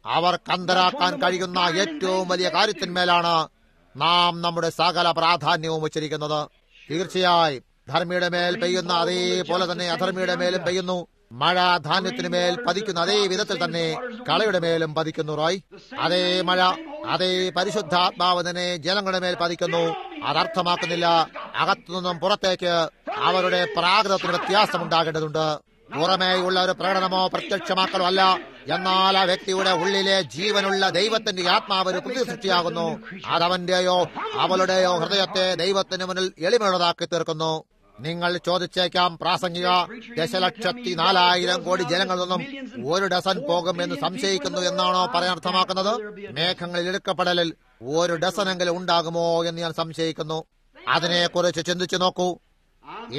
അവർ കന്തരാക്കാൻ കഴിയുന്ന ഏറ്റവും വലിയ കാര്യത്തിന്മേലാണ് നാം നമ്മുടെ സകല പ്രാധാന്യവും വച്ചിരിക്കുന്നത്. തീർച്ചയായും ധർമ്മിയുടെ മേൽ പെയ്യുന്ന അതേപോലെ തന്നെ അധർമ്മിയുടെ മേലും പെയ്യുന്നു. മഴ ധാന്യത്തിനു മേൽ പതിക്കുന്ന അതേ വിധത്തിൽ തന്നെ കളയുടെ മേലും പതിക്കുന്നു. റോയ്, അതേ മഴ, അതേ പരിശുദ്ധാത്മാവ് തന്നെ ജനങ്ങളുടെ മേൽ പതിക്കുന്നു. അതർത്ഥമാക്കുന്നില്ല അകത്തുനിന്നും പുറത്തേക്ക് അവരുടെ പ്രാകൃതത്തിന് വ്യത്യാസമുണ്ടാകേണ്ടതുണ്ട്. പുറമേയുള്ള ഒരു പ്രകടനമോ പ്രത്യക്ഷമാക്കലോ അല്ല, എന്നാൽ ആ വ്യക്തിയുടെ ഉള്ളിലെ ജീവനുള്ള ദൈവത്തിന്റെ ആത്മാവ് ഒരു പുതിയ സൃഷ്ടിയാകുന്നു. അതവന്റെയോ അവളുടെയോ ഹൃദയത്തെ ദൈവത്തിന് മുന്നിൽ എളിമയുള്ളതാക്കി തീർക്കുന്നു. നിങ്ങൾ ചോദിച്ചേക്കാം, പ്രാസംഗിക 1,04,000 കോടി ജനങ്ങളിൽ നിന്നും 1 ഡസൻ പോകും എന്ന് സംശയിക്കുന്നു എന്നാണോ പറയാൻ അർത്ഥമാക്കുന്നത്? മേഘങ്ങളിൽ എടുക്കപ്പെടലിൽ 1 ഡസനെങ്കിലും ഉണ്ടാകുമോ എന്ന് ഞാൻ സംശയിക്കുന്നു. അതിനെക്കുറിച്ച് ചിന്തിച്ചു നോക്കൂ.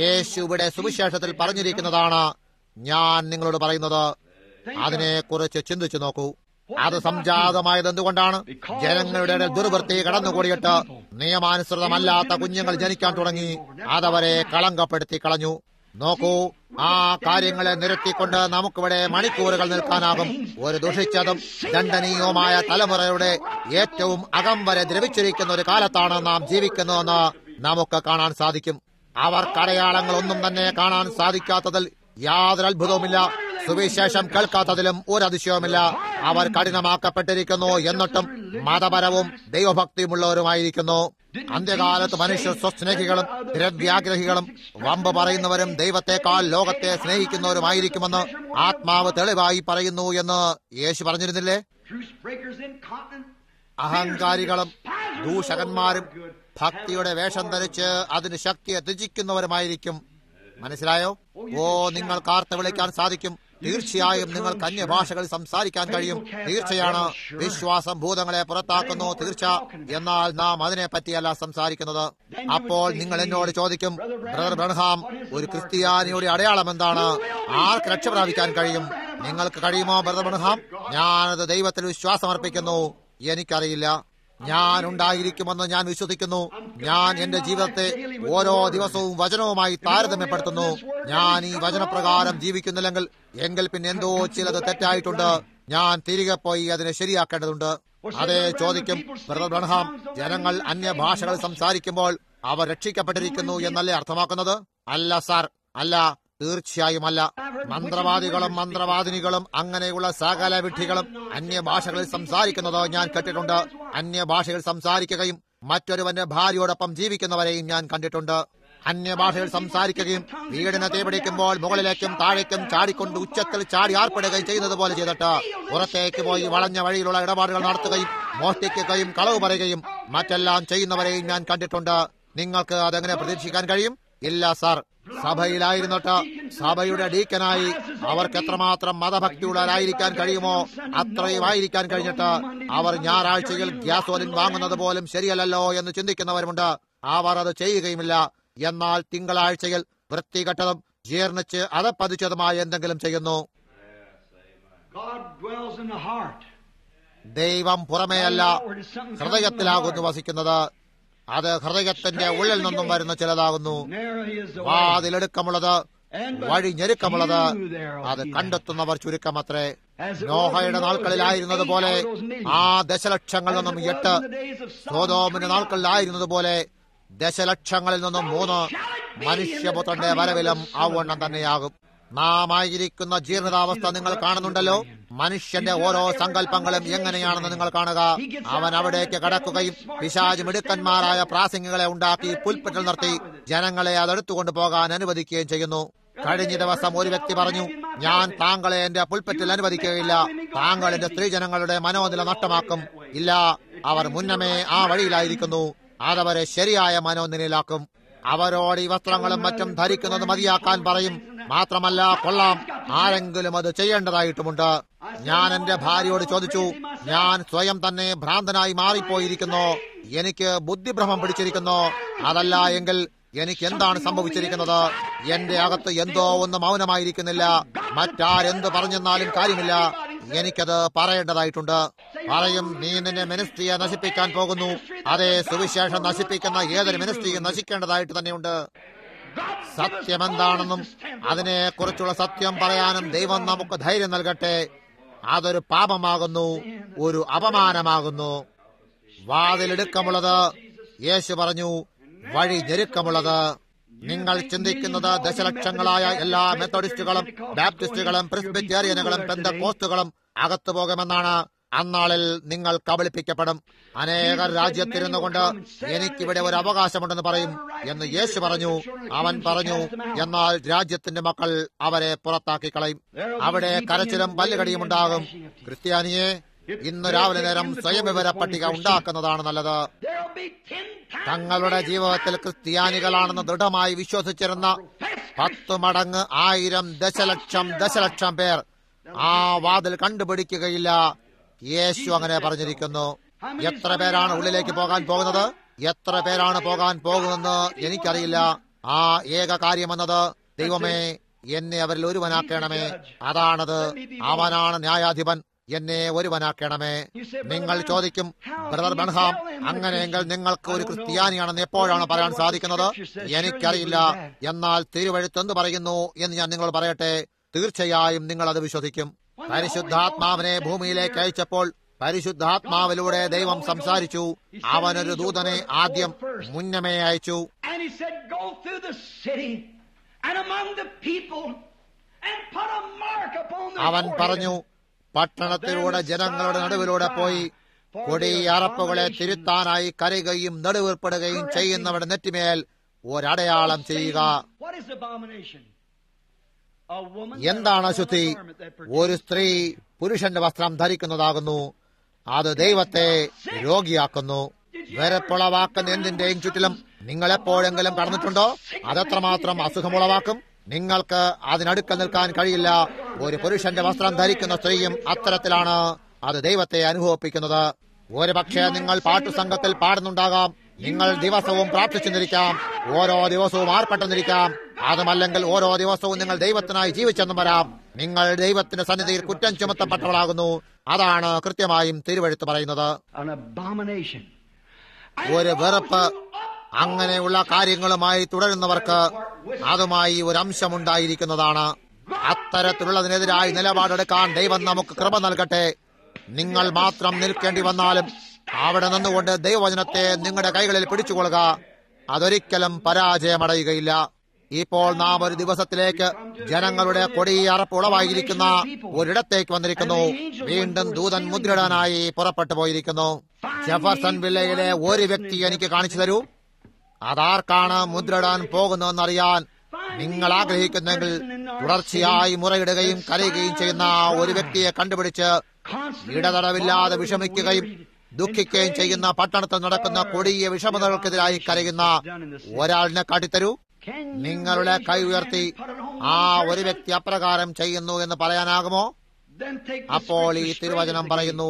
യേശു ഇവിടെ സുവിശേഷത്തിൽ പറഞ്ഞിരിക്കുന്നതാണ് ഞാൻ നിങ്ങളോട് പറയുന്നത്. അതിനെക്കുറിച്ച് ചിന്തിച്ചു നോക്കൂ. അത് സംജാതമായത് എന്തുകൊണ്ടാണ്? ജനങ്ങളുടെ ദുർവൃത്തി കടന്നുകൂടിയിട്ട് നിയമാനുസൃതമല്ലാത്ത കുഞ്ഞുങ്ങൾ ജനിക്കാൻ തുടങ്ങി. അതവരെ കളങ്കപ്പെടുത്തി കളഞ്ഞു. നോക്കൂ, ആ കാര്യങ്ങളെ നിരത്തിക്കൊണ്ട് നമുക്കിവിടെ മണിക്കൂറുകൾ നിൽക്കാനാകും. ഒരു ദുഷിച്ചതും ദണ്ഡനീയവുമായ തലമുറയുടെ ഏറ്റവും അകം വരെ ദ്രവിച്ചിരിക്കുന്ന ഒരു കാലത്താണ് നാം ജീവിക്കുന്നതെന്ന് നമുക്ക് കാണാൻ സാധിക്കും. അവർക്ക് അടയാളങ്ങളൊന്നും തന്നെ കാണാൻ സാധിക്കാത്തതിൽ യാതൊരു അത്ഭുതവുമില്ല. സുവിശേഷം കേൾക്കാത്തതിലും ഒരു അതിശയവുമില്ല. അവർ കഠിനമാക്കപ്പെട്ടിരിക്കുന്നു, എന്നിട്ടും മതപരവും ദൈവഭക്തിയുമുള്ളവരുമായിരിക്കുന്നു. അന്ത്യകാലത്ത് മനുഷ്യർ സ്വസ്നേഹികളും ദ്രവ്യാഗ്രഹികളും വമ്പ് പറയുന്നവരും ദൈവത്തെക്കാൾ ലോകത്തെ സ്നേഹിക്കുന്നവരുമായിരിക്കുമെന്ന് ആത്മാവ് തെളിവായി പറയുന്നു എന്ന് യേശു പറഞ്ഞിരുന്നില്ലേ? അഹങ്കാരികളും ദൂഷകന്മാരും ഭക്തിയുടെ വേഷം ധരിച്ച് അതിന് ശക്തിയെ ത്യജിക്കുന്നവരുമായിരിക്കും. മനസ്സിലായോ? ഓ, നിങ്ങൾ കാർത്ത വിളിക്കാൻ സാധിക്കും. തീർച്ചയായും നിങ്ങൾക്ക് അന്യഭാഷകളിൽ സംസാരിക്കാൻ കഴിയും. തീർച്ചയാണ്, വിശ്വാസം ഭൂതങ്ങളെ പുറത്താക്കുന്നു. തീർച്ച. എന്നാൽ നാം അതിനെ പറ്റിയല്ല സംസാരിക്കുന്നത്. അപ്പോൾ നിങ്ങൾ എന്നോട് ചോദിക്കും, ബ്രദർ ബ്രൺഹാം, ഒരു ക്രിസ്ത്യാനിയുടെ അടയാളം എന്താണ്? ആർക്ക് രക്ഷ പ്രാപിക്കാൻ കഴിയും? നിങ്ങൾക്ക് കഴിയുമോ ബ്രദർ ബ്രൺഹാം? ഞാനത് ദൈവത്തിൽ വിശ്വാസമർപ്പിക്കുന്നു. എനിക്കറിയില്ല. ഞാൻ ഉണ്ടായിരിക്കുമെന്ന് ഞാൻ വിശ്വസിക്കുന്നു. ഞാൻ എന്റെ ജീവിതത്തെ ഓരോ ദിവസവും വചനവുമായി താരതമ്യപ്പെടുത്തുന്നു. ഞാൻ ഈ വചനപ്രകാരം ജീവിക്കുന്നില്ലെങ്കിൽ എങ്കിൽ പിന്നെ എന്തോ ചിലത് തെറ്റായിട്ടുണ്ട്. ഞാൻ തിരികെ പോയി അതിനെ ശരിയാക്കേണ്ടതുണ്ട്. അതേ ചോദിക്കും, ബ്രദർ ബ്രൺഹാം, ജനങ്ങൾ അന്യഭാഷകൾ സംസാരിക്കുമ്പോൾ അവർ രക്ഷിക്കപ്പെട്ടിരിക്കുന്നു എന്നല്ലേ അർത്ഥമാക്കുന്നത്? അല്ല സാർ, അല്ല, തീർച്ചയായും അല്ല. മന്ത്രവാദികളും മന്ത്രവാദിനികളും അങ്ങനെയുള്ള സകല വിഡ്ഢികളും അന്യഭാഷകളിൽ സംസാരിക്കുന്നത് ഞാൻ കേട്ടിട്ടുണ്ട്. അന്യഭാഷയിൽ സംസാരിക്കുകയും മറ്റൊരുവന്റെ ഭാര്യയോടൊപ്പം ജീവിക്കുന്നവരെയും ഞാൻ കണ്ടിട്ടുണ്ട്. അന്യഭാഷയിൽ സംസാരിക്കുകയും വീടിനെ തീപിടിക്കുമ്പോൾ മുകളിലേക്കും താഴേക്കും ചാടിക്കൊണ്ട് ഉച്ചത്തിൽ ചാടി ആർപ്പെടുകയും ചെയ്യുന്നത് പോലെ ചെയ്തിട്ട് പുറത്തേക്ക് പോയി വളഞ്ഞ വഴിയിലുള്ള ഇടപാടുകൾ നടത്തുകയും മോഷ്ടിക്കുകയും കളവ് പറയുകയും മറ്റെല്ലാം ചെയ്യുന്നവരെയും ഞാൻ കണ്ടിട്ടുണ്ട്. നിങ്ങൾക്ക് അതെങ്ങനെ പ്രതീക്ഷിക്കാൻ കഴിയും? ഇല്ല സാർ. സഭയിലായിരുന്നിട്ട് സഭയുടെ ഡീക്കനായി അവർക്ക് എത്രമാത്രം മതഭക്തിയുള്ളവരായിരിക്കാൻ കഴിയുമോ അത്രയും ആയിരിക്കാൻ കഴിഞ്ഞിട്ട് അവർ ഞായറാഴ്ചയിൽ ഗ്യാസോലിൻ വാങ്ങുന്നത് പോലും ശരിയല്ലല്ലോ എന്ന് ചിന്തിക്കുന്നവരുമുണ്ട്. അവർ അത് ചെയ്യുകയുമില്ല. എന്നാൽ തിങ്കളാഴ്ചയിൽ വൃത്തികെട്ടതും ജീർണിച്ച് അതപ്പതിച്ചതുമായ എന്തെങ്കിലും ചെയ്യുന്നു. ദൈവം പുറമേയല്ല, ഹൃദയത്തിലാകുന്നു വസിക്കുന്നത്. അത് ഹൃദയത്തിന്റെ ഉള്ളിൽ നിന്നും വരുന്ന ചിലതാകുന്നു. വാതിലെടുക്കമുള്ളത്, വഴി ഞെരുക്കമുള്ളത്, അത് കണ്ടെത്തുന്നവർ ചുരുക്കമത്രേ. നോഹയുടെ നാൾക്കളിലായിരുന്നത് പോലെ ആ ദശലക്ഷങ്ങളിൽ നിന്നും 8, സോദോമിന്റെ നാൾക്കളിലായിരുന്നത് പോലെ ദശലക്ഷങ്ങളിൽ നിന്നും 3 മനുഷ്യപുത്രന്റെ വരവിലും ആവണ്ണം തന്നെയാകും. നാം ആയിരിക്കുന്ന ജീർണിതാവസ്ഥ നിങ്ങൾ കാണുന്നുണ്ടല്ലോ. മനുഷ്യന്റെ ഓരോ സങ്കല്പങ്ങളും എങ്ങനെയാണെന്ന് നിങ്ങൾ കാണുക. അവൻ അവിടേക്ക് കടക്കുകയും പിശാച് മിടുക്കന്മാരായ പ്രാസംഗികളെ ഉണ്ടാക്കി പുൽപ്പറ്റിൽ നിർത്തി ജനങ്ങളെ അതെടുത്തുകൊണ്ട് പോകാൻ അനുവദിക്കുകയും ചെയ്യുന്നു. കഴിഞ്ഞ ദിവസം ഒരു വ്യക്തി പറഞ്ഞു, ഞാൻ താങ്കളെ എന്റെ പുൽപ്പറ്റിൽ അനുവദിക്കുകയില്ല. താങ്കൾ എന്റെ സ്ത്രീജനങ്ങളുടെ മനോനില നഷ്ടമാക്കും. ഇല്ല, അവർ മുന്നമേ ആ വഴിയിലായിരിക്കുന്നു. അതവരെ ശരിയായ മനോനിലയിലാക്കും. അവരോട് ഈ വസ്ത്രങ്ങളും മറ്റും ധരിക്കുന്നത് മതിയാക്കാൻ പറയും. മാത്രമല്ല, കൊള്ളാം, ആരെങ്കിലും അത് ചെയ്യേണ്ടതായിട്ടുമുണ്ട്. ഞാൻ എന്റെ ഭാര്യയോട് ചോദിച്ചു, ഞാൻ സ്വയം തന്നെ ഭ്രാന്തനായി മാറിപ്പോയിരിക്കുന്നു, എനിക്ക് ബുദ്ധിഭ്രമം പിടിച്ചിരിക്കുന്നു. അതല്ല എങ്കിൽ എനിക്ക് എന്താണ് സംഭവിച്ചിരിക്കുന്നത്? എന്റെ അകത്ത് എന്തോ ഒന്ന് മൗനമായിരിക്കുന്നില്ല. മറ്റാരെന്ത് പറഞ്ഞെന്നാലും കാര്യമില്ല. എനിക്കത് പറയേണ്ടതായിട്ടുണ്ട്. പറയും, നീ നിന്റെ മിനിസ്ട്രിയെ നശിപ്പിക്കാൻ പോകുന്നു. അതേ, സുവിശേഷം നശിപ്പിക്കുന്ന ഏതൊരു മിനിസ്ട്രിയും നശിക്കേണ്ടതായിട്ട് തന്നെയുണ്ട്. സത്യമെന്താണെന്നും അതിനെക്കുറിച്ചുള്ള സത്യം പറയാനും ദൈവം നമുക്ക് ധൈര്യം നൽകട്ടെ. അതൊരു പാപമാകുന്നു, ഒരു അപമാനമാകുന്നു. വാതിലിടുക്കമുള്ളത്, യേശു പറഞ്ഞു, വഴി ഞെരുക്കമുള്ളത്. നിങ്ങൾ ചിന്തിക്കുന്നത് ദശലക്ഷങ്ങളായ എല്ലാ മെത്തഡിസ്റ്റുകളും ബാപ്റ്റിസ്റ്റുകളും പ്രിസ്ബിറ്റേറിയനുകളും പെന്തക്കോസ്തുകളും അകത്തു പോകുമെന്നാണ്. അന്നാളിൽ നിങ്ങൾ കബളിപ്പിക്കപ്പെടും. അനേകർ രാജ്യത്തിരുന്നു കൊണ്ട് എനിക്കിവിടെ ഒരു അവകാശമുണ്ടെന്ന് പറയും എന്ന് യേശു പറഞ്ഞു. അവൻ പറഞ്ഞു, എന്നാൽ രാജ്യത്തിന്റെ മക്കൾ അവരെ പുറത്താക്കി കളയും. അവിടെ കരച്ചിലും പല്ലുകടിയും ഉണ്ടാകും. ക്രിസ്ത്യാനിയെ, ഇന്ന് രാവിലെ നേരം സ്വയംവിവര പട്ടിക ഉണ്ടാക്കുന്നതാണ് നല്ലത്. തങ്ങളുടെ ജീവിതത്തിൽ ക്രിസ്ത്യാനികളാണെന്ന് ദൃഢമായി വിശ്വസിച്ചിരുന്ന 10 മടങ്ങ് 1000 ദശലക്ഷം പേർ ആ വാതിൽ കണ്ടുപിടിക്കുകയില്ല. യേശു അങ്ങനെ പറഞ്ഞിരിക്കുന്നു. എത്ര പേരാണ് ഉള്ളിലേക്ക് പോകാൻ പോകുന്നത്? എത്ര പേരാണ് പോകാൻ പോകുന്നതെന്ന് എനിക്കറിയില്ല. ആ ഏക കാര്യമെന്നത്, ദൈവമേ, എന്നെ അവരിൽ ഒരുവനാക്കണമേ. അതാണത്. അവനാണ് ന്യായാധിപൻ. എന്നെ ഒരുവനാക്കണമേ. നിങ്ങൾ ചോദിക്കും, ബ്രദർ ബ്രൺഹാം, അങ്ങനെയെങ്കിൽ നിങ്ങൾക്ക് ഒരു ക്രിസ്ത്യാനിയാണെന്ന് എപ്പോഴാണ് പറയാൻ സാധിക്കുന്നത്? എനിക്കറിയില്ല. എന്നാൽ തിരുവെഴുത്ത് എന്ത് പറയുന്നു എന്ന് ഞാൻ നിങ്ങളോട് പറയട്ടെ. തീർച്ചയായും നിങ്ങൾ അത് വിശ്വസിക്കും. പരിശുദ്ധാത്മാവിനെ ഭൂമിയിലേക്ക് അയച്ചപ്പോൾ പരിശുദ്ധാത്മാവിലൂടെ ദൈവം സംസാരിച്ചു. അവനൊരു ദൂതനെ ആദ്യം മുന്നമേ അയച്ചു. അവൻ പറഞ്ഞു, പട്ടണത്തിലൂടെ ജനങ്ങളുടെ നടുവിലൂടെ പോയി കൊടിയറപ്പുകളെ തിരുത്താനായി കരയുകയും നെടുവേർപ്പെടുകയും ചെയ്യുന്നവരുടെ നെറ്റിമേൽ ഒരടയാളം ചെയ്യുക. എന്താണ് അശുദ്ധി? ഒരു സ്ത്രീ പുരുഷന്റെ വസ്ത്രം ധരിക്കുന്നതാകുന്നു. അത് ദൈവത്തെ രോഗിയാക്കുന്നു. വെറുപ്പുളവാക്കുന്ന എന്തിന്റെയും ചുറ്റിലും നിങ്ങൾ എപ്പോഴെങ്കിലും കടന്നിട്ടുണ്ടോ? അതെത്രമാത്രം അസുഖമുളവാക്കും. നിങ്ങൾക്ക് അതിനടുക്കൽ നിൽക്കാൻ കഴിയില്ല. ഒരു പുരുഷന്റെ വസ്ത്രം ധരിക്കുന്ന സ്ത്രീയും അത്തരത്തിലാണ്. അത് ദൈവത്തെ അനുഭവിപ്പിക്കുന്നത്. ഒരു പക്ഷേ നിങ്ങൾ പാട്ടുസംഘത്തിൽ പാടുന്നുണ്ടാകാം. നിങ്ങൾ ദിവസവും പ്രാർത്ഥിച്ചെന്നിരിക്കാം. ഓരോ ദിവസവും ആർപ്പട്ടെന്നിരിക്കാം. അതുമല്ലെങ്കിൽ ഓരോ ദിവസവും നിങ്ങൾ ദൈവത്തിനായി ജീവിച്ചെന്നും വരാം. നിങ്ങൾ ദൈവത്തിന്റെ സന്നിധിയിൽ കുറ്റം ചുമത്തപ്പെട്ടവളാകുന്നു. അതാണ് കൃത്യമായും തിരുവെഴുത്ത് പറയുന്നത്. ഒരു വെറുപ്പ്. അങ്ങനെയുള്ള കാര്യങ്ങളുമായി തുടരുന്നവർക്ക് അതുമായി ഒരു അംശമുണ്ടായിരിക്കുന്നതാണ്. അത്തരത്തിലുള്ളതിനെതിരായി നിലപാടെടുക്കാൻ ദൈവം നമുക്ക് കൃപ നൽകട്ടെ. നിങ്ങൾ മാത്രം നിൽക്കേണ്ടി വന്നാലും അവിടെ നിന്നുകൊണ്ട് ദൈവവചനത്തെ നിങ്ങളുടെ കൈകളിൽ പിടിച്ചുകൊള്ളുക. അതൊരിക്കലും പരാജയമടയുകയില്ല. ഇപ്പോൾ നാം ഒരു ദിവസത്തിലേക്ക് ജനങ്ങളുടെ കൊടിയറപ്പ് ഉളവായിരിക്കുന്ന ഒരിടത്തേക്ക് വന്നിരിക്കുന്നു. വീണ്ടും ദൂതൻ മുദ്രയിടാനായി പുറപ്പെട്ടു പോയിരിക്കുന്നു. ജെഫർസൺ വില്ലയിലെ ഒരു വ്യക്തി എനിക്ക് കാണിച്ചു തരൂ. അതാർക്കാണ് മുദ്രയിടാൻ പോകുന്നതെന്നറിയാൻ നിങ്ങൾ ആഗ്രഹിക്കുന്നെങ്കിൽ തുടർച്ചയായി മുറയിടുകയും കരയുകയും ചെയ്യുന്ന ഒരു വ്യക്തിയെ കണ്ടുപിടിച്ച് ഇടതടവില്ലാതെ വിഷമിക്കുകയും ദുഃഖിക്കുകയും ചെയ്യുന്ന പട്ടണത്തിൽ നടക്കുന്ന കൊടിയ വിഷമതകൾക്കെതിരായി കരയുന്ന ഒരാളിനെ കാട്ടിത്തരൂ. നിങ്ങളുടെ കൈ ഉയർത്തി ആ ഒരു വ്യക്തി അപ്രകാരം ചെയ്യുന്നു എന്ന് പറയാനാകുമോ? അപ്പോൾ ഈ തിരുവചനം പറയുന്നു,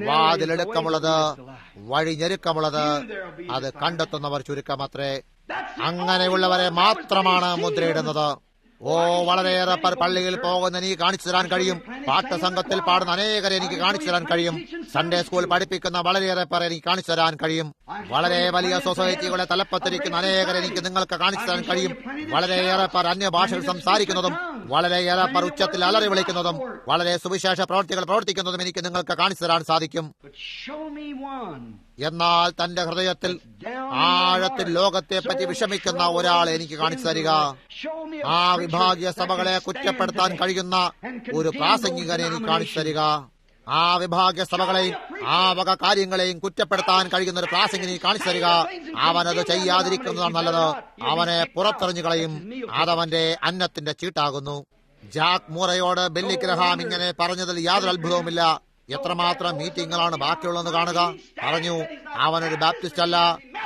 വാതിലെടുക്കമുള്ളത്, വഴി ഞെരുക്കമുള്ളത്, അത് കണ്ടെത്തുന്നവർ ചുരുക്കമത്രേ. അങ്ങനെയുള്ളവരെ മാത്രമാണ് മുദ്രയിടുന്നത്. ഓ, വളരെയേറെ പള്ളിയിൽ പോകുന്ന എനിക്ക് കാണിച്ചു തരാൻ കഴിയും. പാട്ടസംഘത്തിൽ പാടുന്ന അനേകരെ എനിക്ക് കാണിച്ചു തരാൻ കഴിയും. സൺഡേ സ്കൂൾ പഠിപ്പിക്കുന്ന വളരെയേറെ പേർ എനിക്ക് കാണിച്ചു തരാൻ കഴിയും. വളരെ വലിയ സൊസൈറ്റികളെ തലപ്പത്തിരിക്കുന്ന അനേകരെ എനിക്ക് നിങ്ങൾക്ക് കാണിച്ചു തരാൻ കഴിയും. വളരെയേറെ പേർ അന്യഭാഷകൾ സംസാരിക്കുന്നതും വളരെയേറെ പേർ ഉച്ചത്തിൽ അലറി വിളിക്കുന്നതും വളരെ സുവിശേഷ പ്രവർത്തികൾ പ്രവർത്തിക്കുന്നതും എനിക്ക് നിങ്ങൾക്ക് കാണിച്ചു തരാൻ സാധിക്കും. എന്നാൽ തന്റെ ഹൃദയത്തിൽ ആഴത്തിൽ ലോകത്തെ പറ്റി വിഷമിക്കുന്ന ഒരാളെ എനിക്ക് കാണിച്ചു തരിക. ആ വിഭാഗീയ സഭകളെ കുറ്റപ്പെടുത്താൻ കഴിയുന്ന ഒരു പ്രാസംഗികനെ എനിക്ക് കാണിച്ചു തരിക. ആ വിഭാഗീയ സഭകളെയും ആ വക കാര്യങ്ങളെയും കുറ്റപ്പെടുത്താൻ കഴിയുന്ന ഒരു പ്രാസംഗിനെ കാണിച്ചു തരിക. അവനത് ചെയ്യാതിരിക്കുന്നതാണ് നല്ലത്. അവനെ പുറത്തെറിഞ്ഞു കളയും. അതവന്റെ അന്നത്തിന്റെ ചീട്ടാകുന്നു. ജാക്ക് മൂറയോട് ബില്ലി ഗ്രഹാം ഇങ്ങനെ പറഞ്ഞതിൽ യാതൊരു അത്ഭുതവുമില്ല. എത്രമാത്രം മീറ്റിങ്ങുകളാണ് ബാക്കിയുള്ളതെന്ന് കാണുക. പറഞ്ഞു, അവനൊരു ബാപ്റ്റിസ്റ്റ് അല്ല,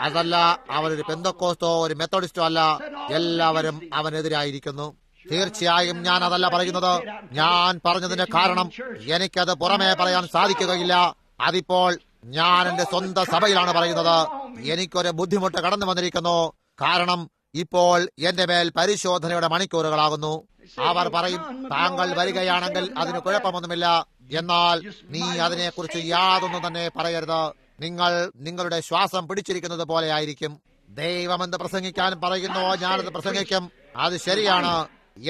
അതല്ല, അവനൊരു പെന്തക്കോസ്തോ ഒരു മെത്തഡിസ്റ്റോ അല്ല. എല്ലാവരും അവനെതിരായിരിക്കുന്നു. തീർച്ചയായും ഞാൻ അതല്ല പറയുന്നത്. ഞാൻ പറഞ്ഞതിന്റെ കാരണം എനിക്കത് പുറമേ പറയാൻ സാധിക്കുകയില്ല. അതിപ്പോൾ ഞാൻ എന്റെ സ്വന്തം സഭയിലാണ് പറയുന്നത്. എനിക്കൊരു ബുദ്ധിമുട്ട് കടന്നു വന്നിരിക്കുന്നു. കാരണം ഇപ്പോൾ എന്റെ മേൽ പരിശോധനയുടെ മണിക്കൂറുകളാകുന്നു. അവർ പറയും, താങ്കൾ വരികയാണെങ്കിൽ അതിന് കുഴപ്പമൊന്നുമില്ല. എന്നാൽ നീ അതിനെക്കുറിച്ച് യാതൊന്നും തന്നെ പറയരുത്. നിങ്ങൾ നിങ്ങളുടെ ശ്വാസം പിടിച്ചിരിക്കുന്നത് പോലെ ആയിരിക്കും. ദൈവമെന്ന് പ്രസംഗിക്കാൻ പറയുന്നു, ഞാനത് പ്രസംഗിക്കും. അത് ശരിയാണ്.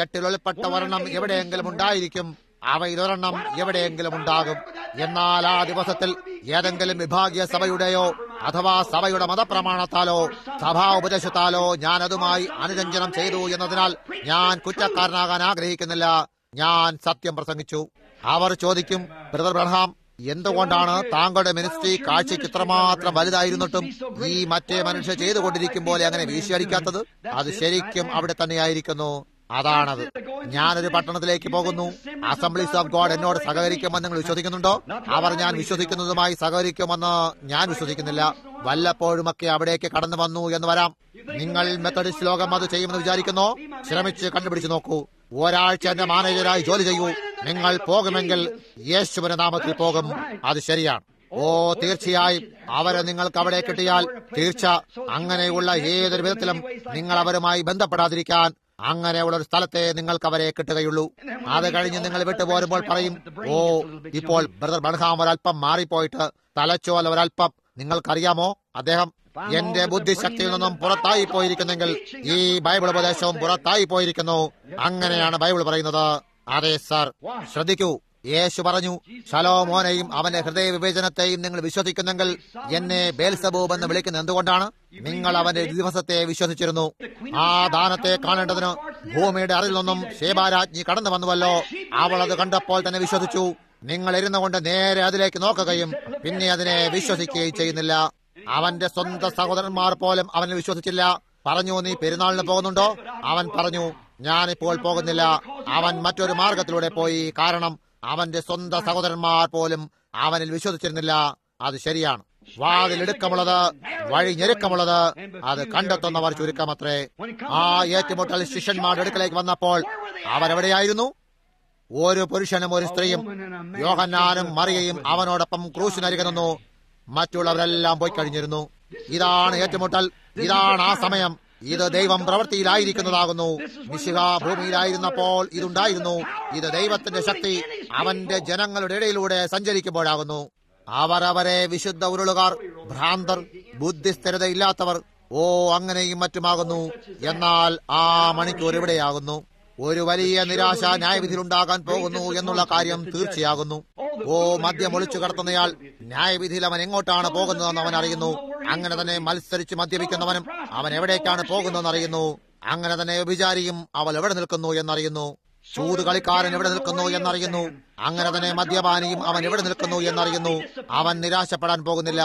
8 ഉൾപ്പെട്ട ഒരെണ്ണം എവിടെയെങ്കിലും ഉണ്ടായിരിക്കും. അവയിലൊരെണ്ണം എവിടെയെങ്കിലും ഉണ്ടാകും. എന്നാൽ ആ ദിവസത്തിൽ ഏതെങ്കിലും വിഭാഗീയ സഭയുടെയോ അഥവാ സഭയുടെ മതപ്രമാണത്താലോ സഭാ ഉപദേശത്താലോ ഞാൻ അതുമായി അനുരഞ്ജനം ചെയ്തു എന്നതിനാൽ ഞാൻ കുറ്റക്കാരനാകാൻ ആഗ്രഹിക്കുന്നില്ല. ഞാൻ സത്യം പ്രസംഗിച്ചു. അവർ ചോദിക്കും, ബ്രദർ ബ്രഹാം, എന്തുകൊണ്ടാണ് താങ്കളുടെ മിനിസ്ട്രി കാഴ്ചയ്ക്ക് ഇത്രമാത്രം വലുതായിരുന്നിട്ടും ഈ മറ്റേ മനുഷ്യർ ചെയ്തുകൊണ്ടിരിക്കും പോലെ അങ്ങനെ വീശിയടിക്കാത്തത്? അത് ശരിക്കും അവിടെ തന്നെയായിരിക്കുന്നു. അതാണത്. ഞാനൊരു പട്ടണത്തിലേക്ക് പോകുന്നു. അസംബ്ലീസ് ഓഫ് ഗോഡ് എന്നോട് സഹകരിക്കുമെന്ന് നിങ്ങൾ വിശ്വസിക്കുന്നുണ്ടോ? അവർ ഞാൻ വിശ്വസിക്കുന്നതുമായി സഹകരിക്കുമെന്ന് ഞാൻ വിശ്വസിക്കുന്നില്ല. വല്ലപ്പോഴുമൊക്കെ അവിടേക്ക് കടന്നു വന്നു എന്ന് വരാം. നിങ്ങൾ മെത്തഡിസ്റ്റ് ലോകം അത് ചെയ്യുമെന്ന് വിചാരിക്കുന്നോ? ശ്രമിച്ച് കണ്ടുപിടിച്ചു നോക്കൂ. ഒരാഴ്ച എന്റെ മാനേജരായി ജോലി ചെയ്യൂ. നിങ്ങൾ പോകുമെങ്കിൽ യേശുവിന്റെ നാമത്തിൽ പോകും. അത് ശരിയാണ്. ഓ, തീർച്ചയായും അവരെ നിങ്ങൾക്ക് അവിടെ കിട്ടിയാൽ തീർച്ച. അങ്ങനെയുള്ള ഏതൊരു വിധത്തിലും നിങ്ങൾ അവരുമായി ബന്ധപ്പെടാതിരിക്കാൻ അങ്ങനെയുള്ള ഒരു സ്ഥലത്തെ നിങ്ങൾക്ക് അവരെ കിട്ടുകയുള്ളൂ. അത് കഴിഞ്ഞ് നിങ്ങൾ വിട്ടുപോരുമ്പോൾ പറയും, ഓ, ഇപ്പോൾ ബ്രദർ ബ്രഹാം ഒരൽപ്പം മാറിപ്പോയിട്ട് തലച്ചോല ഒരൽപ്പം. നിങ്ങൾക്കറിയാമോ, അദ്ദേഹം എന്റെ ബുദ്ധിശക്തിയിൽ നിന്നും പുറത്തായി പോയിരിക്കുന്നെങ്കിൽ ഈ ബൈബിൾ ഉപദേശവും പുറത്തായി പോയിരിക്കുന്നു. അങ്ങനെയാണ് ബൈബിൾ പറയുന്നത്. അതെ സർ. ശ്രദ്ധിക്കൂ, യേശു പറഞ്ഞു, ശലോമോനെയും അവന്റെ ഹൃദയ വിവേചനത്തെയും നിങ്ങൾ വിശ്വസിക്കുന്നെങ്കിൽ എന്നെ ബേൽസബൂബ് എന്ന് വിളിക്കുന്നത് എന്തുകൊണ്ടാണ്? നിങ്ങൾ അവന്റെ ദിവസത്തെ വിശ്വസിച്ചിരുന്നു. ആ ദാനത്തെ കാണേണ്ടതിന് ഭൂമിയുടെ അറിവിൽ നിന്നും ശേബാരാജ്ഞി കടന്നു വന്നുവല്ലോ. അവൾ അത് കണ്ടപ്പോൾ തന്നെ വിശ്വസിച്ചു. നിങ്ങൾ ഇരുന്നുകൊണ്ട് നേരെ അതിലേക്ക് നോക്കുകയും പിന്നെ അതിനെ വിശ്വസിക്കുകയും ചെയ്യുന്നില്ല. അവന്റെ സ്വന്തം സഹോദരന്മാർ പോലും അവനെ വിശ്വസിച്ചില്ല. പറഞ്ഞു, നീ പെരുന്നാളിന് പോകുന്നുണ്ടോ? അവൻ പറഞ്ഞു, ഞാനിപ്പോൾ പോകുന്നില്ല. അവൻ മറ്റൊരു മാർഗത്തിലൂടെ പോയി. കാരണം അവന്റെ സ്വന്തം സഹോദരന്മാർ പോലും അവനിൽ വിശ്വസിച്ചിരുന്നില്ല. അത് ശരിയാണ്. വാതിലിടുക്കമുള്ളത്, വഴി ഞെരുക്കമുള്ളത്, അത് കണ്ടെത്തുന്നവർ ചുരുക്കമത്രേ. ആ ഏറ്റുമുട്ടൽ ശിഷ്യന്മാരുടെ അടുക്കലേക്ക് വന്നപ്പോൾ അവരെവിടെയായിരുന്നു? ഒരു പുരുഷനും ഒരു സ്ത്രീയും യോഹന്നാനും മറിയയും അവനോടൊപ്പം ക്രൂശിനരികെ നിന്നു. മറ്റുള്ളവരെല്ലാം പോയി കഴിഞ്ഞിരുന്നു. ഇതാണ് ഏറ്റുമുട്ടൽ. ഇതാണ് ആ സമയം. ഇത് ദൈവം പ്രവൃത്തിയിലായിരിക്കുന്നതാകുന്നു. മിശിഹ ഭൂമിയിലായിരുന്നപ്പോൾ ഇതുണ്ടായിരുന്നു. ഇത് ദൈവത്തിന്റെ ശക്തി അവന്റെ ജനങ്ങളുടെ ഇടയിലൂടെ സഞ്ചരിക്കുമ്പോഴാകുന്നു. അവർ അവരെ വിശുദ്ധ ഉരുളുകാർ, ഭ്രാന്തർ, ബുദ്ധിസ്ഥിരതയില്ലാത്തവർ, ഓ അങ്ങനെയും മറ്റുമാകുന്നു. എന്നാൽ ആ മണിക്കൂർ ഇവിടെയാകുന്നു. ഒരു വലിയ നിരാശ ന്യായവിധിയിലുണ്ടാകാൻ പോകുന്നു എന്നുള്ള കാര്യം തീർച്ചയാകുന്നു. ഓ, മദ്യം ഒളിച്ചു കടത്തുന്നയാൾ ന്യായവിധിയിൽ അവൻ എങ്ങോട്ടാണ് പോകുന്നതെന്ന് അവൻ അറിയുന്നു. അങ്ങനെ തന്നെ മത്സരിച്ച് മദ്യപിക്കുന്നവനും അവൻ എവിടേക്കാണ് പോകുന്നതെന്ന് അറിയുന്നു. അങ്ങനെ തന്നെ വ്യഭിചാരിയും അവൾ എവിടെ നിൽക്കുന്നു എന്നറിയുന്നു. ചൂത് കളിക്കാരൻ എവിടെ നിൽക്കുന്നു എന്നറിയുന്നു. അങ്ങനെ തന്നെ മദ്യപാനിയും അവൻ എവിടെ നിൽക്കുന്നു എന്നറിയുന്നു. അവൻ നിരാശപ്പെടാൻ പോകുന്നില്ല.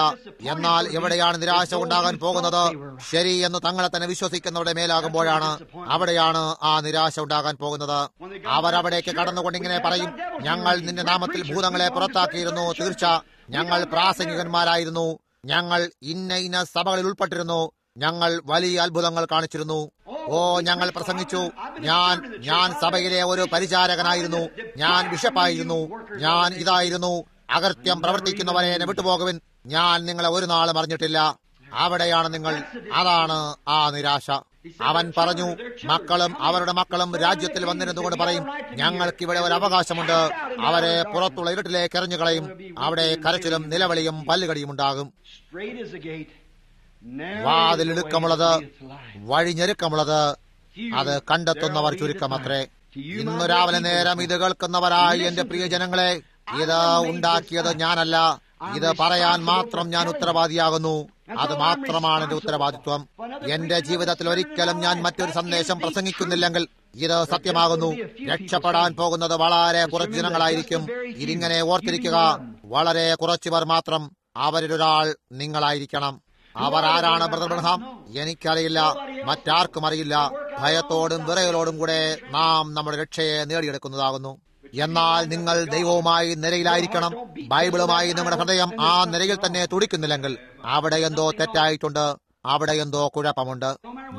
എന്നാൽ എവിടെയാണ് നിരാശ ഉണ്ടാകാൻ പോകുന്നത്? ശരി എന്ന് തങ്ങളെ തന്നെ വിശ്വസിക്കുന്നവരുടെ മേലാകുമ്പോഴാണ്. അവിടെയാണ് ആ നിരാശ ഉണ്ടാകാൻ പോകുന്നത്. അവരവിടേക്ക് കടന്നുകൊണ്ടിങ്ങനെ പറയും, ഞങ്ങൾ നിന്റെ നാമത്തിൽ ഭൂതങ്ങളെ പുറത്താക്കിയിരുന്നു. തീർച്ച, ഞങ്ങൾ പ്രാസംഗികന്മാരായിരുന്നു. ഞങ്ങൾ ഇന്ന സഭകളിൽ ഉൾപ്പെട്ടിരുന്നു. ഞങ്ങൾ വലിയ അത്ഭുതങ്ങൾ കാണിച്ചിരുന്നു. ഓ, ഞങ്ങൾ പ്രസംഗിച്ചു. ഞാൻ സഭയിലെ ഒരു പരിചാരകനായിരുന്നു. ഞാൻ ബിഷപ്പായിരുന്നു. ഞാൻ ഇതായിരുന്നു. അകൃത്യം പ്രവർത്തിക്കുന്നവരെ എന്നെ വിട്ടുപോകുവിൻ. ഞാൻ നിങ്ങളെ ഒരു നാളും അറിഞ്ഞിട്ടില്ല. അവിടെയാണ് നിങ്ങൾ. അതാണ് ആ നിരാശ. അവൻ പറഞ്ഞു, മക്കളും അവരുടെ മക്കളും രാജ്യത്തിൽ വന്നിരുന്നുകൊണ്ട് പറയും, ഞങ്ങൾക്കിവിടെ ഒരു അവകാശമുണ്ട്. അവരെ പുറത്തുള്ള ഇരുട്ടിലേക്ക് എറിഞ്ഞുകളയും. അവിടെ കരച്ചിലും നിലവിളിയും പല്ലുകടിയും ഉണ്ടാകും. വാതിലിടുക്കമുള്ളത്, വഴിഞ്ഞെരുക്കമുള്ളത്, അത് കണ്ടെത്തുന്നവർ ചുരുക്കമത്രേ. ഇന്നു രാവിലെ നേരം ഇത് കേൾക്കുന്നവരായി എന്റെ പ്രിയജനങ്ങളെ, ഇത് ഉണ്ടാക്കിയത് ഞാനല്ല. ഇത് പറയാൻ മാത്രം ഞാൻ ഉത്തരവാദിയാകുന്നു. അത് മാത്രമാണ് എന്റെ ഉത്തരവാദിത്വം. എന്റെ ജീവിതത്തിൽ ഒരിക്കലും ഞാൻ മറ്റൊരു സന്ദേശം പ്രസംഗിക്കുന്നില്ലെങ്കിൽ ഇത് സത്യമാകുന്നു. രക്ഷപ്പെടാൻ പോകുന്നത് വളരെ കുറച്ച് ജനങ്ങളായിരിക്കും. ഇതിങ്ങനെ ഓർത്തിരിക്കുക, വളരെ കുറച്ചുപേർ മാത്രം. അവരിലൊരാൾ നിങ്ങളായിരിക്കണം. അവർ ആരാണ് ബ്രദർ ബ്രഹാം? എനിക്കറിയില്ല, മറ്റാർക്കും അറിയില്ല. ഭയത്തോടും വിറയലോടും കൂടെ നാം നമ്മുടെ രക്ഷയെ നേടിയെടുക്കുന്നതാകുന്നു. എന്നാൽ നിങ്ങൾ ദൈവവുമായി നിരയിലായിരിക്കണം. ബൈബിളുമായി നിങ്ങളുടെ ഹൃദയം ആ നിരയിൽ തന്നെ തുടിക്കുന്നില്ലെങ്കിൽ അവിടെ എന്തോ തെറ്റായിട്ടുണ്ട്. അവിടെ എന്തോ കുഴപ്പമുണ്ട്.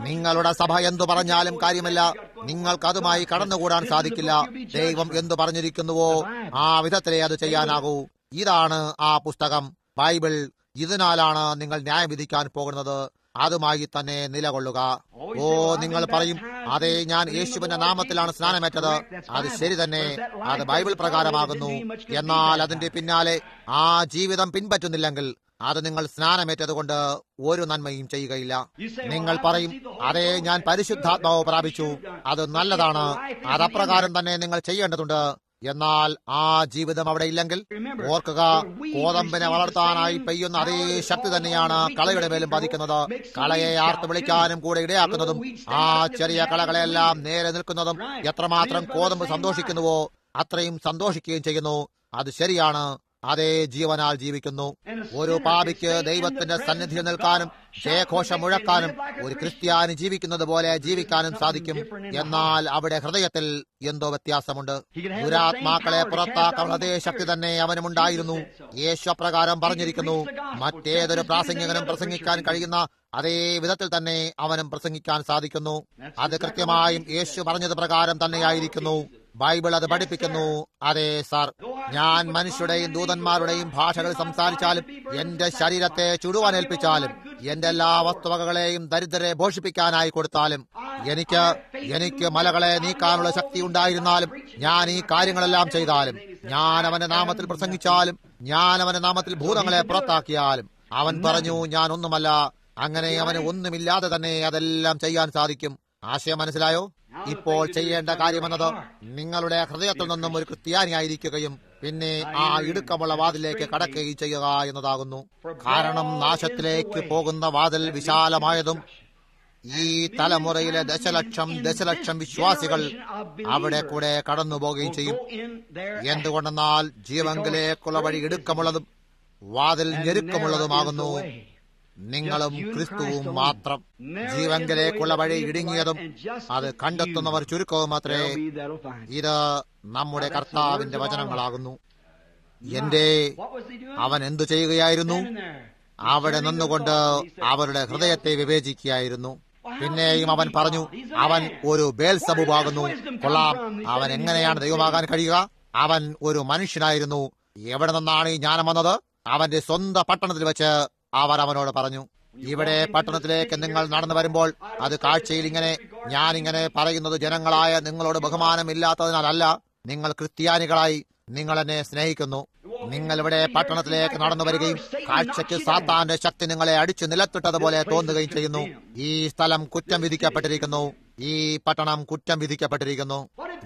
നിങ്ങളുടെ സഭ എന്തു പറഞ്ഞാലും കാര്യമില്ല. നിങ്ങൾക്ക് അതുമായി കടന്നുകൂടാൻ സാധിക്കില്ല. ദൈവം എന്തു പറഞ്ഞിരിക്കുന്നുവോ ആ വിധത്തിലേ അത് ചെയ്യാനാകൂ. ഇതാണ് ആ പുസ്തകം, ബൈബിൾ. ഇതിനാലാണ് നിങ്ങൾ ന്യായം വിധിക്കാൻ പോകുന്നത്. അതുമായി തന്നെ നിലകൊള്ളുക. ഓ, നിങ്ങൾ പറയും, അതെ, ഞാൻ യേശുവിന്റെ നാമത്തിലാണ് സ്നാനമേറ്റത്. അത് ശരി തന്നെ, അത് ബൈബിൾ പ്രകാരമാകുന്നു. എന്നാൽ അതിന്റെ പിന്നാലെ ആ ജീവിതം പിൻപറ്റുന്നില്ലെങ്കിൽ അത് നിങ്ങൾ സ്നാനമേറ്റതുകൊണ്ട് ഒരു നന്മയും ചെയ്യുകയില്ല. നിങ്ങൾ പറയും, അതെ, ഞാൻ പരിശുദ്ധാത്മാവ് പ്രാപിച്ചു. അത് നല്ലതാണ്, അതപ്രകാരം തന്നെ നിങ്ങൾ ചെയ്യേണ്ടതുണ്ട്. എന്നാൽ ആ ജീവിതം അവിടെ ഇല്ലെങ്കിൽ ഓർക്കുക, കോതമ്പിനെ വളർത്താനായി പെയ്യുന്ന അതേ ശക്തി തന്നെയാണ് കളയുടെ മേലും പതിക്കുന്നത്. കളയെ ആർത്ത് വിളിക്കാനും കൂടെ ഇടയാക്കുന്നതും ആ ചെറിയ കളകളെല്ലാം നേരെ നിൽക്കുന്നതും എത്രമാത്രം കോതമ്പ് സന്തോഷിക്കുന്നുവോ അത്രയും സന്തോഷിക്കുകയും ചെയ്യുന്നു. അത് ശരിയാണ്, അതേ ജീവനാൽ ജീവിക്കുന്നു. ഒരു പാപിക്ക് ദൈവത്തിന്റെ സന്നിധിയിൽ നിൽക്കാനും ജയഘോഷം മുഴക്കാനും ഒരു ക്രിസ്ത്യാനി ജീവിക്കുന്നത് പോലെ ജീവിക്കാനും സാധിക്കും. എന്നാൽ അവിടെ ഹൃദയത്തിൽ എന്തോ വ്യത്യാസമുണ്ട്. ദുരാത്മാക്കളെ പുറത്താക്കാനുള്ള അതേ ശക്തി തന്നെ അവനുമുണ്ടായിരുന്നു. യേശു അപ്രകാരം പറഞ്ഞിരിക്കുന്നു. മറ്റേതൊരു പ്രാസംഗികനും പ്രസംഗിക്കാൻ കഴിയുന്ന അതേ വിധത്തിൽ തന്നെ അവനും പ്രസംഗിക്കാൻ സാധിക്കുന്നു. അത് കൃത്യമായും യേശു പറഞ്ഞത് പ്രകാരം തന്നെയായിരിക്കുന്നു. ബൈബിൾ അത് പഠിപ്പിക്കുന്നു. അതെ സാർ, ഞാൻ മനുഷ്യരുടെയും ദൂതന്മാരുടെയും ഭാഷകൾ സംസാരിച്ചാലും എന്റെ ശരീരത്തെ ചുടുവാനേൽപ്പിച്ചാലും എന്റെ എല്ലാ വസ്തുവകകളെയും ദരിദ്രരെ പോഷിപ്പിക്കാനായി കൊടുത്താലും എനിക്ക് മലകളെ നീക്കാനുള്ള ശക്തി ഉണ്ടായിരുന്നാലും ഞാൻ ഈ കാര്യങ്ങളെല്ലാം ചെയ്താലും, ഞാൻ അവന്റെ നാമത്തിൽ പ്രസംഗിച്ചാലും, ഞാൻ അവന്റെ നാമത്തിൽ ഭൂതങ്ങളെ പുറത്താക്കിയാലും, അവൻ പറഞ്ഞു, ഞാൻ ഒന്നുമല്ല. അങ്ങനെ അവന് ഒന്നുമില്ലാതെ തന്നെ അതെല്ലാം ചെയ്യാൻ സാധിക്കും. ആശയം മനസ്സിലായോ? ഇപ്പോൾ ചെയ്യേണ്ട കാര്യമെന്നത് നിങ്ങളുടെ ഹൃദയത്തിൽ നിന്നും ഒരു ക്രിസ്ത്യാനിയായിരിക്കുകയും പിന്നെ ആ ഇടുക്കമുള്ള വാതിലേക്ക് കടക്കുകയും ചെയ്യുക എന്നതാകുന്നു. കാരണം നാശത്തിലേക്ക് പോകുന്ന വാതിൽ വിശാലമായതും ഈ തലമുറയിലെ ദശലക്ഷം വിശ്വാസികൾ അവിടെ കൂടെ കടന്നു പോവുകയും ചെയ്യും. എന്തുകൊണ്ടെന്നാൽ ജീവങ്കിലേക്കുള്ള വഴി ഇടുക്കമുള്ളതും വാതിൽ ഞെരുക്കമുള്ളതുമാകുന്നു. നിങ്ങളും ക്രിസ്തുവും മാത്രം. ജീവങ്കിലേക്കുള്ള വഴി ഇടുങ്ങിയതും അത് കണ്ടെത്തുന്നവർ ചുരുക്കവും മാത്രമേ. ഇത് നമ്മുടെ കർത്താവിന്റെ വചനങ്ങളാകുന്നു. അവൻ എന്തു ചെയ്യുകയായിരുന്നു? അവിടെ നിന്നുകൊണ്ട് അവരുടെ ഹൃദയത്തെ വിവേചിക്കുകയായിരുന്നു. പിന്നെയും അവൻ പറഞ്ഞു, അവൻ ഒരു ബേൽസബൂബാകുന്നു. കൊള്ളാം, അവൻ എങ്ങനെയാണ് ദൈവമാകാൻ കഴിയുക? അവൻ ഒരു മനുഷ്യനായിരുന്നു. എവിടെ നിന്നാണ് ഈ ജ്ഞാനം വന്നത്? അവന്റെ സ്വന്തം പട്ടണത്തിൽ വെച്ച് അവർ അവനോട് പറഞ്ഞു. ഇവിടെ പട്ടണത്തിലേക്ക് നിങ്ങൾ നടന്നു വരുമ്പോൾ അത് കാഴ്ചയിൽ ഞാനിങ്ങനെ പറയുന്നത് ജനങ്ങളായ നിങ്ങളോട് ബഹുമാനമില്ലാത്തതിനാലല്ല. നിങ്ങൾ ക്രിസ്ത്യാനികളായി നിങ്ങൾ എന്നെ സ്നേഹിക്കുന്നു. നിങ്ങൾ ഇവിടെ പട്ടണത്തിലേക്ക് നടന്നു വരികയും കാഴ്ചയ്ക്ക് സാത്താന്റെ ശക്തി നിങ്ങളെ അടിച്ചു നിലത്തിട്ടതുപോലെ തോന്നുകയും ചെയ്യുന്നു. ഈ സ്ഥലം കുറ്റം വിധിക്കപ്പെട്ടിരിക്കുന്നു. ഈ പട്ടണം കുറ്റം വിധിക്കപ്പെട്ടിരിക്കുന്നു.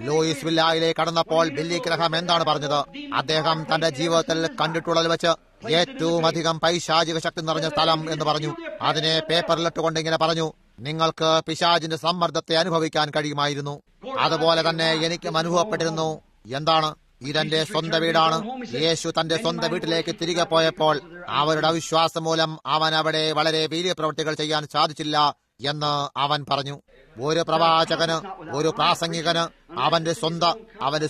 ലൂയിസ് വില്ലായിലേക്ക് കടന്നപ്പോൾ ബില്ലി ഗ്രഹാം എന്താണ് പറഞ്ഞത്? അദ്ദേഹം തന്റെ ജീവിതത്തിൽ കണ്ടിട്ടുള്ളതിൽ വെച്ച് ഏറ്റവും അധികം പൈശാചിക ശക്തി നിറഞ്ഞ സ്ഥലം എന്ന് പറഞ്ഞു. അതിനെ പേപ്പറിലിട്ടുകൊണ്ട് ഇങ്ങനെ പറഞ്ഞു, നിങ്ങൾക്ക് പിശാചിന്റെ സമ്മർദ്ദത്തെ അനുഭവിക്കാൻ കഴിയുമായിരുന്നു. അതുപോലെ തന്നെ എനിക്കും അനുഭവപ്പെട്ടിരുന്നു. എന്താണ്? ഇതെന്റെ സ്വന്തം വീടാണ്. യേശു തന്റെ സ്വന്തം വീട്ടിലേക്ക് തിരികെ പോയപ്പോൾ അവരുടെ അവിശ്വാസം മൂലം അവൻ അവിടെ വളരെ വലിയ പ്രവൃത്തികൾ ചെയ്യാൻ സാധിച്ചില്ല എന്ന് അവൻ പറഞ്ഞു. ഒരു പ്രവാചകന്, ഒരു പ്രാസംഗികന് അവന്റെ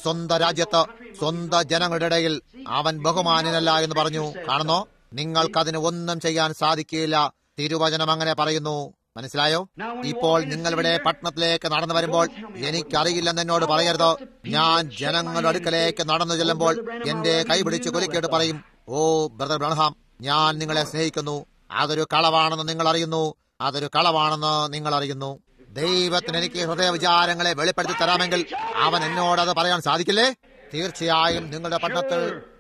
സ്വന്തം രാജ്യത്ത് സ്വന്തം ജനങ്ങളുടെ ഇടയിൽ അവൻ ബഹുമാനനല്ല എന്ന് പറഞ്ഞു. കാണുന്നോ? നിങ്ങൾക്കതിന് ഒന്നും ചെയ്യാൻ സാധിക്കില്ല. തിരുവചനം അങ്ങനെ പറയുന്നു. മനസ്സിലായോ? ഇപ്പോൾ നിങ്ങളിവിടെ പട്ടണത്തിലേക്ക് നടന്നു വരുമ്പോൾ എനിക്കറിയില്ലെന്ന് എന്നോട് പറയരുത്. ഞാൻ ജനങ്ങളുടെ അടുക്കലേക്ക് നടന്നു ചെല്ലുമ്പോൾ എന്റെ കൈപിടിച്ച് കുലുക്കിയിട്ട് പറയും, ഓ ബ്രദർ ബ്രൺഹാം, ഞാൻ നിങ്ങളെ സ്നേഹിക്കുന്നു. അതൊരു കളവാണെന്ന് നിങ്ങൾ അറിയുന്നു. അതൊരു കളവാണെന്ന് നിങ്ങൾ അറിയുന്നു. ദൈവത്തിന് എനിക്ക് ഹൃദയ വിചാരങ്ങളെ വെളിപ്പെടുത്തി തരാമെങ്കിൽ അവൻ എന്നോട് അത് പറയാൻ സാധിക്കില്ലേ? തീർച്ചയായും നിങ്ങളുടെ പട്ടണത്തിൽ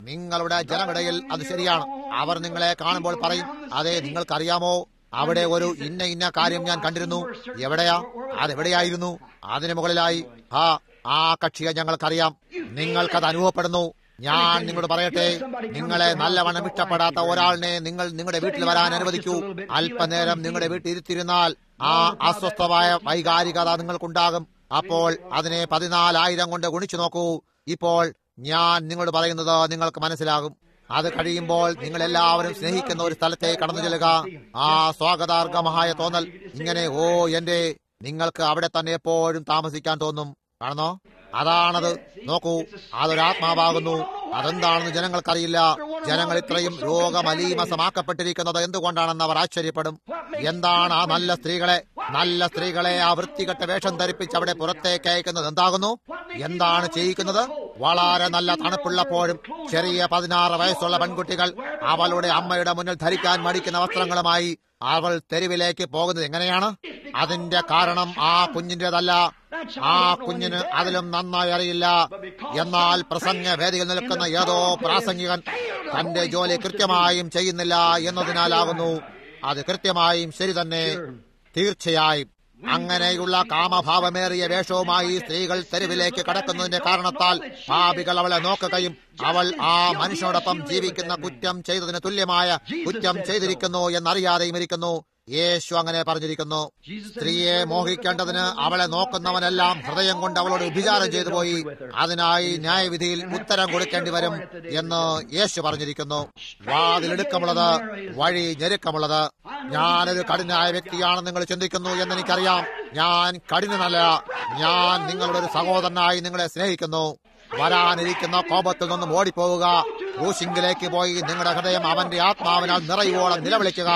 നിങ്ങളുടെ ജനമിടയിൽ അത് ശരിയാണ്. അവർ നിങ്ങളെ കാണുമ്പോൾ പറയും, അതെ, നിങ്ങൾക്കറിയാമോ, അവിടെ ഒരു ഇന്ന കാര്യം ഞാൻ കണ്ടിരുന്നു. എവിടെയാ? അതെവിടെയായിരുന്നു? അതിനു മുകളിലായി. ആ കക്ഷിയെ ഞങ്ങൾക്കറിയാം. നിങ്ങൾക്കത് അനുഭവപ്പെടുന്നു. ഞാൻ നിങ്ങളോട് പറയട്ടെ, നിങ്ങളെ നല്ലവണ്ണം ഇഷ്ടപ്പെടാത്ത ഒരാളിനെ നിങ്ങൾ നിങ്ങളുടെ വീട്ടിൽ വരാൻ അനുവദിക്കൂ. അല്പനേരം നിങ്ങളുടെ വീട്ടിൽ ഇരുത്തിരുന്നാൽ ആ അസ്വസ്ഥമായ വൈകാരികത നിങ്ങൾക്കുണ്ടാകും. അപ്പോൾ അതിനെ 14,000 കൊണ്ട് ഗുണിച്ചു നോക്കൂ. ഇപ്പോൾ ഞാൻ നിങ്ങളോട് പറയുന്നത് നിങ്ങൾക്ക് മനസ്സിലാകും. അത് കഴിയുമ്പോൾ നിങ്ങൾ എല്ലാവരും സ്നേഹിക്കുന്ന ഒരു സ്ഥലത്തേക്ക് കടന്നു ചെല്ലുക. ആ സ്വാഗതാർഹമായ തോന്നൽ ഇങ്ങനെ, ഓ നിങ്ങൾക്ക് അവിടെ തന്നെ എപ്പോഴും താമസിക്കാൻ തോന്നും. കാണുന്നോ? അതാണത്. നോക്കൂ, അതൊരാത്മാവാകുന്നു. അതെന്താണെന്ന് ജനങ്ങൾക്കറിയില്ല. ജനങ്ങൾ ഇത്രയും രോഗമലീമസമാക്കപ്പെട്ടിരിക്കുന്നത് എന്തുകൊണ്ടാണെന്ന് അവർ ആശ്ചര്യപ്പെടും. എന്താണ് ആ നല്ല സ്ത്രീകളെ ആ വൃത്തികെട്ട വേഷം ധരിപ്പിച്ച് അവിടെ പുറത്തേക്ക് അയക്കുന്നത് എന്താകുന്നു? എന്താണ് ചെയ്യിക്കുന്നത്? വളരെ നല്ല തണുപ്പുള്ളപ്പോഴും ചെറിയ 16 വയസ്സുള്ള പെൺകുട്ടികൾ അവളുടെ അമ്മയുടെ മുന്നിൽ ധരിക്കാൻ മടിക്കുന്ന വസ്ത്രങ്ങളുമായി അവൾ തെരുവിലേക്ക് പോകുന്നത് എങ്ങനെയാണ്? അതിന്റെ കാരണം ആ കുഞ്ഞിന്റേതല്ല. ആ കുഞ്ഞിന് അതിലും നന്നായി അറിയില്ല. എന്നാൽ പ്രസംഗ വേദിയിൽ നിൽക്കുന്ന ഏതോ പ്രാസംഗികൻ തന്റെ ജോലി കൃത്യമായും ചെയ്യുന്നില്ല എന്നതിനാലാകുന്നു. അത് കൃത്യമായും ശരി തന്നെ, തീർച്ചയായും. അങ്ങനെയുള്ള കാമഭാവമേറിയ വേഷവുമായി സ്ത്രീകൾ തെരുവിലേക്ക് കടക്കുന്നതിന്റെ കാരണത്താൽ പാപികൾ അവളെ നോക്കുകയും അവൾ ആ മനുഷ്യനോടൊപ്പം ജീവിക്കുന്ന കുറ്റം ചെയ്തതിന് തുല്യമായ കുറ്റം ചെയ്തിരിക്കുന്നു എന്നറിയാതെയും ഇരിക്കുന്നു. യേശു അങ്ങനെ പറഞ്ഞിരിക്കുന്നു. സ്ത്രീയെ മോഹിക്കേണ്ടതിന് അവളെ നോക്കുന്നവനെല്ലാം ഹൃദയം കൊണ്ട് അവളോട് വിചാരം ചെയ്തു പോയി. അതിനായി ന്യായവിധിയിൽ ഉത്തരം കൊടുക്കേണ്ടി വരും എന്ന് യേശു പറഞ്ഞിരിക്കുന്നു. വാതിലിടുക്കമുള്ളത്, വഴി ഞെരുക്കമുള്ളത്. ഞാനൊരു കഠിനായ വ്യക്തിയാണെന്ന് നിങ്ങൾ ചിന്തിക്കുന്നു എന്നെനിക്കറിയാം. ഞാൻ കഠിനനല്ല. ഞാൻ നിങ്ങളുടെ ഒരു സഹോദരനായി നിങ്ങളെ സ്നേഹിക്കുന്നു. വരാനിരിക്കുന്ന കോപത്തിൽ നിന്നും ഓടിപ്പോവുക. ക്രൂശിങ്കിലേക്ക് പോയി നിങ്ങളുടെ ഹൃദയം അവന്റെ ആത്മാവിനാൽ നിറയുവോളം നിലവിളിക്കുക.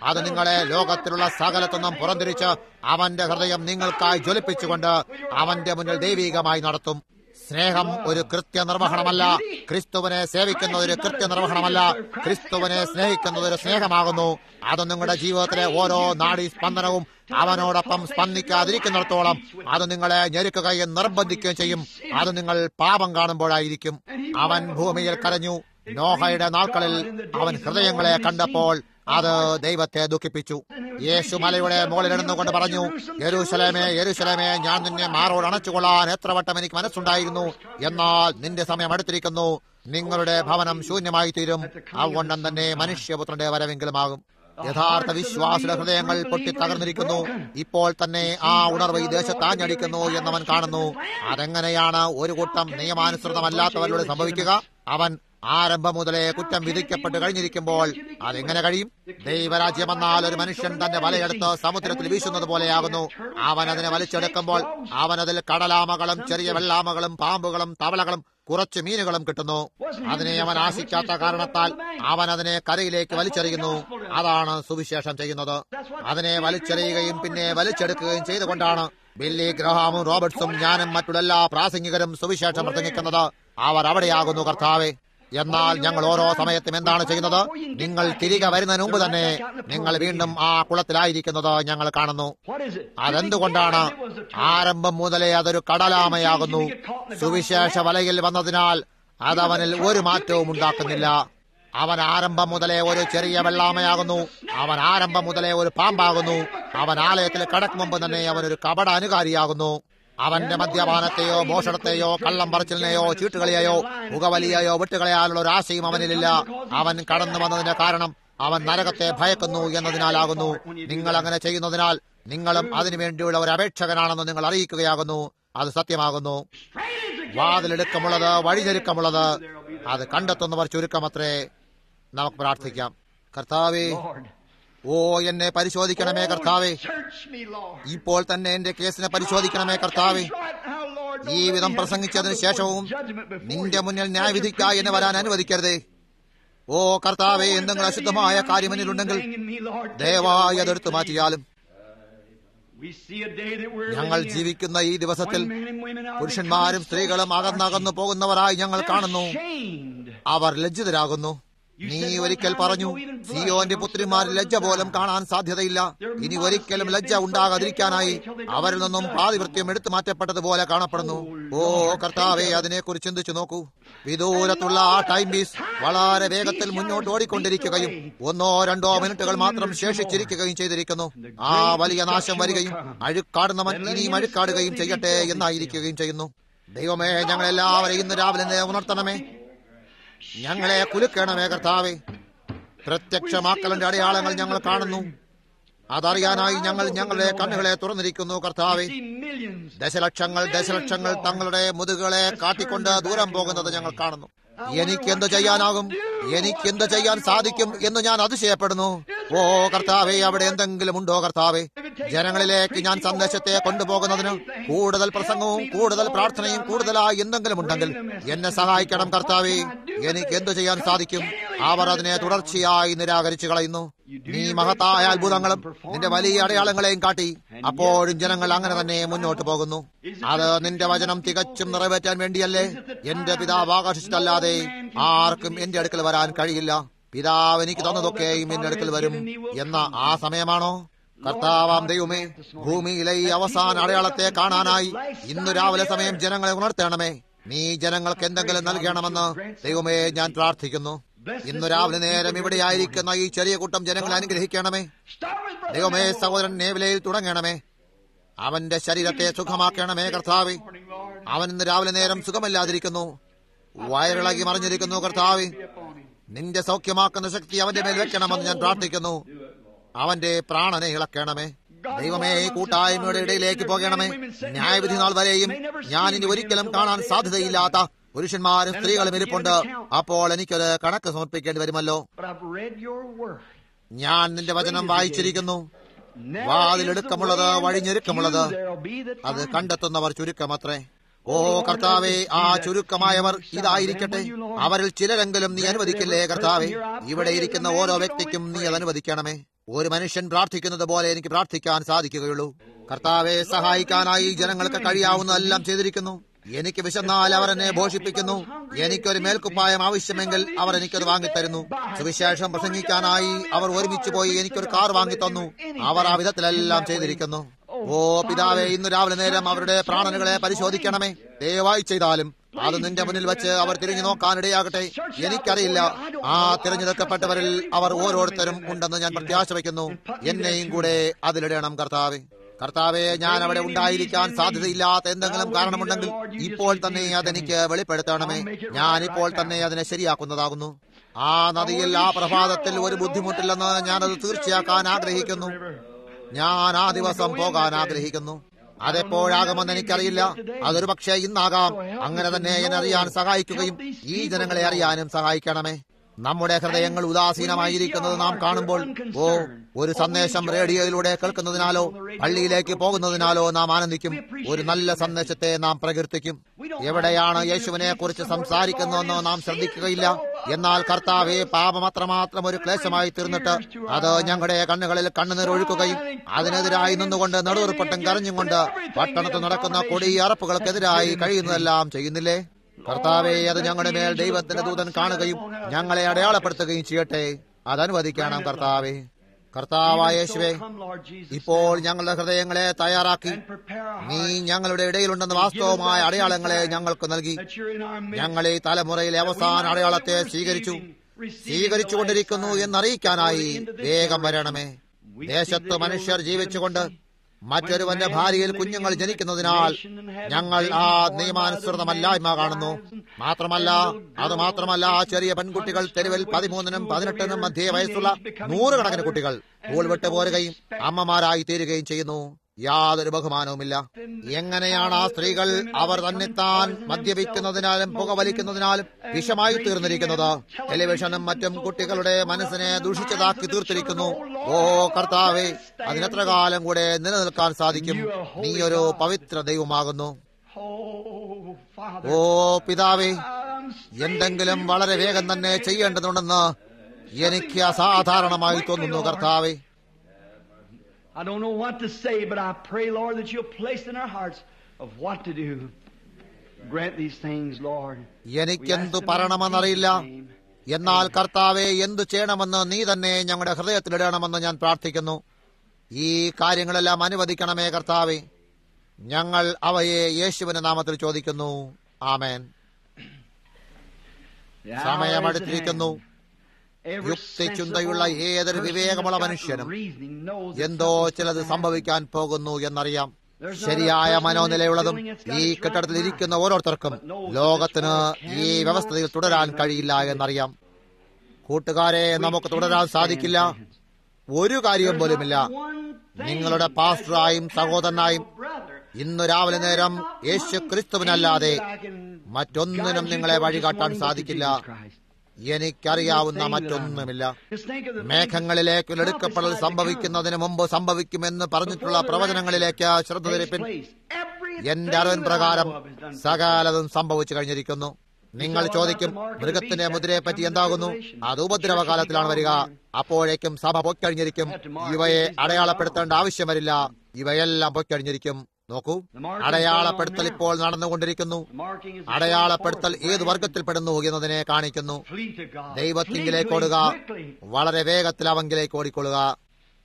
അത് നിങ്ങളെ ലോകത്തിലുള്ള സകലത്തൊന്നും പുറംതിരിച്ച് അവന്റെ ഹൃദയം നിങ്ങൾക്കായി ജ്വലിപ്പിച്ചുകൊണ്ട് അവന്റെ മുന്നിൽ ദൈവികമായി നടത്തും. സ്നേഹം ഒരു കൃത്യനിർവഹണമല്ല. ക്രിസ്തുവിനെ സേവിക്കുന്നത് ഒരു കൃത്യനിർവഹണമല്ല. ക്രിസ്തുവിനെ സ്നേഹിക്കുന്നത് ഒരു സ്നേഹമാകുന്നു. അത് നിങ്ങളുടെ ജീവിതത്തിലെ ഓരോ നാഡീ സ്പന്ദനവും അവനോടൊപ്പം സ്പന്ദിക്കാതിരിക്കുന്നിടത്തോളം അത് നിങ്ങളെ ഞെരുക്കുകയും നിർബന്ധിക്കുകയും ചെയ്യും. അത് നിങ്ങൾ പാപം കാണുമ്പോഴായിരിക്കും. അവൻ ഭൂമിയിൽ കരഞ്ഞു. നോഹയുടെ നാൾക്കളിൽ അവൻ ഹൃദയങ്ങളെ കണ്ടപ്പോൾ അത് ദൈവത്തെ ദുഃഖിപ്പിച്ചു. യേശു മലയുടെ മുകളിലിരുന്നു കൊണ്ട് പറഞ്ഞു, യെരൂശലേമേ, യെരൂശലേമേ, ഞാൻ നിന്നെ മാറോട് അണച്ചുകൊള്ളാൻ എത്ര വട്ടം എനിക്ക് മനസ്സുണ്ടായിരുന്നു. എന്നാൽ നിന്റെ സമയം അടുത്തിരിക്കുന്നു. നിങ്ങളുടെ ഭവനം ശൂന്യമായി തീരും. അതുകൊണ്ടും തന്നെ മനുഷ്യപുത്രന്റെ വരവെങ്കിലുമാകും. യഥാർത്ഥ വിശ്വാസിയുടെ ഹൃദയങ്ങൾ പൊട്ടി തകർന്നിരിക്കുന്നു. ഇപ്പോൾ തന്നെ ആ ഉണർവ് ഈ ദേശത്താഞ്ഞടിക്കുന്നു എന്നവൻ കാണുന്നു. അതെങ്ങനെയാണ് ഒരു കൂട്ടം നിയമാനുസൃതമല്ലാത്തവരോട് സംഭവിക്കുക? അവൻ ആരംഭം മുതലേ കുറ്റം വിധിക്കപ്പെട്ട് കഴിഞ്ഞിരിക്കുമ്പോൾ അതെങ്ങനെ കഴിയും? ദൈവരാജ്യം എന്നാൽ ഒരു മനുഷ്യൻ തന്റെ വലയെടുത്ത് സമുദ്രത്തിൽ വീശുന്നത് പോലെയാകുന്നു. അവൻ അതിനെ വലിച്ചെടുക്കുമ്പോൾ അവനതിൽ കടലാമകളും ചെറിയ വെള്ളാമകളും പാമ്പുകളും തവളകളും കുറച്ച് മീനുകളും കിട്ടുന്നു. അതിനെ അവൻ ആശിക്കാത്ത കാരണത്താൽ അവൻ അതിനെ കരയിലേക്ക് വലിച്ചെറിയുന്നു. അതാണ് സുവിശേഷം ചെയ്യുന്നത്. അതിനെ വലിച്ചെറിയുകയും പിന്നെ വലിച്ചെടുക്കുകയും ചെയ്തുകൊണ്ടാണ് ബില്ലി ഗ്രഹാമും റോബർട്ട്സും ഞാനും മറ്റുള്ള എല്ലാ പ്രാസംഗികരും സുവിശേഷം പ്രസംഗിക്കുന്നത്. അവർ അവിടെയാകുന്നു കർത്താവേ. എന്നാൽ ഞങ്ങൾ ഓരോ സമയത്തും എന്താണ് ചെയ്യുന്നത്? നിങ്ങൾ തിരികെ വരുന്നതിന് മുമ്പ് തന്നെ നിങ്ങൾ വീണ്ടും ആ കുളത്തിലായിരിക്കുന്നത് ഞങ്ങൾ കാണുന്നു. അതെന്തുകൊണ്ടാണ്? ആരംഭം മുതലേ അതൊരു കടലാമയാകുന്നു. സുവിശേഷ വലയിൽ വന്നതിനാൽ അതവനിൽ ഒരു മാറ്റവും ഉണ്ടാക്കുന്നില്ല. അവൻ ആരംഭം മുതലേ ഒരു ചെറിയ വെള്ളാമയാകുന്നു. അവൻ ആരംഭം മുതലേ ഒരു പാമ്പാകുന്നു. അവൻ ആലയത്തിൽ കടക്കും മുമ്പ് തന്നെ അവനൊരു കപട അനുകാരിയാകുന്നു. അവന്റെ മദ്യപാനത്തെയോ മോഷണത്തെയോ കള്ളം പറച്ചിലിനെയോ ചീട്ടുകളിയെയോ പുകവലിയെയോ വിട്ടുകളയാനുള്ള ഒരു ആശയും അവനിലില്ല. അവൻ കടന്നു വന്നതിന്റെ കാരണം അവൻ നരകത്തെ ഭയക്കുന്നു എന്നതിനാലാകുന്നു. നിങ്ങൾ അങ്ങനെ ചെയ്യുന്നതിനാൽ നിങ്ങളും അതിനുവേണ്ടിയുള്ള ഒരു അപേക്ഷകനാണെന്ന് നിങ്ങൾ അറിയിക്കുകയാകുന്നു. അത് സത്യമാകുന്നു. വാതിലെടുക്കമുള്ളത്, വഴിഞ്ഞെരുക്കമുള്ളത്, അത് കണ്ടെത്തുന്നവർ ചുരുക്കമത്രേ. നമുക്ക് പ്രാർത്ഥിക്കാം. കർത്താവേ, ഓ എന്നെ പരിശോധിക്കണമേ കർത്താവേ. ഇപ്പോൾ തന്നെ എന്റെ കേസിനെ പരിശോധിക്കണമേ കർത്താവേ. ഈ വിധം പ്രസംഗിച്ചതിന് ശേഷവും നിന്റെ മുന്നിൽ ന്യായവിധിക്കായി എന്നെ വരാൻ അനുവദിക്കരുതേ. ഓ കർത്താവേ, എന്തെങ്കിലും അശുദ്ധമായ കാര്യം എന്നിലുണ്ടെങ്കിൽ ദയവായി അതെടുത്തു മാറ്റിയാലും. ഞങ്ങൾ ജീവിക്കുന്ന ഈ ദിവസത്തിൽ പുരുഷന്മാരും സ്ത്രീകളും അകന്നകന്നു പോകുന്നവരായി ഞങ്ങൾ കാണുന്നു. അവർ ലജ്ജിതരാകുന്നു. നീ ഒരിക്കൽ പറഞ്ഞു, സിയോന്റെ പുത്രിമാരിൽ ലജ്ജ പോലും കാണാൻ സാധ്യതയില്ല. ഇനി ഒരിക്കലും ലജ്ജ ഉണ്ടാകാതിരിക്കാനായി അവരിൽ നിന്നും പാതിവൃത്യം എടുത്തു മാറ്റപ്പെട്ടതുപോലെ കാണപ്പെടുന്നു. ഓ കർത്താവേ, അതിനെക്കുറിച്ച് ചിന്തിച്ചു നോക്കൂ. വിദൂരത്തുള്ള ആ ടൈം പീസ് വളരെ വേഗത്തിൽ മുന്നോട്ട് ഓടിക്കൊണ്ടിരിക്കുകയും 1-2 മിനിറ്റുകൾ മാത്രം ശേഷിച്ചിരിക്കുകയും ചെയ്തിരിക്കുന്നു. ആ വലിയ നാശം വരികയും അഴുക്കാടുന്നവൻ ഇനിയും അഴുക്കാടുകയും ചെയ്യട്ടെ എന്നായിരിക്കുകയും ചെയ്യുന്നു. ദൈവമേ, ഞങ്ങളെല്ലാവരെയും ഇന്ന് രാവിലെ ഉണർത്തണമേ. ഞങ്ങളെ കുലുക്കണമേ കർത്താവേ. പ്രത്യക്ഷമാക്കലിന്റെ അടയാളങ്ങൾ ഞങ്ങൾ കാണുന്നു. അതറിയാനായി ഞങ്ങൾ ഞങ്ങളുടെ കണ്ണുകളെ തുറന്നിരിക്കുന്നു കർത്താവേ. ദശലക്ഷങ്ങൾ തങ്ങളുടെ മുതുകളെ കാട്ടിക്കൊണ്ട് ദൂരം പോകുന്നത് ഞങ്ങൾ കാണുന്നു. എനിക്കെന്ത് ചെയ്യാനാകും? എനിക്കെന്ത് ചെയ്യാൻ സാധിക്കും എന്ന് ഞാൻ അതിശയപ്പെടുന്നു. ഓ കർത്താവേ, അവിടെ എന്തെങ്കിലും ഉണ്ടോ കർത്താവേ? ജനങ്ങളിലേക്ക് ഞാൻ സന്ദേശത്തെ കൊണ്ടുപോകുന്നതിന് കൂടുതൽ പ്രസംഗവും കൂടുതൽ പ്രാർത്ഥനയും കൂടുതലായി എന്തെങ്കിലും ഉണ്ടെങ്കിൽ എന്നെ സഹായിക്കണം കർത്താവേ. എനിക്ക് എന്തു ചെയ്യാൻ സാധിക്കും? അവർ അതിനെ തുടർച്ചയായി നിരാകരിച്ചു കളയുന്നു. നീ മഹത്തായ അത്ഭുതങ്ങളും നിന്റെ വലിയ അടയാളങ്ങളെയും കാട്ടി അപ്പോഴും ജനങ്ങൾ അങ്ങനെ തന്നെ മുന്നോട്ട് പോകുന്നു. അത് നിന്റെ വചനം തികച്ചും നിറവേറ്റാൻ വേണ്ടിയല്ലേ? എന്റെ പിതാവ് ആകാശിച്ചിട്ടല്ലാതെ ആർക്കും എന്റെ അടുക്കൽ വരാൻ കഴിയില്ല. പിതാവ് എനിക്ക് തന്നതൊക്കെയും എന്റെ അടുക്കൽ വരും എന്ന ആ സമയമാണോ? കർത്താവാം ദൈവമേ, ഭൂമിയിലെ ഈ അവസാന അടയാളത്തെ കാണാനായി ഇന്നു രാവിലെ സമയം ജനങ്ങളെ ഉണർത്തണമേ. നീ ജനങ്ങൾക്ക് എന്തെങ്കിലും നൽകണമെന്ന് ദൈവമേ ഞാൻ പ്രാർത്ഥിക്കുന്നു. ഇന്നു രാവിലെ നേരം ഇവിടെ ആയിരിക്കുന്ന ഈ ചെറിയ കൂട്ടം ജനങ്ങളെ അനുഗ്രഹിക്കണമേ. ദൈവമേ, സഹോദരൻ നേവിലയിൽ തുടങ്ങണമേ. അവന്റെ ശരീരത്തെ സുഖമാക്കണമേ കർത്താവേ. അവൻ ഇന്ന് രാവിലെ നേരം സുഖമില്ലാതിരിക്കുന്നു, വയറിളകി മറിഞ്ഞിരിക്കുന്നു കർത്താവേ. നിന്റെ സൗഖ്യമാക്കുന്ന ശക്തി അവന്റെ മേൽ വെക്കണമെന്ന് ഞാൻ പ്രാർത്ഥിക്കുന്നു. അവന്റെ പ്രാണനെ ഇളക്കണമേ. ദൈവമേ, ഈ കൂട്ടായ്മയുടെ ഇടയിലേക്ക് പോകണമേ. ന്യായവിധി നാൾ വരെയും ഞാൻ ഇനി ഒരിക്കലും കാണാൻ സാധ്യതയില്ലാത്ത പുരുഷന്മാരും സ്ത്രീകളും ഇരിപ്പുണ്ട്. അപ്പോൾ എനിക്കൊരു കണക്ക് സമർപ്പിക്കേണ്ടി വരുമല്ലോ. ഞാൻ നിന്റെ വചനം വായിച്ചിരിക്കുന്നു. വാതിലെടുക്കമുള്ളത് വഴിഞ്ഞൊരുക്കമുള്ളത്, അത് കണ്ടെത്തുന്നവർ ചുരുക്കമത്രേ. ഓ കർത്താവേ, ആ ചുരുക്കമായവർ ഇതായിരിക്കട്ടെ. അവരിൽ ചിലരെങ്കിലും നീ അനുവദിക്കില്ലേ കർത്താവേ? ഇവിടെ ഇരിക്കുന്ന ഓരോ വ്യക്തിക്കും നീ അത് അനുവദിക്കണമേ. ഒരു മനുഷ്യൻ പ്രാർത്ഥിക്കുന്നത് പോലെ എനിക്ക് പ്രാർത്ഥിക്കാൻ സാധിക്കുകയുള്ളൂ. കർത്താവെ, സഹായിക്കാനായി ജനങ്ങൾക്ക് കഴിയാവുന്നതെല്ലാം ചെയ്തിരിക്കുന്നു. എനിക്ക് വിശന്നാൽ അവർ എന്നെ പോഷിപ്പിക്കുന്നു. എനിക്കൊരു മേൽക്കുപ്പായം ആവശ്യമെങ്കിൽ അവർ എനിക്കത് വാങ്ങിത്തരുന്നു. സുവിശേഷം പ്രസംഗിക്കാനായി അവർ ഒരുമിച്ച് പോയി എനിക്കൊരു കാർ വാങ്ങിത്തന്നു. അവർ ആ വിധത്തിലെല്ലാം ചെയ്തിരിക്കുന്നു. ഓ പിതാവേ, ഇന്നു രാവിലെ നേരം അവരുടെ പ്രാണനുകളെ പരിശോധിക്കണമേ. ദയവായി ചെയ്താലും അത് നിന്റെ മുന്നിൽ വെച്ച് അവർ തിരിഞ്ഞു നോക്കാനിടയാകട്ടെ. എനിക്കറിയില്ല, ആ തിരഞ്ഞെടുക്കപ്പെട്ടവരിൽ അവർ ഓരോരുത്തരും ഉണ്ടെന്ന് ഞാൻ പ്രത്യാശ വയ്ക്കുന്നു. എന്നെയും കൂടെ അതിലിടണം കർത്താവേ. കർത്താവെ, ഞാൻ അവിടെ ഉണ്ടായിരിക്കാൻ സാധ്യതയില്ലാത്ത എന്തെങ്കിലും കാരണമുണ്ടെങ്കിൽ ഇപ്പോൾ തന്നെ അതെനിക്ക് വെളിപ്പെടുത്തണമേ. ഞാൻ ഇപ്പോൾ തന്നെ അതിനെ ശരിയാക്കുന്നതാകുന്നു. ആ നദിയിൽ ആ പ്രഭാതത്തിൽ ഒരു ബുദ്ധിമുട്ടില്ലെന്ന് ഞാനത് തീർച്ചയാക്കാൻ ആഗ്രഹിക്കുന്നു. ഞാൻ ആ ദിവസം പോകാൻ ആഗ്രഹിക്കുന്നു. അതെപ്പോഴാകുമെന്ന് എനിക്കറിയില്ല. അതൊരു പക്ഷേ ഇന്നാകാം. അങ്ങനെ തന്നെ എന്നെ അറിയാൻ സഹായിക്കുകയും ഈ ജനങ്ങളെ അറിയാനും സഹായിക്കണമേ. നമ്മുടെ ഹൃദയങ്ങൾ ഉദാസീനമായിരിക്കുന്നത് നാം കാണുമ്പോൾ, ഓ, ഒരു സന്ദേശം റേഡിയോയിലൂടെ കേൾക്കുന്നതിനാലോ പള്ളിയിലേക്ക് പോകുന്നതിനാലോ നാം ആനന്ദിക്കും. ഒരു നല്ല സന്ദേശത്തെ നാം പ്രകീർത്തിക്കും. എവിടെയാണ് യേശുവിനെ കുറിച്ച് സംസാരിക്കുന്നതെന്നോ നാം ശ്രദ്ധിക്കുകയില്ല. എന്നാൽ കർത്താവെ, പാപം അത്രമാത്രം ഒരു ക്ലേശമായി തീർന്നിട്ട് അത് ഞങ്ങളുടെ കണ്ണുകളിൽ കണ്ണുനീർ ഒഴുക്കുകയും അതിനെതിരായി നിന്നുകൊണ്ട് നെടുവീർപ്പട്ടും കരഞ്ഞും കൊണ്ട് പട്ടണത്തിൽ നടക്കുന്ന കൊടിയ അറപ്പുകൾക്കെതിരായി കഴിയുന്നതെല്ലാം ചെയ്യുന്നില്ലേ? കർത്താവെ, അത് ഞങ്ങളുടെ മേൽ ദൈവത്തിന്റെ ദൂതൻ കാണുകയും ഞങ്ങളെ അടയാളപ്പെടുത്തുകയും ചെയ്യട്ടെ. അതനുവദിക്കണം കർത്താവെ. കർത്താവായ യേശുവേ, ഇപ്പോൾ ഞങ്ങളുടെ ഹൃദയങ്ങളെ തയ്യാറാക്കി നീ ഞങ്ങളുടെ ഇടയിലുണ്ടെന്ന വാസ്തവമായ അടയാളങ്ങളെ ഞങ്ങൾക്ക് നൽകി. ഞങ്ങൾ ഈ തലമുറയിലെ അവസാന അടയാളത്തെ സ്വീകരിച്ചുകൊണ്ടിരിക്കുന്നു എന്നറിയിക്കാനായി വേഗം വരണമേ. ദേശത്ത് മനുഷ്യർ ജീവിച്ചുകൊണ്ട് മറ്റൊരുവന്റെ ഭാര്യയിൽ കുഞ്ഞുങ്ങൾ ജനിക്കുന്നതിനാൽ ഞങ്ങൾ ആ നിയമാനുസൃതമല്ലായ്മ കാണുന്നു. മാത്രമല്ല ചെറിയ പെൺകുട്ടികൾ തെരുവിൽ 13-നും 18-നും മധ്യേ വയസ്സുള്ള 100 കണക്കിന് കുട്ടികൾ സ്കൂൾ വിട്ടു പോരുകയും അമ്മമാരായി തീരുകയും ചെയ്യുന്നു. യാതൊരു ബഹുമാനവുമില്ല. എങ്ങനെയാണ് ആ സ്ത്രീകൾ അവർ തന്നെത്താൻ മദ്യപിക്കുന്നതിനാലും പുകവലിക്കുന്നതിനാലും വിഷമായി തീർന്നിരിക്കുന്നത്? ടെലിവിഷനും മറ്റും കുട്ടികളുടെ മനസ്സിനെ ദൂഷിച്ചതാക്കി തീർത്തിരിക്കുന്നു. ഓ കർത്താവേ, അതിനെത്ര കാലം കൂടെ നിലനിൽക്കാൻ സാധിക്കും? നീ ഒരു പവിത്ര ദൈവമാകുന്നു. ഓ പിതാവേ, എന്തെങ്കിലും വളരെ വേഗം തന്നെ ചെയ്യേണ്ടതുണ്ടെന്ന് എനിക്ക് അസാധാരണമായി തോന്നുന്നു കർത്താവേ. I don't know what to say, but I pray, Lord, that you'll place in our hearts of what to do. Grant these things, Lord. എനിക്കെന്തു പറയണമെന്നറിയില്ല. എന്നാൽ കർത്താവെ, എന്തു ചെയ്യണമെന്ന് നീ തന്നെ ഞങ്ങളുടെ ഹൃദയത്തിലിടണമെന്ന് ഞാൻ പ്രാർത്ഥിക്കുന്നു. ഈ കാര്യങ്ങളെല്ലാം അനുവദിക്കണമേ കർത്താവെ. ഞങ്ങൾ അവയെ യേശുവിന്റെ നാമത്തിൽ ചോദിക്കുന്നു. ആമേൻ. സമയമടുത്തിരിക്കുന്നു. യുക്തിചിന്തയുള്ള ഏതൊരു വിവേകമുള്ള മനുഷ്യനും എന്തോ ചിലത് സംഭവിക്കാൻ പോകുന്നു എന്നറിയാം. ശരിയായ മനോനിലയുള്ളതും ഈ കെട്ടിടത്തിൽ ഇരിക്കുന്ന ഓരോരുത്തർക്കും ലോകത്തിന് ഈ വ്യവസ്ഥയിൽ തുടരാൻ കഴിയില്ല എന്നറിയാം. കൂട്ടുകാരെ, നമുക്ക് തുടരാൻ സാധിക്കില്ല. ഒരു കാര്യം പോലുമില്ല. നിങ്ങളുടെ പാസ്റ്ററായും സഹോദരനായും ഇന്നു രാവിലെ നേരം യേശു ക്രിസ്തുവിനല്ലാതെ മറ്റൊന്നിനും നിങ്ങളെ വഴികാട്ടാൻ സാധിക്കില്ല. എനിക്കറിയാവുന്ന മറ്റൊന്നുമില്ല. മേഘങ്ങളിലേക്ക് എടുക്കപ്പെടൽ സംഭവിക്കുന്നതിന് മുമ്പ് സംഭവിക്കുമെന്ന് പറഞ്ഞിട്ടുള്ള പ്രവചനങ്ങളിലേക്ക് ശ്രദ്ധ തിരിപ്പിൻ. എന്റെ അറിവിൻ പ്രകാരം സകലതും സംഭവിച്ചു കഴിഞ്ഞിരിക്കുന്നു. നിങ്ങൾ ചോദിക്കും, മൃഗത്തിന്റെ മുദ്രയെപ്പറ്റി എന്താകുന്നു? അത് ഉപദ്രവകാലത്തിലാണ് വരിക. അപ്പോഴേക്കും സഭ പൊയ്ക്കഴിഞ്ഞിരിക്കും. ഇവയെ അടയാളപ്പെടുത്തേണ്ട ആവശ്യം വരില്ല. ഇവയെല്ലാം പൊയ്ക്കഴിഞ്ഞിരിക്കും. നോക്കൂ, അടയാളപ്പെടുത്തൽ ഇപ്പോൾ നടന്നുകൊണ്ടിരിക്കുന്നു. അടയാളപ്പെടുത്തൽ ഏത് വർഗത്തിൽപ്പെടുന്നു എന്നതിനെ കാണിക്കുന്നു. ദൈവത്തിങ്കിലേക്ക് ഓടുക, വളരെ വേഗത്തിൽ അവങ്കിലേക്ക് ഓടിക്കൊള്ളുക.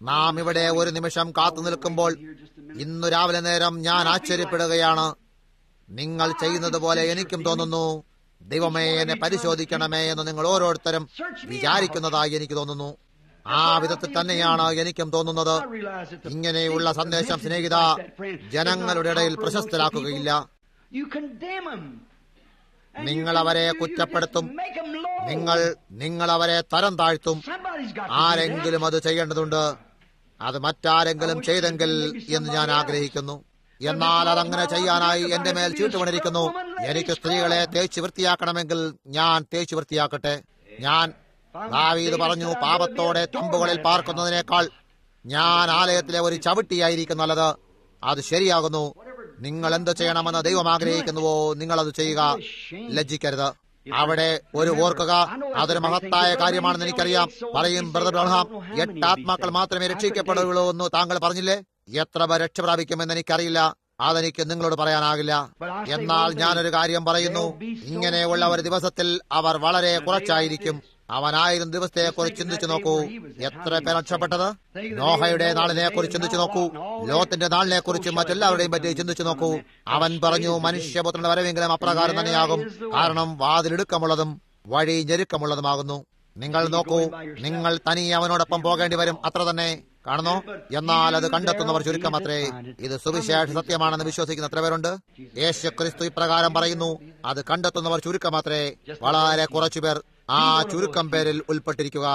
നാം ഇവിടെ ഒരു നിമിഷം കാത്തു നിൽക്കുമ്പോൾ ഇന്നു രാവിലെ നേരം ഞാൻ ആശ്ചര്യപ്പെടുകയാണ്. നിങ്ങൾ ചെയ്യുന്നത് പോലെ എനിക്കും തോന്നുന്നു. ദൈവമേ, എന്നെ പരിശോധിക്കണമേ എന്ന് നിങ്ങൾ ഓരോരുത്തരും വിചാരിക്കുന്നതായി എനിക്ക് തോന്നുന്നു. ആ വിധത്തിൽ തന്നെയാണ് എനിക്കും തോന്നുന്നത്. ഇങ്ങനെയുള്ള സന്ദേശം സ്നേഹിത ജനങ്ങളുടെ ഇടയിൽ പ്രശസ്തരാക്കുകയില്ല. നിങ്ങൾ അവരെ കുറ്റപ്പെടുത്തും, നിങ്ങൾ അവരെ തരം താഴ്ത്തും. ആരെങ്കിലും അത് ചെയ്യേണ്ടതുണ്ട്. അത് മറ്റാരെങ്കിലും ചെയ്തെങ്കിൽ എന്ന് ഞാൻ ആഗ്രഹിക്കുന്നു. എന്നാൽ അതങ്ങനെ ചെയ്യാനായി എന്റെ മേൽ ചീട്ടുപണിരിക്കുന്നു. എനിക്ക് സ്ത്രീകളെ തേച്ച് വൃത്തിയാക്കണമെങ്കിൽ ഞാൻ തേച്ച് വൃത്തിയാക്കട്ടെ. ദാവീദ് പറഞ്ഞു, പാപത്തോടെ തമ്പുകളിൽ പാർക്കുന്നതിനേക്കാൾ ഞാൻ ആലയത്തിലെ ഒരു ചവിട്ടിയായിരിക്കും നല്ലത്. അത് ശരിയാകുന്നു. നിങ്ങൾ എന്ത് ചെയ്യണമെന്ന് ദൈവം ആഗ്രഹിക്കുന്നുവോ നിങ്ങളത് ചെയ്യുക. ലജ്ജിക്കരുത്. അവിടെ ഒരു ഓർക്കുക, അതൊരു മഹത്തായ കാര്യമാണെന്ന് എനിക്കറിയാം. പറയും, ബ്രദർ ബ്രഹാം, 8 ആത്മാക്കൾ മാത്രമേ രക്ഷിക്കപ്പെടുകയുള്ളൂ എന്ന് താങ്കൾ പറഞ്ഞില്ലേ? എത്ര പേർ രക്ഷ പ്രാപിക്കുമെന്ന് എനിക്കറിയില്ല. അതെനിക്ക് നിങ്ങളോട് പറയാനാകില്ല. എന്നാൽ ഞാനൊരു കാര്യം പറയുന്നു, ഇങ്ങനെയുള്ള ഒരു ദിവസത്തിൽ അവർ വളരെ കുറച്ചായിരിക്കും. അവൻ 1000 ദിവസത്തെക്കുറിച്ച് ചിന്തിച്ചു നോക്കൂ. എത്ര പേർ രക്ഷപ്പെട്ടത്? നോഹയുടെ നാളിനെ കുറിച്ച് ചിന്തിച്ചു നോക്കൂ. ലോത്തിന്റെ നാളിനെ കുറിച്ചും മറ്റെല്ലാവരുടെയും പറ്റി ചിന്തിച്ചു നോക്കൂ. അവൻ പറഞ്ഞു, മനുഷ്യപുത്രന്റെ വരവെങ്കിലും അപ്രകാരം തന്നെയാകും. കാരണം വാതിലിടുക്കമുള്ളതും വഴി ഞെരുക്കമുള്ളതുമാകുന്നു. നിങ്ങൾ നോക്കൂ, നിങ്ങൾ തനിയെ അവനോടൊപ്പം പോകേണ്ടി വരും. അത്ര തന്നെ. കാണുന്നോ? എന്നാൽ അത് കണ്ടെത്തുന്നവർ ചുരുക്കം അത്രേ. ഇത് സുവിശേഷ സത്യമാണെന്ന് വിശ്വസിക്കുന്ന എത്ര പേരുണ്ട്? യേശു ക്രിസ്തു ഇപ്രകാരം പറയുന്നു, അത് കണ്ടെത്തുന്നവർ ചുരുക്കം അത്രേ. വളരെ കുറച്ചുപേർ ആ ചുരുക്കം പേരിൽ ഉൾപ്പെട്ടിരിക്കുക.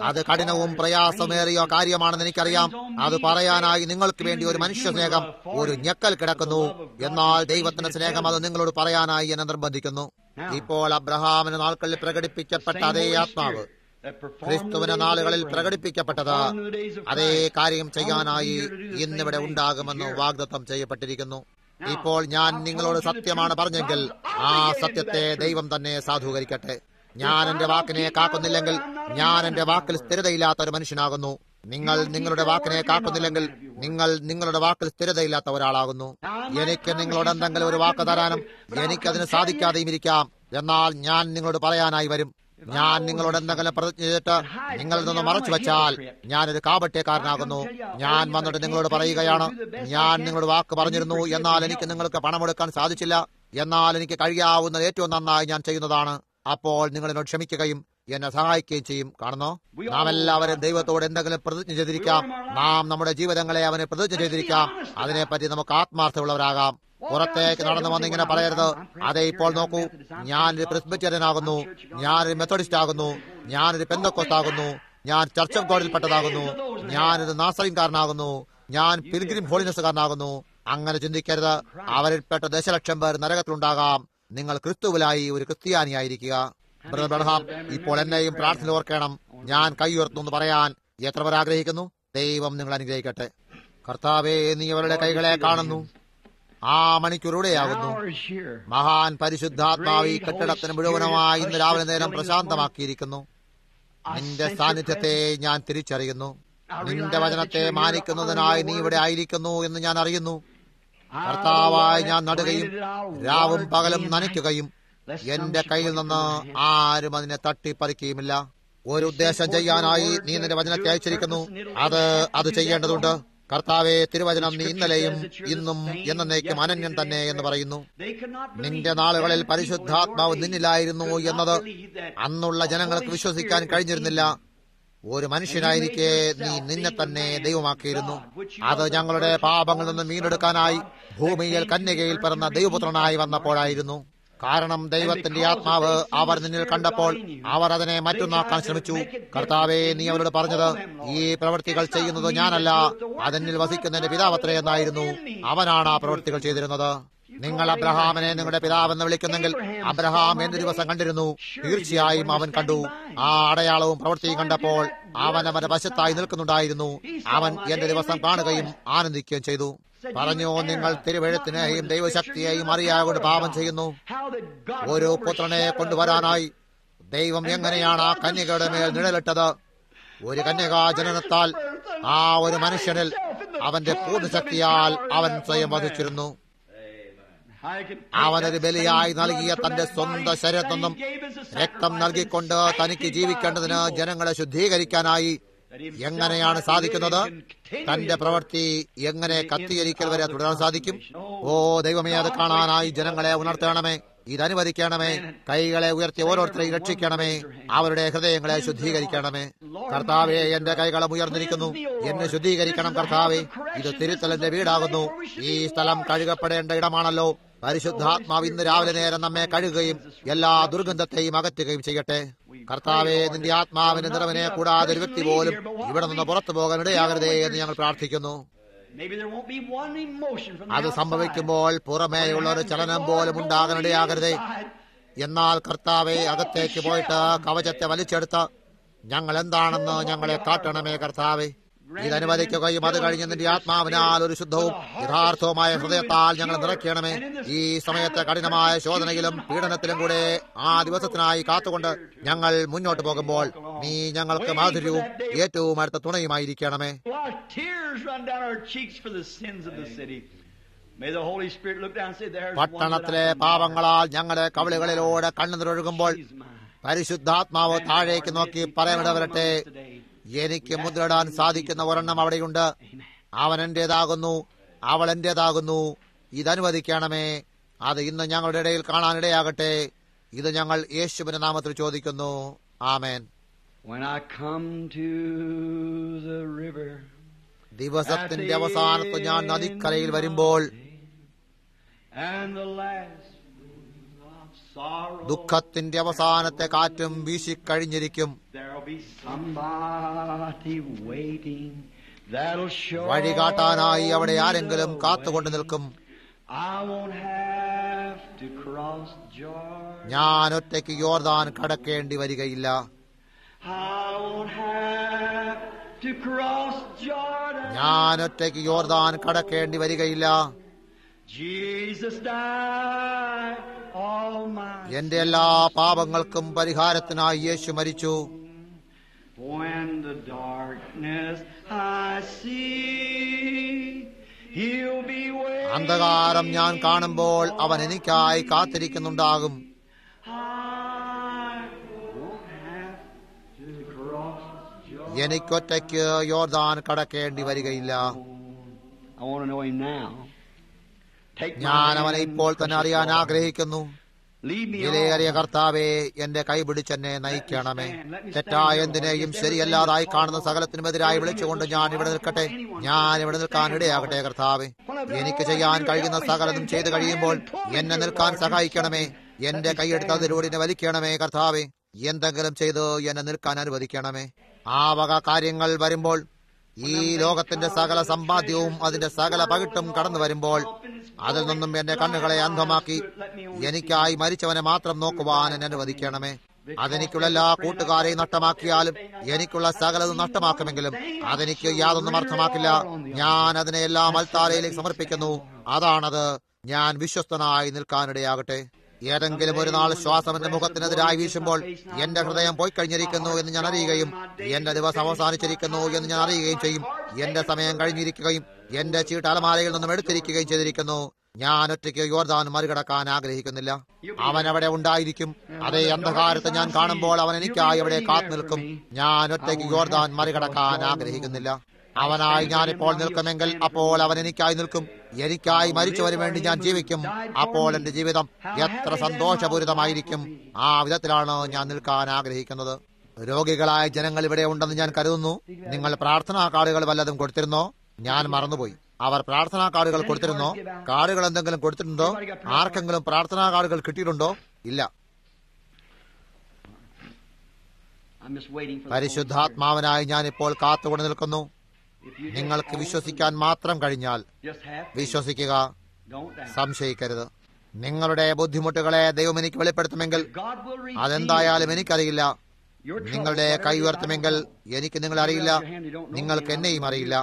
അത് കഠിനവും പ്രയാസമേറിയ കാര്യമാണെന്ന് എനിക്കറിയാം. അത് പറയാനായി നിങ്ങൾക്ക് വേണ്ടി ഒരു മനുഷ്യ സ്നേഹം, ഒരു ഞെക്കൽ കിടക്കുന്നു. എന്നാൽ ദൈവത്തിന്റെ സ്നേഹം അത് നിങ്ങളോട് പറയാനായി എന്നെ നിർബന്ധിക്കുന്നു. ഇപ്പോൾ അബ്രഹാമിന് നാൾക്കളിൽ പ്രകടിപ്പിക്കപ്പെട്ട അതേ ആത്മാവ് ക്രിസ്തുവിന്റെ നാളുകളിൽ പ്രകടിപ്പിക്കപ്പെട്ടത് അതേ കാര്യം ചെയ്യാനായി ഇന്നിവിടെ ഉണ്ടാകുമെന്ന് വാഗ്ദത്തം ചെയ്യപ്പെട്ടിരിക്കുന്നു. ഇപ്പോൾ ഞാൻ നിങ്ങളോട് സത്യമാണ് പറഞ്ഞെങ്കിൽ ആ സത്യത്തെ ദൈവം തന്നെ സാധൂകരിക്കട്ടെ. ഞാൻ എന്റെ വാക്കിനെ കാക്കുന്നില്ലെങ്കിൽ ഞാൻ എന്റെ വാക്കിൽ സ്ഥിരതയില്ലാത്ത ഒരു മനുഷ്യനാകുന്നു. നിങ്ങൾ നിങ്ങളുടെ വാക്കിനെ കാക്കുന്നില്ലെങ്കിൽ നിങ്ങൾ നിങ്ങളുടെ വാക്കിൽ സ്ഥിരതയില്ലാത്ത ഒരാളാകുന്നു. എനിക്ക് നിങ്ങളോട് എന്തെങ്കിലും ഒരു വാക്ക് തരാനും എനിക്കതിന് സാധിക്കാതെയും ഇരിക്കാം. എന്നാൽ ഞാൻ നിങ്ങളോട് പറയാനായി വരും. ഞാൻ നിങ്ങളോട് എന്തെങ്കിലും പ്രതിജ്ഞ ചെയ്തിട്ട് നിങ്ങളിൽ നിന്ന് മറച്ചു വെച്ചാൽ ഞാനൊരു കാപട്യക്കാരനാകുന്നു. ഞാൻ വന്നിട്ട് നിങ്ങളോട് പറയുകയാണ്, ഞാൻ നിങ്ങളോട് വാക്ക് പറഞ്ഞിരുന്നു, എന്നാൽ എനിക്ക് നിങ്ങൾക്ക് പണമെടുക്കാൻ സാധിച്ചില്ല. എന്നാൽ എനിക്ക് കഴിയാവുന്നത് ഏറ്റവും നന്നായി ഞാൻ ചെയ്യുന്നതാണ്. അപ്പോൾ നിങ്ങൾ എന്നോട് ക്ഷമിക്കുകയും എന്നെ സഹായിക്കുകയും ചെയ്യും. കാണുന്നോ? നാം എല്ലാവരും ദൈവത്തോട് എന്തെങ്കിലും പ്രതിജ്ഞ ചെയ്തിരിക്കാം. നാം നമ്മുടെ ജീവിതങ്ങളെ അവനെ പ്രതിജ്ഞ ചെയ്തിരിക്കാം. അതിനെപ്പറ്റി നമുക്ക് ആത്മാർത്ഥമുള്ളവരാകാം. പുറത്തേക്ക് നടന്നു വന്നിങ്ങനെ പറയരുത്, അതെ ഇപ്പോൾ നോക്കൂ, ഞാനൊരു പ്രെസ്ബിറ്റേറിയനാകുന്നു, ഞാനൊരു മെത്തഡിസ്റ്റ് ആകുന്നു, ഞാനൊരു പെന്തക്കോസ്താകുന്നു, ഞാൻ ചർച്ച് ഓഫ് ഗോഡിൽപ്പെട്ടതാകുന്നു, ഞാനൊരു നാസറീൻകാരനാകുന്നു, ഞാൻ പിൽഗ്രിം ഹോളിനെസ്സുകാരനാകുന്നു. അങ്ങനെ ചിന്തിക്കരുത്. അവരിൽപ്പെട്ട 10,00,000 പേർ നരകത്തിലുണ്ടാകാം. നിങ്ങൾ ക്രിസ്തുവിലായി ഒരു ക്രിസ്ത്യാനിയായിരിക്കുക. ബ്രദർ ബ്രഹാം, ഇപ്പോൾ എന്നെയും പ്രാർത്ഥന ഓർക്കണം. ഞാൻ കൈ ഉയർത്തുന്നു പറയാൻ എത്ര പേർ ആഗ്രഹിക്കുന്നു? ദൈവം നിങ്ങൾ അനുഗ്രഹിക്കട്ടെ. കർത്താവേ, നീ അവരുടെ കൈകളെ കാണുന്നു. ആ മണിക്കൂറുടെയാകുന്നു. മഹാൻ പരിശുദ്ധാത്മാവ് ഈ കെട്ടിടത്തിന് മുഴുവനുമായി ഇന്ന് രാവിലെ നേരം പ്രശാന്തമാക്കിയിരിക്കുന്നു. നിന്റെ സാന്നിധ്യത്തെ ഞാൻ തിരിച്ചറിയുന്നു. നിന്റെ വചനത്തെ മാനിക്കുന്നതിനായി നീ ഇവിടെ ആയിരിക്കുന്നു എന്ന് ഞാൻ അറിയുന്നു. കർത്താവായി ഞാൻ നടുകയും രാവും പകലും നനയ്ക്കുകയും എന്റെ കയ്യിൽ നിന്ന് ആരും അതിനെ തട്ടിപ്പറിക്കുകയുമില്ല. ഒരു ഉദ്ദേശം ചെയ്യാനായി നീ നിന്റെ വചനത്തെ അയച്ചിരിക്കുന്നു. അത് ചെയ്യേണ്ടതുണ്ട്. കർത്താവെ, തിരുവചനം നീ ഇന്നലെയും ഇന്നും എന്നേക്കും അനന്യൻ തന്നെ എന്ന് പറയുന്നു. നിന്റെ നാളുകളിൽ പരിശുദ്ധാത്മാവ് നിന്നിലായിരുന്നു എന്നത് അന്നുള്ള ജനങ്ങൾക്ക് വിശ്വസിക്കാൻ കഴിഞ്ഞിരുന്നില്ല. ഒരു മനുഷ്യനായിരിക്കെ നീ നിന്നെ തന്നെ ദൈവമാക്കിയിരുന്നു. അത് ഞങ്ങളുടെ പാപങ്ങളിൽ നിന്ന് വീണ്ടെടുക്കാനായി ഭൂമിയിൽ കന്യകയിൽ പിറന്ന ദൈവപുത്രനായി വന്നപ്പോഴായിരുന്നു. കാരണം ദൈവത്തിന്റെ ആത്മാവ് അവർ നിന്നിൽ കണ്ടപ്പോൾ അവർ അതിനെ മറ്റൊന്നാക്കാൻ ശ്രമിച്ചു. കർത്താവെ, നീ അവരോട് പറഞ്ഞത്, ഈ പ്രവൃത്തികൾ ചെയ്യുന്നത് ഞാനല്ല, അതെന്നിൽ വസിക്കുന്നതിന്റെ പിതാവത്രേ എന്നായിരുന്നു. അവനാണ് ആ പ്രവൃത്തികൾ ചെയ്തിരുന്നത്. നിങ്ങൾ അബ്രഹാമിനെ നിങ്ങളുടെ പിതാവെന്ന് വിളിക്കുന്നെങ്കിൽ അബ്രഹാം എന്റെ ദിവസം കണ്ടിരുന്നു. തീർച്ചയായും അവൻ കണ്ടു. ആ അടയാളവും പ്രവൃത്തിയും കണ്ടപ്പോൾ അവൻ അവന്റെ വശത്തായി നിൽക്കുന്നുണ്ടായിരുന്നു. അവൻ എന്റെ ദിവസം കാണുകയും ആനന്ദിക്കുകയും ചെയ്തു. പറഞ്ഞു, നിങ്ങൾ തിരുവെഴുത്തിനെയും ദൈവശക്തിയെയും അറിയാകൊണ്ട് പാപം ചെയ്യുന്നു. ഒരു പുത്രനെ കൊണ്ടുവരാനായി ദൈവം എങ്ങനെയാണ് ആ കന്യകയുടെ മേൽ നിഴലിട്ടത്? ഒരു കന്യകാ ജനനത്താൽ ആ ഒരു മനുഷ്യനിൽ അവന്റെ പൂർണ്ണശക്തിയാൽ അവൻ സ്വയം വധിച്ചിരുന്നു. അവനൊരു ബലിയായി നൽകിയ തന്റെ സ്വന്തം ശരീരത്തിൽ നിന്നും രക്തം നൽകിക്കൊണ്ട് തനിക്ക് ജീവിക്കേണ്ടതിന് ജനങ്ങളെ ശുദ്ധീകരിക്കാനായി എങ്ങനെയാണ് സാധിക്കുന്നത്? തന്റെ പ്രവൃത്തി എങ്ങനെ കത്തികരിക്കൽ വരെ തുടരാൻ സാധിക്കും? ഓ ദൈവമേ, അത് കാണാനായി ജനങ്ങളെ ഉണർത്തണമേ, ഇതനുവദിക്കണമേ. കൈകളെ ഉയർത്തി ഓരോരുത്തരെയും രക്ഷിക്കണമേ, അവരുടെ ഹൃദയങ്ങളെ ശുദ്ധീകരിക്കണമേ. കർത്താവേ, എന്റെ കൈകളും ഉയർന്നിരിക്കുന്നു, എന്നെ ശുദ്ധീകരിക്കണം കർത്താവേ. ഇത് തിരുത്തലിന്റെ വീടാകുന്നു. ഈ സ്ഥലം കഴുകപ്പെടേണ്ട ഇടമാണല്ലോ. പരിശുദ്ധാത്മാവ് ഇന്ന് രാവിലെ നേരം നമ്മെ കഴുകുകയും എല്ലാ ദുർഗന്ധത്തെയും അകറ്റുകയും ചെയ്യട്ടെ. കർത്താവേ, നിന്റെ ആത്മാവിന്റെ നിറവിനെ കൂടാതെ ഒരു വ്യക്തി പോലും ഇവിടെ നിന്ന് പുറത്തു പോകാൻ ഇടയാകരുതേ എന്ന് ഞങ്ങൾ പ്രാർത്ഥിക്കുന്നു. അത് സംഭവിക്കുമ്പോൾ പുറമേയുള്ള ഒരു ചലനം പോലും ഉണ്ടാകാൻ ഇടയാകരുതേ. എന്നാൽ കർത്താവെ, അകത്തേക്ക് പോയിട്ട് കവചത്തെ വലിച്ചെടുത്ത് ഞങ്ങൾ എന്താണെന്ന് ഞങ്ങളെ കാട്ടണമേ കർത്താവെ. ഇതനുവദിക്കുകയും അത് കഴിഞ്ഞ് നിന്റെ ആത്മാവിനാൽ ഒരു ശുദ്ധവും യഥാർത്ഥവുമായ ഹൃദയത്താൽ ഞങ്ങൾ നിറയ്ക്കണമേ. ഈ സമയത്തെ കഠിനമായ ശോധനയിലും പീഡനത്തിലും കൂടെ ആ ദിവസത്തിനായി കാത്തുകൊണ്ട് ഞങ്ങൾ മുന്നോട്ട് പോകുമ്പോൾ നീ ഞങ്ങൾക്ക് മാധുര്യവും ഏറ്റവും അടുത്ത തുണയുമായിരിക്കണമേ. പട്ടണത്തിലെ പാപങ്ങളാൽ ഞങ്ങളുടെ കവിളുകളിലൂടെ കണ്ണുനിറൊഴുകുമ്പോൾ പരിശുദ്ധാത്മാവ് താഴേക്ക് നോക്കി പറയാനിടവരട്ടെ, എനിക്ക് മുദ്രയിടാൻ സാധിക്കുന്ന ഒരെണ്ണം അവിടെയുണ്ട്. അവൻ എന്റേതാകുന്നു, അവൾ എന്റേതാകുന്നു. ഇതനുവദിക്കണമേ. അത് ഇന്ന് ഞങ്ങളുടെ ഇടയിൽ കാണാനിടയാകട്ടെ. ഇത് ഞങ്ങൾ യേശുവിന്റെ നാമത്തിൽ ചോദിക്കുന്നു. ആമേൻ. ദിവസത്തിന്റെ അവസാനത്ത് ഞാൻ നദിക്കരയിൽ വരുമ്പോൾ ദുഃഖത്തിന്റെ അവസാനത്തെ കാറ്റും വീശിക്കഴിഞ്ഞിരിക്കും. വഴികാട്ടാനായി അവിടെ ആരെങ്കിലും കാത്തുകൊണ്ട് നിൽക്കും. ഞാൻ ഒറ്റയ്ക്ക് യോർദാൻ കടക്കേണ്ടി വരികയില്ല. ഞാൻ ഒറ്റയ്ക്ക് യോർദാൻ കടക്കേണ്ടി വരികയില്ല. എന്റെ എല്ലാ പാപങ്ങൾക്കും പരിഹാരത്തിനായി യേശു മരിച്ചു. അന്ധകാരം ഞാൻ കാണുമ്പോൾ അവൻ എനിക്കായി കാത്തിരിക്കുന്നുണ്ടാകും. എനിക്കൊറ്റയ്ക്ക് യോർദാൻ കടക്കേണ്ടി വരികയില്ല. ഞാൻ അവനെ ഇപ്പോൾ തന്നെ അറിയാൻ ആഗ്രഹിക്കുന്നു. വിലയേറിയ കർത്താവേ, എന്റെ കൈപിടിച്ചെന്നെ നയിക്കണമേ. തെറ്റായ എന്തിനേയും ശരിയല്ലാതായി കാണുന്ന സകലത്തിനുമെതിരായി വിളിച്ചുകൊണ്ട് ഞാൻ ഇവിടെ നിൽക്കട്ടെ. ഞാൻ ഇവിടെ നിൽക്കാൻ ഇടയാകട്ടെ കർത്താവേ. എനിക്ക് ചെയ്യാൻ കഴിയുന്ന സകലതും ചെയ്തു കഴിയുമ്പോൾ എന്നെ നിൽക്കാൻ സഹായിക്കണമേ. എന്റെ കൈയെടുത്ത് അതിലൂടെ എന്നെ വലിക്കണമേ കർത്താവേ. എന്തെങ്കിലും ചെയ്ത് എന്നെ നിൽക്കാൻ അനുവദിക്കണമേ. ആ വക കാര്യങ്ങൾ വരുമ്പോൾ, ഈ ലോകത്തിന്റെ സകല സമ്പാദ്യവും അതിന്റെ സകല പകിട്ടും കടന്നു വരുമ്പോൾ, അതിൽ നിന്നും എന്റെ കണ്ണുകളെ അന്ധമാക്കി എനിക്കായി മരിച്ചവനെ മാത്രം നോക്കുവാൻ എന്നെ അനുവദിക്കണമേ. അതെനിക്കുള്ള എല്ലാ കൂട്ടുകാരെയും നഷ്ടമാക്കിയാലും എനിക്കുള്ള സകലതും നഷ്ടമാക്കുമെങ്കിലും അതെനിക്ക് യാതൊന്നും അർത്ഥമാക്കില്ല. ഞാൻ അതിനെ എല്ലാം അൽത്താരയിലേക്ക് സമർപ്പിക്കുന്നു. അതാണത്. ഞാൻ വിശ്വസ്തനായി നിൽക്കാനിടയാകട്ടെ. ഏതെങ്കിലും ഒരു നാൾ ശ്വാസം എന്റെ മുഖത്തിനെതിരായി വീശുമ്പോൾ എന്റെ ഹൃദയം പോയി കഴിഞ്ഞിരിക്കുന്നു എന്ന് ഞാൻ അറിയുകയും എന്റെ ദിവസം അവസാനിച്ചിരിക്കുന്നു എന്ന് ഞാൻ അറിയുകയും ചെയ്യും. എന്റെ സമയം കഴിഞ്ഞിരിക്കുകയും എന്റെ ചീട്ട് അലമാരയിൽ നിന്നും എടുത്തിരിക്കുകയും ചെയ്തിരിക്കുന്നു. ഞാൻ ഒറ്റയ്ക്ക് യോർദാൻ മറികടക്കാൻ ആഗ്രഹിക്കുന്നില്ല. അവൻ അവിടെ ഉണ്ടായിരിക്കും. അതേ അന്ധകാരത്തെ ഞാൻ കാണുമ്പോൾ അവൻ എനിക്കായി അവിടെ കാത്തു നിൽക്കും. ഞാൻ ഒറ്റയ്ക്ക് യോർദാൻ മറികടക്കാൻ ആഗ്രഹിക്കുന്നില്ല. അവനായി ഞാനിപ്പോൾ നിൽക്കുമെങ്കിൽ അപ്പോൾ അവൻ എനിക്കായി നിൽക്കും. എനിക്കായി മരിച്ചവന് വേണ്ടി ഞാൻ ജീവിക്കും. അപ്പോൾ എന്റെ ജീവിതം എത്ര സന്തോഷപൂരിതമായിരിക്കും. ആ വിധത്തിലാണ് ഞാൻ നിൽക്കാൻ ആഗ്രഹിക്കുന്നത്. രോഗികളായ ജനങ്ങൾ ഇവിടെ ഉണ്ടെന്ന് ഞാൻ കരുതുന്നു. നിങ്ങൾ പ്രാർത്ഥനാ കാർഡുകൾ വല്ലതും കൊടുത്തിരുന്നോ? ഞാൻ മറന്നുപോയി. അവർ പ്രാർത്ഥനാ കാർഡുകൾ കൊടുത്തിരുന്നോ? കാർഡുകൾ എന്തെങ്കിലും കൊടുത്തിട്ടുണ്ടോ? ആർക്കെങ്കിലും പ്രാർത്ഥനാ കാർഡുകൾ കിട്ടിയിട്ടുണ്ടോ? ഇല്ല. പരിശുദ്ധാത്മാവിനായി ഞാനിപ്പോൾ കാത്തുകൊണ്ട് നിൽക്കുന്നു. നിങ്ങൾക്ക് വിശ്വസിക്കാൻ മാത്രം കഴിഞ്ഞാൽ വിശ്വസിക്കുക, സംശയിക്കരുത്. നിങ്ങളുടെ ബുദ്ധിമുട്ടുകളെ ദൈവം എനിക്ക് വെളിപ്പെടുത്തുമെങ്കിൽ അതെന്തായാലും എനിക്കറിയില്ല. നിങ്ങളുടെ കൈ ഉയർത്തുമെങ്കിൽ എനിക്ക് നിങ്ങളെ അറിയില്ല, നിങ്ങൾക്ക് എന്നെയും അറിയില്ല.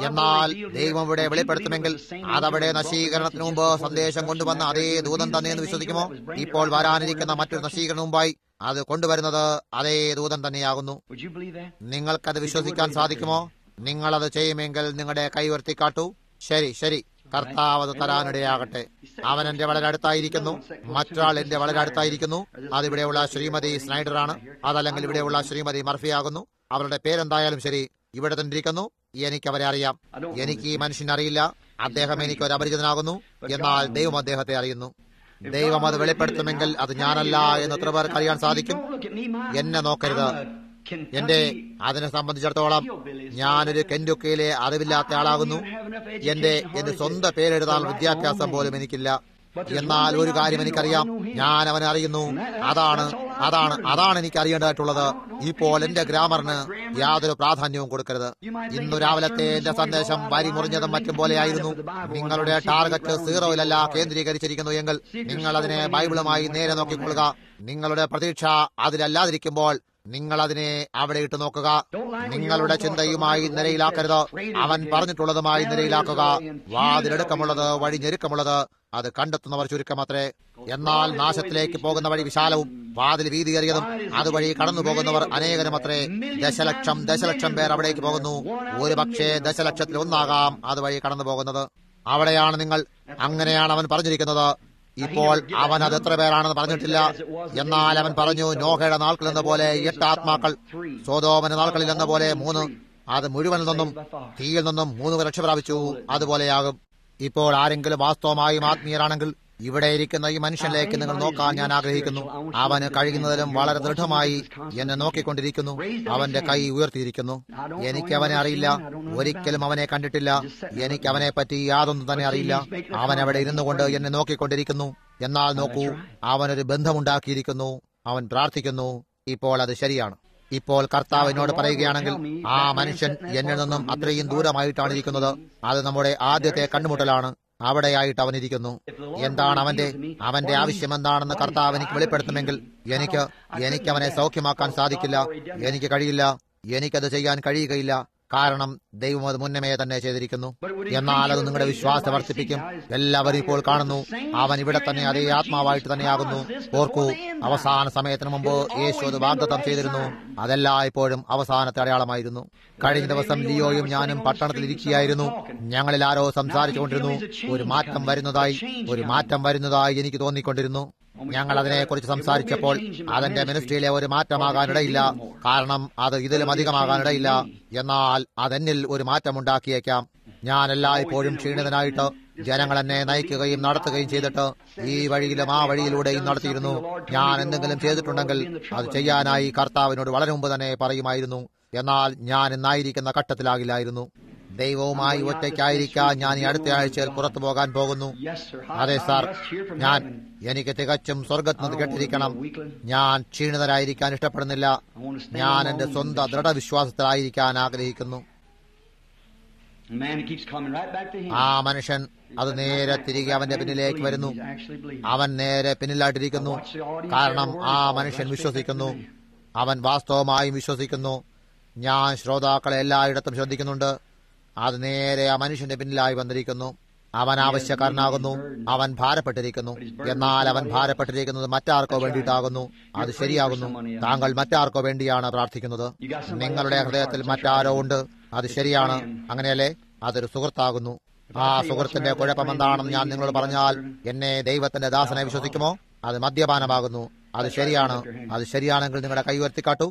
എന്നാൽ ദൈവം ഇവിടെ വെളിപ്പെടുത്തുമെങ്കിൽ അതവിടെ നശീകരണത്തിന് മുമ്പ് സന്ദേശം കൊണ്ടുവന്ന അതേ ദൂതൻ തന്നെയെന്ന് വിശ്വസിക്കുമോ? ഇപ്പോൾ വരാനിരിക്കുന്ന മറ്റൊരു നശീകരണം മുമ്പായി അത് കൊണ്ടുവരുന്നത് അതേ ദൂതൻ തന്നെയാകുന്നു. നിങ്ങൾക്കത് വിശ്വസിക്കാൻ സാധിക്കുമോ? നിങ്ങളത് ചെയ്യുമെങ്കിൽ നിങ്ങളുടെ കൈ ഉയർത്തിക്കാട്ടു. ശരി, ശരി, കർത്താവ് അത് തരാനിടയാകട്ടെ. അവൻ എന്റെ വളരെ അടുത്തായിരിക്കുന്നു. മറ്റൊരാൾ എന്റെ വളരെ അടുത്തായിരിക്കുന്നു. അതിവിടെയുള്ള ശ്രീമതി സ്നൈഡറാണ്. അതല്ലെങ്കിൽ ഇവിടെയുള്ള ശ്രീമതി മർഫിയാകുന്നു. അവരുടെ പേരെന്തായാലും ശരി, ഇവിടെ തന്നെ ഇരിക്കുന്നു. എനിക്ക് അവരെ അറിയാം. എനിക്ക് ഈ മനുഷ്യനെ അറിയില്ല. അദ്ദേഹം എനിക്ക് ഒരു അപരിചിതനാകുന്നു. എന്നാൽ ദൈവം അദ്ദേഹത്തെ അറിയുന്നു. ദൈവം അത് വെളിപ്പെടുത്തുമെങ്കിൽ അത് ഞാനല്ല എന്ന് എത്ര പേർക്ക് അറിയാൻ സാധിക്കും? എന്നെ നോക്കരുത്. അതിനെ സംബന്ധിച്ചിടത്തോളം ഞാനൊരു കെന്റുക്കയിലെ അറിവില്ലാത്ത ആളാകുന്നു. എന്റെ സ്വന്തം പേരെഴുതാൻ വിദ്യാഭ്യാസം പോലും എനിക്കില്ല. എന്നാൽ ഒരു കാര്യം എനിക്കറിയാം, ഞാൻ അവനെ അറിയുന്നു. അതാണ് എനിക്ക് അറിയേണ്ടതായിട്ടുള്ളത്. ഇപ്പോൾ എന്റെ ഗ്രാമറിന് യാതൊരു പ്രാധാന്യവും കൊടുക്കരുത്. ഇന്നു രാവിലത്തെ എന്റെ സന്ദേശം വരി മുറിഞ്ഞതും മറ്റും പോലെയായിരുന്നു. നിങ്ങളുടെ ടാർഗറ്റ് 0-ലല്ല കേന്ദ്രീകരിച്ചിരിക്കുന്നു എങ്കിൽ നിങ്ങൾ അതിനെ ബൈബിളുമായി നേരെ നോക്കിക്കൊള്ളുക. നിങ്ങളുടെ പ്രതീക്ഷ അതിലല്ലാതിരിക്കുമ്പോൾ നിങ്ങൾ അതിനെ അവിടെ ഇട്ട് നോക്കുക. നിങ്ങളുടെ ചിന്തയുമായി നിരയിലാക്കരുത്. അവൻ പറഞ്ഞിട്ടുള്ളതുമായി നിരയിലാക്കുക. വാതിലെടുക്കമുള്ളത്, വഴി ഞെരുക്കമുള്ളത്, അത് കണ്ടെത്തുന്നവർ ചുരുക്കമത്രേ. എന്നാൽ നാശത്തിലേക്ക് പോകുന്ന വഴി വിശാലവും വാതിൽ വീതിയേറിയതും അതുവഴി കടന്നു പോകുന്നവർ അനേകരുമത്രേ. ദശലക്ഷം പേർ അവിടേക്ക് പോകുന്നു. ഒരു പക്ഷേ ദശലക്ഷത്തിൽ ഒന്നാകാം അതുവഴി കടന്നു പോകുന്നത്. അവിടെയാണ് നിങ്ങൾ. അങ്ങനെയാണ് അവൻ പറഞ്ഞിരിക്കുന്നത്. ഇപ്പോൾ അവൻ അത് എത്ര പേരാണെന്ന് പറഞ്ഞിട്ടില്ല. എന്നാൽ അവൻ പറഞ്ഞു, നോഹയുടെ നാൾക്കിൽ എന്ന പോലെ 8 ആത്മാക്കൾ, സോദോമിന്റെ നാൾക്കളിൽ എന്ന പോലെ 3. അത് മുഴുവനിൽ നിന്നും തീയിൽ നിന്നും 3 രക്ഷ പ്രാപിച്ചു. അതുപോലെയാകും. ഇപ്പോൾ ആരെങ്കിലും വാസ്തവമായും ആത്മീയരാണെങ്കിൽ ഇവിടെ ഇരിക്കുന്ന ഈ മനുഷ്യനിലേക്ക് നിങ്ങൾ നോക്കാൻ ഞാൻ ആഗ്രഹിക്കുന്നു. അവന് കഴിയുന്നതിലും വളരെ ദൃഢമായി എന്നെ നോക്കിക്കൊണ്ടിരിക്കുന്നു. അവന്റെ കൈ ഉയർത്തിയിരിക്കുന്നു. എനിക്ക് അവനെ അറിയില്ല. ഒരിക്കലും അവനെ കണ്ടിട്ടില്ല. എനിക്ക് അവനെ പറ്റി യാതൊന്നും തന്നെ അറിയില്ല. അവൻ അവിടെ ഇരുന്നു കൊണ്ട് എന്നെ നോക്കിക്കൊണ്ടിരിക്കുന്നു. എന്നാൽ നോക്കൂ, അവനൊരു ബന്ധമുണ്ടാക്കിയിരിക്കുന്നു. അവൻ പ്രാർത്ഥിക്കുന്നു. ഇപ്പോൾ അത് ശരിയാണ്. ഇപ്പോൾ കർത്താവ് എന്നോട് പറയുകയാണെങ്കിൽ ആ മനുഷ്യൻ എന്നിൽ നിന്നും അത്രയും ദൂരമായിട്ടാണ് ഇരിക്കുന്നത്. അത് നമ്മുടെ ആദ്യത്തെ കണ്ടുമുട്ടലാണ്. അവിടെയായിട്ട് അവനിരിക്കുന്നു. എന്താണ് അവന്റെ ആവശ്യം എന്താണെന്ന് കർത്താവ് എനിക്ക് വെളിപ്പെടുത്തുമെങ്കിൽ എനിക്ക് അവനെ സൗഖ്യമാക്കാൻ സാധിക്കില്ല. എനിക്ക് കഴിയില്ല. എനിക്കത് ചെയ്യാൻ കഴിയുകയില്ല. കാരണം ദൈവം അത് മുന്നമേ തന്നെ ചെയ്തിരിക്കുന്നു. എന്നാൽ അത് നിങ്ങളുടെ വിശ്വാസം വർദ്ധിപ്പിക്കും. എല്ലാവരും ഇപ്പോൾ കാണുന്നു, അവൻ ഇവിടെ തന്നെ അതേ ആത്മാവായിട്ട് തന്നെയാകുന്നു. ഓർക്കൂ, അവസാന സമയത്തിന് മുമ്പ് യേശു അത് വാഗ്ദത്തം ചെയ്തിരുന്നു. അതെല്ലായ്പ്പോഴും അവസാനത്തെ അടയാളമായിരുന്നു. കഴിഞ്ഞ ദിവസം ലിയോയും ഞാനും പട്ടണത്തിൽ ഇരിക്കുകയായിരുന്നു. ഞങ്ങളിൽ ആരോ സംസാരിച്ചുകൊണ്ടിരുന്നു. ഒരു മാറ്റം വരുന്നതായി എനിക്ക് തോന്നിക്കൊണ്ടിരുന്നു. ഞങ്ങൾ അതിനെക്കുറിച്ച് സംസാരിച്ചപ്പോൾ അതിന്റെ മിനിസ്ട്രിയിലെ ഒരു മാറ്റമാകാനിടയില്ല. കാരണം അത് ഇതിലും അധികമാകാനിടയില്ല. എന്നാൽ അതെന്നിൽ ഒരു മാറ്റമുണ്ടാക്കിയേക്കാം. ഞാൻ എല്ലായ്പ്പോഴും ക്ഷീണിതനായിട്ട് ജനങ്ങൾ എന്നെ നയിക്കുകയും നടത്തുകയും ചെയ്തിട്ട് ഈ വഴിയിലും ആ വഴിയിലൂടെയും നടത്തിയിരുന്നു. ഞാൻ എന്തെങ്കിലും ചെയ്തിട്ടുണ്ടെങ്കിൽ അത് ചെയ്യാനായി കർത്താവിനോട് വളരെ മുമ്പ് തന്നെ പറയുമായിരുന്നു. എന്നാൽ ഞാൻ ഇന്നായിരിക്കുന്ന ഘട്ടത്തിലാകില്ലായിരുന്നു. ദൈവവുമായി ഒറ്റയ്ക്കായിരിക്കാൻ ഞാൻ ഈ അടുത്ത ആഴ്ചയിൽ പുറത്തു പോകാൻ പോകുന്നു. അതെ സാർ, എനിക്ക് തികച്ചും സ്വർഗത്തിൽ നിന്ന് കേട്ടിരിക്കണം. ഞാൻ ക്ഷീണിതരായിരിക്കാൻ ഇഷ്ടപ്പെടുന്നില്ല. ഞാൻ എന്റെ സ്വന്തം ദൃഢവിശ്വാസത്തിലായിരിക്കാൻ ആഗ്രഹിക്കുന്നു. ആ മനുഷ്യൻ അത് നേരെ തിരികെ അവന്റെ പിന്നിലേക്ക് വരുന്നു. അവൻ നേരെ പിന്നിലായിട്ടിരിക്കുന്നു. കാരണം ആ മനുഷ്യൻ വിശ്വസിക്കുന്നു. അവൻ വാസ്തവമായും വിശ്വസിക്കുന്നു. ഞാൻ ശ്രോതാക്കളെ എല്ലായിടത്തും ശ്രദ്ധിക്കുന്നുണ്ട്. അത് നേരെ ആ മനുഷ്യന്റെ പിന്നിലായി വന്നിരിക്കുന്നു. അവൻ ആവശ്യക്കാരനാകുന്നു. അവൻ ഭാരപ്പെട്ടിരിക്കുന്നു. എന്നാൽ അവൻ ഭാരപ്പെട്ടിരിക്കുന്നത് മറ്റാർക്കോ വേണ്ടിയിട്ടാകുന്നു. അത് ശരിയാകുന്നു. താങ്കൾ മറ്റാർക്കോ വേണ്ടിയാണ് പ്രാർത്ഥിക്കുന്നത്. നിങ്ങളുടെ ഹൃദയത്തിൽ മറ്റാരോ ഉണ്ട്. അത് ശരിയാണ്. അങ്ങനെയല്ലേ? അതൊരു സുഹൃത്താകുന്നു. ആ സുഹൃത്തിന്റെ കുഴപ്പമെന്താണെന്ന് ഞാൻ നിങ്ങളോട് പറഞ്ഞാൽ എന്നെ ദൈവത്തിന്റെ ദാസനെ വിശ്വസിക്കുമോ? അത് മദ്യപാനമാകുന്നു. അത് ശരിയാണ്. അത് ശരിയാണെങ്കിൽ നിങ്ങളുടെ കൈ ഉയർത്തിക്കാട്ടു.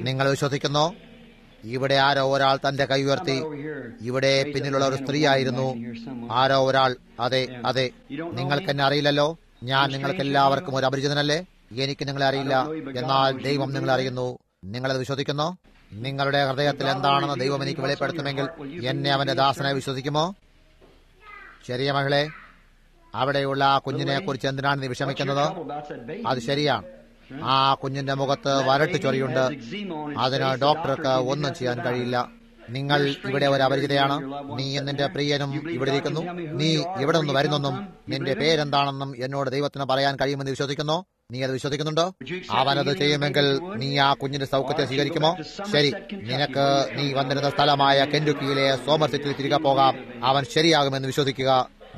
നിങ്ങൾ വിശ്വസിക്കുന്നോ? ഇവിടെ ആരോ ഒരാൾ തന്റെ കൈ ഉയർത്തി. ഇവിടെ പിന്നിലുള്ള ഒരു സ്ത്രീയായിരുന്നു. ആരോ ഒരാൾ. അതെ, അതെ. നിങ്ങൾക്ക് എന്നെ അറിയില്ലല്ലോ. ഞാൻ നിങ്ങൾക്ക് എല്ലാവർക്കും ഒരു അപരിചിതനല്ലേ? എനിക്ക് നിങ്ങളെ അറിയില്ല. എന്നാൽ ദൈവം നിങ്ങളെ അറിയുന്നു. നിങ്ങളത് വിശ്വസിക്കുന്നോ? നിങ്ങളുടെ ഹൃദയത്തിൽ എന്താണെന്ന് ദൈവം എനിക്ക് വെളിപ്പെടുത്തുമെങ്കിൽ എന്നെ അവന്റെ ദാസനെ വിശ്വസിക്കുമോ? ശരിയ മകളെ, അവിടെയുള്ള ആ കുഞ്ഞിനെ കുറിച്ച് എന്തിനാണ് നീ വിഷമിക്കുന്നത്? അത് ശരിയാണ്. ആ കുഞ്ഞിന്റെ മുഖത്ത് വരട്ട് ചൊറിയുണ്ട്. അതിന് ഡോക്ടർക്ക് ഒന്നും ചെയ്യാൻ കഴിയില്ല. നിങ്ങൾ ഇവിടെ ഒരു അപരിചിതയാണ്. നീ നിന്റെ പ്രിയനും ഇവിടെ ഇരിക്കുന്നു. നീ ഇവിടെ നിന്ന് വരുന്നെന്നും നിന്റെ പേരെന്താണെന്നും എന്നോട് ദൈവത്തിന് പറയാൻ കഴിയുമെന്ന് വിശ്വസിക്കുന്നോ? നീ അത് വിശ്വസിക്കുന്നുണ്ടോ? അവനത് ചെയ്യുമെങ്കിൽ നീ ആ കുഞ്ഞിന്റെ സൗഖ്യത്തെ സ്വീകരിക്കുമോ? ശരി, നീ വന്നിരുന്ന സ്ഥലമായ കെന്റുക്കിയിലെ സോമർസെറ്റിൽ തിരികെ പോകാം. അവൻ ശരിയാകുമെന്ന് വിശ്വസിക്കുക.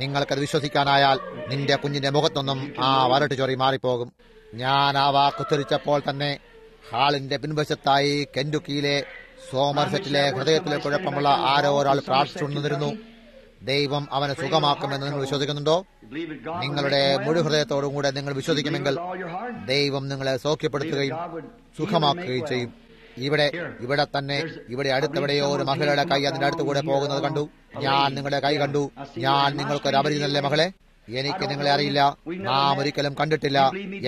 നിങ്ങൾക്കത് വിശ്വസിക്കാനായാൽ നിന്റെ കുഞ്ഞിന്റെ മുഖത്തൊന്നും ആ വരട്ട് ചൊറി മാറിപ്പോകും. ഞാൻ ആ വാക്കുത്തരിച്ചപ്പോൾ തന്നെ ഹാളിന്റെ പിൻവശത്തായി കെൻറ്റുക്കിയിലെ സോമർസെറ്റിലെ ഹൃദയത്തിലെ കുഴപ്പമുള്ള ആരോ ഒരാൾ പ്രാർത്ഥിച്ചുകൊണ്ടിരുന്നു. ദൈവം അവനെ സുഖമാക്കുമെന്ന് നിങ്ങൾ വിശ്വസിക്കുന്നുണ്ടോ? നിങ്ങളുടെ മുഴു ഹൃദയത്തോടും കൂടെ നിങ്ങൾ വിശ്വസിക്കുമെങ്കിൽ ദൈവം നിങ്ങളെ സൗഖ്യപ്പെടുത്തുകയും സുഖമാക്കുകയും ചെയ്യും. ഇവിടെ തന്നെ ഇവിടെ അടുത്തെവിടെയോ ഒരു മഹിളയുടെ കൈ അതിന്റെ അടുത്തുകൂടെ പോകുന്നത് കണ്ടു. ഞാൻ നിങ്ങളുടെ കൈ കണ്ടു. ഞാൻ നിങ്ങൾക്കൊരു അപരിചിതനല്ലേ മകളെ? എനിക്ക് നിങ്ങളെ അറിയില്ല, നാം ഒരിക്കലും കണ്ടിട്ടില്ല.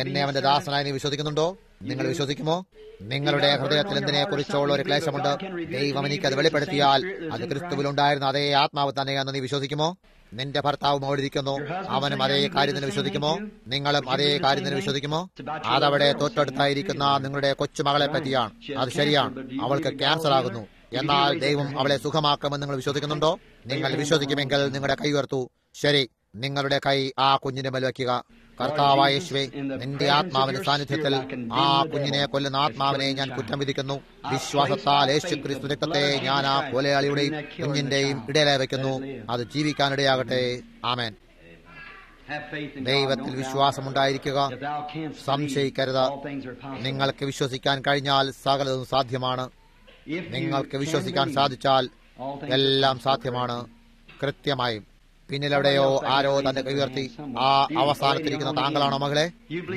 എന്നെ അവന്റെ ദാസനായി നീ വിശ്വസിക്കുന്നുണ്ടോ? നിങ്ങൾ വിശ്വസിക്കുമോ? നിങ്ങളുടെ ഹൃദയത്തിൽ എന്തിനെ കുറിച്ചുള്ള ഒരു ക്ലേശമുണ്ട്. ദൈവം എനിക്കത് വെളിപ്പെടുത്തിയാൽ അത് ക്രിസ്തുവിലുണ്ടായിരുന്ന അതേ ആത്മാവ് തന്നെയാണെന്ന് നീ വിശ്വസിക്കുമോ? നിന്റെ ഭർത്താവും അവിടെ ഇരിക്കുന്നു, അവനും അതേ കാര്യത്തിന് വിശ്വസിക്കുമോ? നിങ്ങളും അതേ കാര്യത്തിന് വിശ്വസിക്കുമോ? അതവിടെ തൊട്ടടുത്തായിരിക്കുന്ന നിങ്ങളുടെ കൊച്ചുമകളെ പറ്റിയാണ്. അത് ശരിയാണ്, അവൾക്ക് ക്യാൻസർ ആകുന്നു. എന്നാൽ ദൈവം അവളെ സുഖമാക്കുമെന്ന് നിങ്ങൾ വിശ്വസിക്കുന്നുണ്ടോ? നിങ്ങൾ വിശ്വസിക്കുമെങ്കിൽ നിങ്ങളുടെ കൈ ഉയർത്തു. ശരി, നിങ്ങളുടെ കൈ ആ കുഞ്ഞിന്റെ മേൽ വയ്ക്കുക. കർത്താവായ യേശുവേ, നിന്റെ ആത്മാവിന്റെ സാന്നിധ്യത്തിൽ ആ കുഞ്ഞിനെ കൊല്ലുന്ന ആത്മാവിനെ ഞാൻ കുറ്റം വിധിക്കുന്നു. വിശ്വാസത്താൽ യേശു ക്രിസ്തു രക്തത്തെ ഞാൻ ആ കൊലയാളിയുടെയും കുഞ്ഞിന്റെയും ഇടയിലായി വയ്ക്കുന്നു. അത് ജീവിക്കാനിടയാകട്ടെ. ആമേൻ. ദൈവത്തിൽ വിശ്വാസമുണ്ടായിരിക്കുക, സംശയിക്കരുത്. നിങ്ങൾക്ക് വിശ്വസിക്കാൻ കഴിഞ്ഞാൽ സകലതും സാധ്യമാണ്. നിങ്ങൾക്ക് വിശ്വസിക്കാൻ സാധിച്ചാൽ എല്ലാം സാധ്യമാണ്. കൃത്യമായും പിന്നിലെവിടെയോ ആരോ തന്റെ കൈ ഉയർത്തി. ആ അവസാനത്തിരിക്കുന്ന താങ്കളാണോ മകളെ?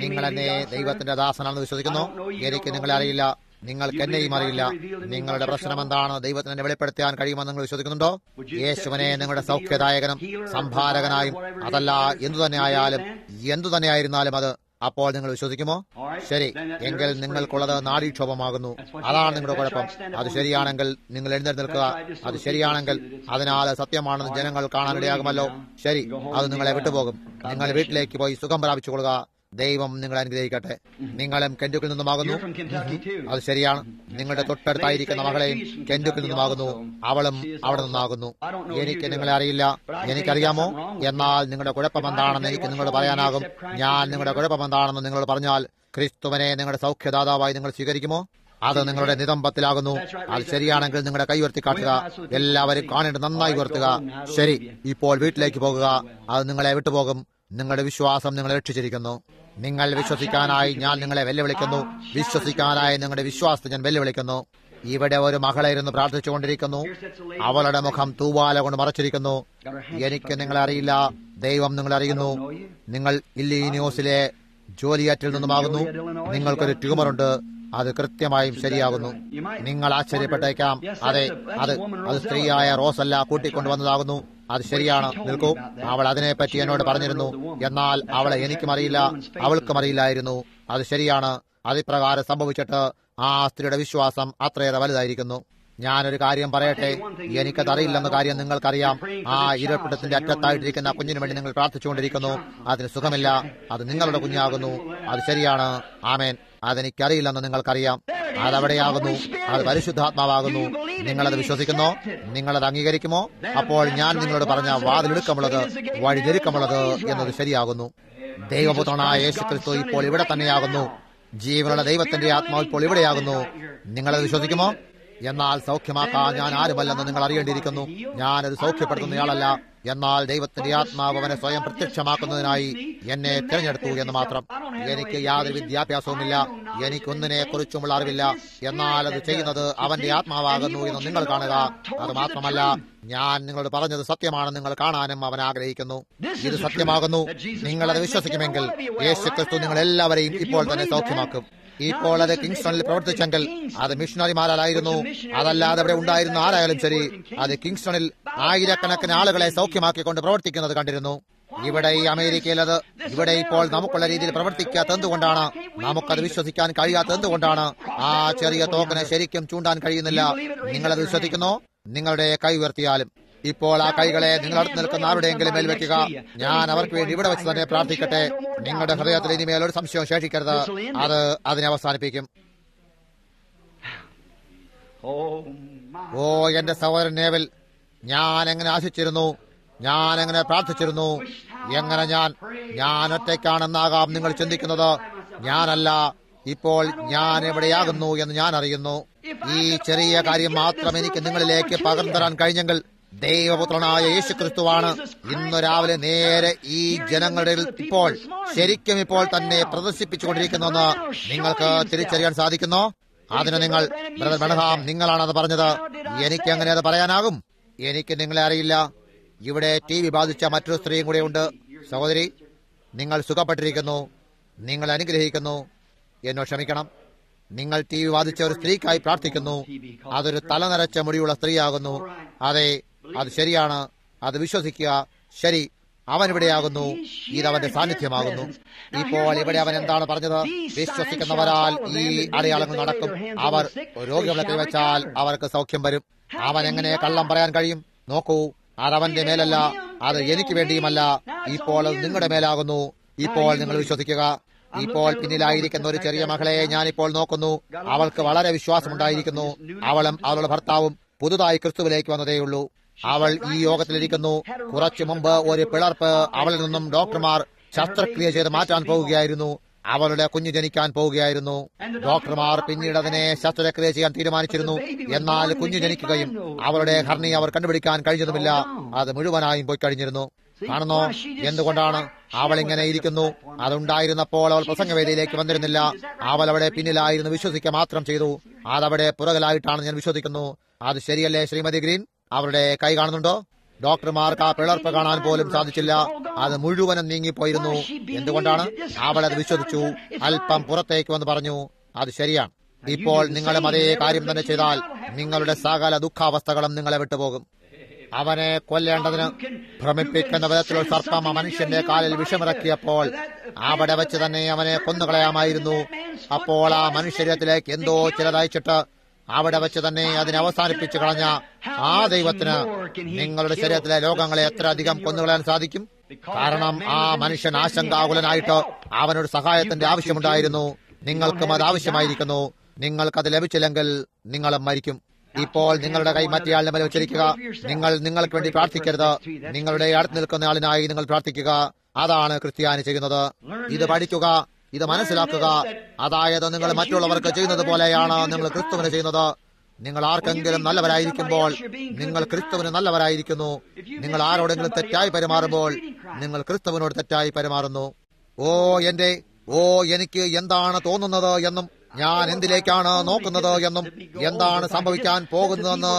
നിങ്ങൾ എന്നെ ദൈവത്തിന്റെ ദാസനാണെന്ന് വിശ്വസിക്കുന്നു. എനിക്ക് നിങ്ങളെ അറിയില്ല, നിങ്ങൾക്ക് എന്നെയും അറിയില്ല. നിങ്ങളുടെ പ്രശ്നം എന്താണ് ദൈവത്തിന് എന്നെ വെളിപ്പെടുത്താൻ കഴിയുമെന്ന് നിങ്ങൾ വിശ്വസിക്കുന്നുണ്ടോ? യേശുവിനെ നിങ്ങളുടെ സൗഖ്യദായകനും സംഭാരകനായും അതല്ല എന്തു തന്നെയായിരുന്നാലും അത് അപ്പോൾ നിങ്ങൾ വിശ്വസിക്കുമോ? ശരി, എങ്കിൽ നിങ്ങൾക്കുള്ളത് നാഡീക്ഷോഭമാകുന്നു. അതാണ് നിങ്ങളുടെ കുഴപ്പം. അത് ശരിയാണെങ്കിൽ നിങ്ങൾ എഴുന്നേൽക്കുക. അത് ശരിയാണെങ്കിൽ അതിനാൽ സത്യമാണെന്ന് ജനങ്ങൾ കാണാനിടയാകുമല്ലോ. ശരി, അത് നിങ്ങളെ വിട്ടുപോകും. നിങ്ങൾ വീട്ടിലേക്ക് പോയി സുഖം പ്രാപിച്ചുകൊള്ളുക. ദൈവം നിങ്ങളെ അനുഗ്രഹിക്കട്ടെ. നിങ്ങളും കെൻറ്റുക്കിൽ നിന്നുമാകുന്നു. അത് ശരിയാണ്. നിങ്ങളുടെ തൊട്ടടുത്തായിരിക്കുന്ന മകളെയും കെൻറ്റുക്കിൽ നിന്നുമാകുന്നു. അവളും അവിടെ നിന്നാകുന്നു. എനിക്ക് നിങ്ങളെ അറിയില്ല, എനിക്കറിയാമോ? എന്നാൽ നിങ്ങളുടെ കുഴപ്പം എന്താണെന്ന് എനിക്ക് നിങ്ങളോട് പറയാനാകും. ഞാൻ നിങ്ങളുടെ കുഴപ്പം എന്താണെന്ന് നിങ്ങളോട് പറഞ്ഞാൽ ക്രിസ്തുവിനെ നിങ്ങളുടെ സൗഖ്യദാതാവായി നിങ്ങൾ സ്വീകരിക്കുമോ? അത് നിങ്ങളുടെ നിതംബത്തിലാകുന്നു. അത് ശരിയാണെങ്കിൽ നിങ്ങളുടെ കൈ ഉയർത്തി കാട്ടുക. എല്ലാവരും കാണേണ്ട നന്നായി ഉയർത്തുക. ശരി, ഇപ്പോൾ വീട്ടിലേക്ക് പോകുക. അത് നിങ്ങളെ വിട്ടുപോകും. നിങ്ങളുടെ വിശ്വാസം നിങ്ങളെ രക്ഷിച്ചിരിക്കുന്നു. നിങ്ങൾ വിശ്വസിക്കാനായി ഞാൻ നിങ്ങളെ വെല്ലുവിളിക്കുന്നു. വിശ്വസിക്കാനായി നിങ്ങളുടെ വിശ്വാസത്തെ ഞാൻ വെല്ലുവിളിക്കുന്നു. ഇവിടെ ഒരു മകളായിരുന്നു പ്രാർത്ഥിച്ചുകൊണ്ടിരിക്കുന്നു. അവളുടെ മുഖം തൂവാല കൊണ്ട് മറച്ചിരിക്കുന്നു. എനിക്ക് നിങ്ങളെ അറിയില്ല, ദൈവം നിങ്ങളെ അറിയുന്നു. നിങ്ങൾ ഇല്ലീനോസിലെ ജോലിയാറ്റിൽ നിന്നുമാകുന്നു. നിങ്ങൾക്കൊരു ട്യൂമറുണ്ട്. അത് കൃത്യമായും ശരിയാകുന്നു. നിങ്ങൾ ആശ്ചര്യപ്പെട്ടേക്കാം. അതെ, അത് സ്ത്രീയായ റോസല്ല കൂട്ടിക്കൊണ്ടുവന്നതാകുന്നു. അത് ശരിയാണ്. നിൽക്കൂ, അവൾ അതിനെപ്പറ്റി എന്നോട് പറഞ്ഞിരുന്നു. എന്നാൽ അവളെ എനിക്കും അറിയില്ല, അവൾക്കും അറിയില്ലായിരുന്നു. അത് ശരിയാണ്. അതിപ്രകാരം സംഭവിച്ചിട്ട് ആ സ്ത്രീയുടെ വിശ്വാസം അത്രയേറെ വലുതായിരിക്കുന്നു. ഞാനൊരു കാര്യം പറയട്ടെ, എനിക്കതറിയില്ലെന്ന കാര്യം നിങ്ങൾക്കറിയാം. ആ ഇരപ്പിടത്തിന്റെ അറ്റത്തായിട്ടിരിക്കുന്ന കുഞ്ഞിനു വേണ്ടി നിങ്ങൾ പ്രാർത്ഥിച്ചുകൊണ്ടിരിക്കുന്നു. അതിന് സുഖമില്ല. അത് നിങ്ങളുടെ കുഞ്ഞാകുന്നു. അത് ശരിയാണ്. ആമേൻ. അതെനിക്കറിയില്ലെന്ന് നിങ്ങൾക്കറിയാം. അതവിടെയാകുന്നു. അത് പരിശുദ്ധാത്മാവാകുന്നു. നിങ്ങളത് വിശ്വസിക്കുന്നോ? നിങ്ങളത് അംഗീകരിക്കുമോ? അപ്പോൾ ഞാൻ നിങ്ങളോട് പറഞ്ഞ വാതിലിടുക്കമുള്ളത് വഴിതിരുക്കമുള്ളത് എന്നത് ശരിയാകുന്നു. ദൈവപുത്രനായ യേശു ക്രിസ്തു ഇപ്പോൾ ഇവിടെ തന്നെയാകുന്നു. ജീവനുള്ള ദൈവത്തിന്റെ ആത്മാവ് ഇപ്പോൾ ഇവിടെയാകുന്നു. നിങ്ങളത് വിശ്വസിക്കുമോ? എന്നാൽ സൗഖ്യമാക്കാൻ ഞാൻ ആരുമല്ലെന്ന് നിങ്ങൾ അറിയേണ്ടിയിരിക്കുന്നു. ഞാനൊരു സൗഖ്യപ്പെടുത്തുന്നയാളല്ല. എന്നാൽ ദൈവത്തിന്റെ ആത്മാവ് അവനെ സ്വയം പ്രത്യക്ഷമാക്കുന്നതിനായി എന്നെ തിരഞ്ഞെടുത്തു എന്ന് മാത്രം. എനിക്ക് യാതൊരു വിദ്യാഭ്യാസവുമില്ല, എനിക്കൊന്നിനെ കുറിച്ചുമുള്ള അറിവില്ല. എന്നാൽ അത് ചെയ്യുന്നത് അവന്റെ ആത്മാവാകുന്നു എന്ന് നിങ്ങൾ കാണുക. അത് മാത്രമല്ല, ഞാൻ നിങ്ങളോട് പറഞ്ഞത് സത്യമാണെന്ന് നിങ്ങൾ കാണാനും അവൻ ആഗ്രഹിക്കുന്നു. ഇത് സത്യമാകുന്നു. നിങ്ങളത് വിശ്വസിക്കുമെങ്കിൽ യേശു ക്രിസ്തു നിങ്ങൾ എല്ലാവരെയും ഇപ്പോൾ തന്നെ സൗഖ്യമാക്കും. ഇപ്പോൾ അത് കിങ്സ്റ്റണിൽ പ്രവർത്തിച്ചെങ്കിൽ അത് മിഷണറിമാരായിരുന്നു. അതല്ലാതെ അവിടെ ഉണ്ടായിരുന്ന ആരായാലും ശരി, അത് കിങ്സ്റ്റണിൽ ആയിരക്കണക്കിന് ആളുകളെ സൗഖ്യമാക്കിക്കൊണ്ട് പ്രവർത്തിക്കുന്നത് കണ്ടിരുന്നു. ഇവിടെ ഈ അമേരിക്കയിൽ അത് ഇവിടെ ഇപ്പോൾ നമുക്കുള്ള രീതിയിൽ പ്രവർത്തിക്കാത്ത എന്തുകൊണ്ടാണ്? നമുക്കത് വിശ്വസിക്കാൻ കഴിയാത്ത എന്തുകൊണ്ടാണ്? ആ ചെറിയ തോക്കിനെ ശരിക്കും ചൂണ്ടാൻ കഴിയുന്നില്ല. നിങ്ങളത് വിശ്വസിക്കുന്നോ? നിങ്ങളുടെ കൈ ഉയർത്തിയാലും ഇപ്പോൾ ആ കൈകളെ നിങ്ങളടുത്ത് നിൽക്കുന്ന ആരുടെയെങ്കിലും മേൽ വെക്കുക. ഞാൻ അവർക്ക് വേണ്ടി ഇവിടെ വെച്ച് തന്നെ പ്രാർത്ഥിക്കട്ടെ. നിങ്ങളുടെ ഹൃദയത്തിൽ ഇനിമേൽ ഒരു സംശയം ശേഷിക്കരുത്. അത് അതിനെ അവസാനിപ്പിക്കും. ഓ എന്റെ സഹോദരൻ നേവൽ, ഞാൻ എങ്ങനെ ആശിച്ചിരുന്നു, ഞാൻ എങ്ങനെ പ്രാർത്ഥിച്ചിരുന്നു, എങ്ങനെ ഞാൻ ഒറ്റയ്ക്കാണെന്നാകാം നിങ്ങൾ ചിന്തിക്കുന്നത്. ഞാനല്ല. ഇപ്പോൾ ഞാൻ എവിടെയാകുന്നു എന്ന് ഞാൻ അറിയുന്നു. ഈ ചെറിയ കാര്യം മാത്രം എനിക്ക് നിങ്ങളിലേക്ക് പകർന്നു തരാൻ കഴിഞ്ഞെങ്കിൽ ദൈവപുത്രനായ യേശുക്രിസ്തുവാണ് ഇന്നു രാവിലെ നേരെ ഈ ജനങ്ങളുടെ ഇപ്പോൾ ശരിക്കും ഇപ്പോൾ തന്നെ പ്രദർശിപ്പിച്ചുകൊണ്ടിരിക്കുന്നുവെന്ന് നിങ്ങൾക്ക് തിരിച്ചറിയാൻ സാധിക്കുന്നോ? അതിന് നിങ്ങൾ ബ്രദർ ബെൻഹാം നിങ്ങളാണത് പറഞ്ഞത്. എനിക്ക് അങ്ങനെ അത് പറയാനാകും? എനിക്ക് നിങ്ങളെ അറിയില്ല. ഇവിടെ ടി വി ബാധിച്ച മറ്റൊരു സ്ത്രീയും കൂടെ ഉണ്ട്. സഹോദരി, നിങ്ങൾ സുഖപ്പെട്ടിരിക്കുന്നു. നിങ്ങൾ അനുഗ്രഹിക്കുന്നു. എന്നോ ക്ഷമിക്കണം. നിങ്ങൾ ടി വി ബാധിച്ച ഒരു സ്ത്രീക്കായി പ്രാർത്ഥിക്കുന്നു. അതൊരു തലനരച്ച മുടിയുള്ള സ്ത്രീയാകുന്നു. അതെ, അത് ശരിയാണ്. അത് വിശ്വസിക്കുക. ശരി, അവൻ ഇവിടെയാകുന്നു. ഇതവന്റെ സാന്നിധ്യമാകുന്നു. ഇപ്പോൾ ഇവിടെ അവൻ എന്താണ് പറഞ്ഞത്? വിശ്വസിക്കുന്നവരാൽ ഈ അടയാളങ്ങൾ നടക്കും. അവർ രോഗികളെ കൈവച്ചാൽ അവർക്ക് സൗഖ്യം വരും. അവൻ എങ്ങനെ കള്ളം പറയാൻ കഴിയും? നോക്കൂ, അതവന്റെ മേലല്ല, അത് എനിക്ക് വേണ്ടിയുമല്ല. ഇപ്പോൾ അത് നിങ്ങളുടെ മേലാകുന്നു. ഇപ്പോൾ നിങ്ങൾ വിശ്വസിക്കുക. ഇപ്പോൾ പിന്നിലായിരിക്കുന്ന ഒരു ചെറിയ മകളെ ഞാനിപ്പോൾ നോക്കുന്നു. അവൾക്ക് വളരെ വിശ്വാസമുണ്ടായിരിക്കുന്നു. അവളും അവളുടെ ഭർത്താവും പുതുതായി ക്രിസ്തുവിലേക്ക് വന്നതേയുള്ളൂ. അവൾ ഈ യോഗത്തിലിരിക്കുന്നു. കുറച്ചു മുമ്പ് ഒരു പിളർപ്പ് അവളിൽ നിന്നും ഡോക്ടർമാർ ശസ്ത്രക്രിയ ചെയ്ത് മാറ്റാൻ പോവുകയായിരുന്നു. അവളുടെ കുഞ്ഞു ജനിക്കാൻ പോവുകയായിരുന്നു. ഡോക്ടർമാർ പിന്നീട് അതിനെ ശസ്ത്രക്രിയ ചെയ്യാൻ തീരുമാനിച്ചിരുന്നു. എന്നാൽ കുഞ്ഞു ജനിക്കുകയും അവളുടെ ഹർണി അവർ കണ്ടുപിടിക്കാൻ കഴിഞ്ഞതുമില്ല. അത് മുഴുവനായും പോയി കഴിഞ്ഞിരുന്നു. കാണുന്നോ എന്തുകൊണ്ടാണ്? അവൾ ഇങ്ങനെ ഇരിക്കുന്നു. അതുണ്ടായിരുന്നപ്പോൾ അവൾ പ്രസംഗവേദിയിലേക്ക് വന്നിരുന്നില്ല. അവൾ അവിടെ പിന്നിലായിരുന്നു വിശ്വസിക്കുക മാത്രം ചെയ്തു. അതവിടെ പുറകിലായിട്ടാണ് ഞാൻ വിശ്വസിക്കുന്നു. അത് ശരിയല്ലേ ശ്രീമതി ഗ്രീൻ? അവരുടെ കൈ കാണുന്നുണ്ടോ? ഡോക്ടർമാർക്ക് ആ പിളർപ്പ് കാണാൻ പോലും സാധിച്ചില്ല. അത് മുഴുവനും നീങ്ങിപ്പോയിരുന്നു. എന്തുകൊണ്ടാണ്? അവൾ അത് വിശ്വസിച്ചു. അല്പം പുറത്തേക്ക് വന്ന് പറഞ്ഞു, അത് ശരിയാണ്. ഇപ്പോൾ നിങ്ങളും അതേ കാര്യം തന്നെ ചെയ്താൽ നിങ്ങളുടെ സകല ദുഃഖാവസ്ഥകളും നിങ്ങളെ വിട്ടുപോകും. അവനെ കൊല്ലേണ്ടതിന് ഭ്രമിപ്പിക്കുന്ന വിധത്തിലുള്ള സർപ്പം ആ മനുഷ്യന്റെ കാലിൽ വിഷമിറക്കിയപ്പോൾ അവിടെ വെച്ച് തന്നെ അവനെ കൊന്നുകളയാമായിരുന്നു. അപ്പോൾ ആ മനുഷ്യരത്തിലേക്ക് എന്തോ ചിലതയച്ചിട്ട് അവിടെ വെച്ച് തന്നെ അതിനെ അവസാനിപ്പിച്ചു കളഞ്ഞ ആ ദൈവത്തിന് നിങ്ങളുടെ ശരീരത്തിലെ രോഗങ്ങളെ എത്ര അധികം കൊന്നുകളയാൻ സാധിക്കും? കാരണം ആ മനുഷ്യൻ ആശങ്കാകുലനായിട്ട് അവനൊരു സഹായത്തിന്റെ ആവശ്യമുണ്ടായിരുന്നു. നിങ്ങൾക്കും അത് ആവശ്യമായിരിക്കുന്നു. നിങ്ങൾക്കത് ലഭിച്ചില്ലെങ്കിൽ നിങ്ങളും മരിക്കും. ഇപ്പോൾ നിങ്ങളുടെ കൈ മറ്റേയാളിനെ മേൽ വെച്ചിരിക്കുക. നിങ്ങൾ നിങ്ങൾക്ക് വേണ്ടി പ്രാർത്ഥിക്കരുത്. നിങ്ങളുടെ അടുത്ത് നിൽക്കുന്ന ആളിനായി നിങ്ങൾ പ്രാർത്ഥിക്കുക. അതാണ് ക്രിസ്ത്യാനി ചെയ്യുന്നത്. ഇത് പഠിക്കുക, ഇത് മനസ്സിലാക്കുക. അതായത് നിങ്ങൾ മറ്റുള്ളവർക്ക് ചെയ്യുന്നത് പോലെയാണ് നിങ്ങൾ ക്രിസ്തുവിന് ചെയ്യുന്നത്. നിങ്ങൾ ആർക്കെങ്കിലും നല്ലവരായിരിക്കുമ്പോൾ നിങ്ങൾ ക്രിസ്തുവിന് നല്ലവരായിരിക്കുന്നു. നിങ്ങൾ ആരോടെങ്കിലും തെറ്റായി പെരുമാറുമ്പോൾ നിങ്ങൾ ക്രിസ്തുവിനോട് തെറ്റായി പെരുമാറുന്നു. എനിക്ക് എന്താണ് തോന്നുന്നത് എന്നും ഞാൻ എന്തിലേക്കാണ് നോക്കുന്നത് എന്നും എന്താണ് സംഭവിക്കാൻ പോകുന്നതെന്ന്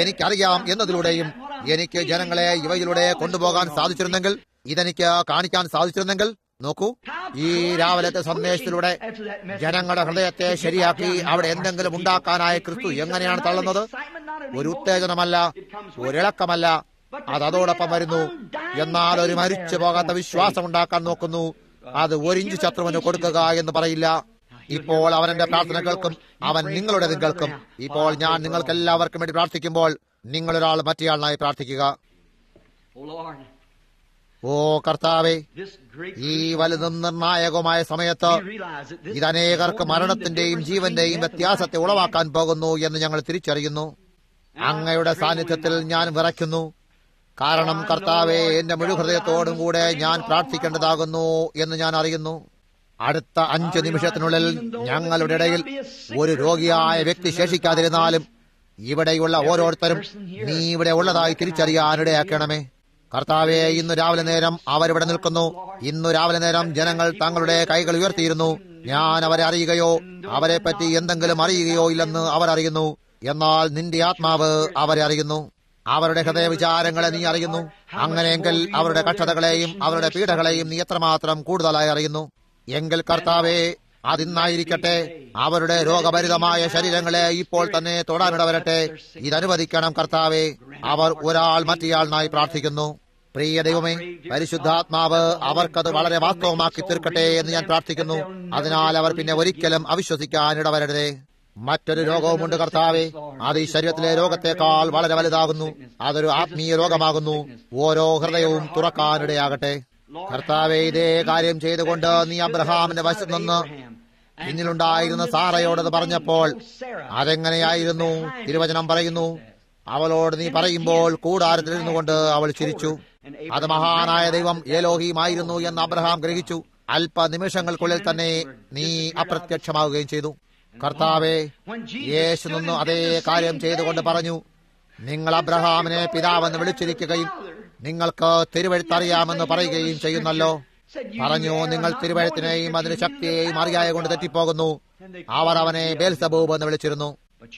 എനിക്കറിയാം എന്നതിലൂടെയും എനിക്ക് ജനങ്ങളെ ഇവയിലൂടെ കൊണ്ടുപോകാൻ സാധിച്ചിരുന്നെങ്കിൽ, ഇതെനിക്ക് കാണിക്കാൻ സാധിച്ചിരുന്നെങ്കിൽ, നോക്കൂ, ഈ രാവിലത്തെ സന്ദേശത്തിലൂടെ ജനങ്ങളുടെ ഹൃദയത്തെ ശരിയാക്കി അവിടെ എന്തെങ്കിലും ഉണ്ടാക്കാനായ ക്രിസ്തു എങ്ങനെയാണ് തള്ളുന്നത്? ഒരു ഉത്തേജനമല്ല, ഒരിളക്കമല്ല, അതോടൊപ്പം വരുന്നു. എന്നാൽ ഒരു മരിച്ചു പോകാത്ത വിശ്വാസം ഉണ്ടാക്കാൻ നോക്കുന്നു. അത് ഒരു ഇഞ്ച് ശത്രുവിന് കൊടുക്കുക എന്ന് പറയില്ല. ഇപ്പോൾ അവൻ എന്റെ പ്രാർത്ഥന കേൾക്കും. അവൻ നിങ്ങളുടേത് കേൾക്കും. ഇപ്പോൾ ഞാൻ നിങ്ങൾക്ക് എല്ലാവർക്കും വേണ്ടി പ്രാർത്ഥിക്കുമ്പോൾ നിങ്ങളൊരാൾ മറ്റേയാളിനായി പ്രാർത്ഥിക്കുക. ഓ കർത്താവേ, ഈ വലുതും നിർണായകമായ സമയത്ത് ഇതനേകർക്ക് മരണത്തിന്റെയും ജീവന്റെയും വ്യത്യാസത്തെ ഉളവാക്കാൻ പോകുന്നു എന്ന് ഞങ്ങൾ തിരിച്ചറിയുന്നു. അങ്ങയുടെ സാന്നിധ്യത്തിൽ ഞാൻ വിറയ്ക്കുന്നു. കാരണം കർത്താവേ, എന്റെ മുഴുഹൃദയത്തോടും കൂടെ ഞാൻ പ്രാർത്ഥിക്കേണ്ടതാകുന്നു എന്ന് ഞാൻ അറിയുന്നു. അടുത്ത 5 നിമിഷത്തിനുള്ളിൽ ഞങ്ങളുടെ ഇടയിൽ ഒരു രോഗിയായ വ്യക്തി ശേഷിക്കാതിരുന്നാലും ഇവിടെയുള്ള ഓരോരുത്തരും നീ ഇവിടെ ഉള്ളതായി തിരിച്ചറിയാനിടയാക്കണമേ. കർത്താവെ, ഇന്നു രാവിലെ നേരം അവരിവിടെ നിൽക്കുന്നു. ഇന്നു രാവിലെ നേരം ജനങ്ങൾ തങ്ങളുടെ കൈകൾ ഉയർത്തിയിരുന്നു. ഞാൻ അവരെ അറിയുകയോ അവരെ പറ്റി എന്തെങ്കിലും അറിയുകയോ ഇല്ലെന്ന് അവർ അറിയുന്നു. എന്നാൽ നിന്റെ ആത്മാവ് അവരെ അറിയുന്നു. അവരുടെ ഹൃദയ വിചാരങ്ങളെ നീ അറിയുന്നു. അങ്ങനെയെങ്കിൽ അവരുടെ കഷ്ടതകളെയും അവരുടെ പീഡകളെയും നീ എത്രമാത്രം കൂടുതലായി അറിയുന്നു. എങ്കിൽ കർത്താവെ, അതിന്നായിരിക്കട്ടെ, അവരുടെ രോഗഭരിതമായ ശരീരങ്ങളെ ഇപ്പോൾ തന്നെ തൊടാനിടവരട്ടെ. ഇതനുവദിക്കണം കർത്താവെ. അവർ ഒരാൾ മറ്റേയാളിനായി പ്രാർത്ഥിക്കുന്നു. പ്രിയ ദൈവമേ, പരിശുദ്ധാത്മാവ് അവർക്കത് വളരെ വാസ്തവമാക്കി തീർക്കട്ടെ എന്ന് ഞാൻ പ്രാർത്ഥിക്കുന്നു. അതിനാൽ അവർ പിന്നെ ഒരിക്കലും അവിശ്വസിക്കാൻ ഇടവരരുതേ. മറ്റൊരു രോഗവുമുണ്ട് കർത്താവെ. അത് ഈ ശരീരത്തിലെ രോഗത്തെക്കാൾ വളരെ വലുതാകുന്നു. അതൊരു ആത്മീയ രോഗമാകുന്നു. ഓരോ ഹൃദയവും തുറക്കാനിടയാകട്ടെ. കർത്താവെ, ഇതേ കാര്യം ചെയ്തുകൊണ്ട് നീ അബ്രഹാമിന്റെ വശത്ത് നിന്ന് പിന്നിലുണ്ടായിരുന്ന സാറയോടത് പറഞ്ഞപ്പോൾ അതെങ്ങനെയായിരുന്നു? തിരുവചനം പറയുന്നു, അവളോട് നീ പറയുമ്പോൾ കൂടാരത്തിലിരുന്നു കൊണ്ട് അവൾ ചിരിച്ചു. അത് മഹാനായ ദൈവം ഏലോഹിമായിരുന്നു എന്ന് അബ്രഹാം ഗ്രഹിച്ചു. അല്പ നിമിഷങ്ങൾക്കുള്ളിൽ തന്നെ നീ അപ്രത്യക്ഷമാവുകയും ചെയ്തു. കർത്താവെ, യേശു നിന്ന് അതേ കാര്യം ചെയ്തുകൊണ്ട് പറഞ്ഞു, നിങ്ങൾ അബ്രഹാമിനെ പിതാവെന്ന് വിളിച്ചിരിക്കുകയും നിങ്ങൾക്ക് തിരുവെഴുത്തറിയാമെന്ന് പറയുകയും ചെയ്യുന്നല്ലോ. പറഞ്ഞു, നിങ്ങൾ തിരുവെഴുത്തിനെയും അതിന്റെ ശക്തിയെയും അറിയായ കൊണ്ട് തെറ്റിപ്പോകുന്നു. അവർ അവനെ ബേൽസബൂബ് എന്ന് വിളിച്ചിരുന്നു.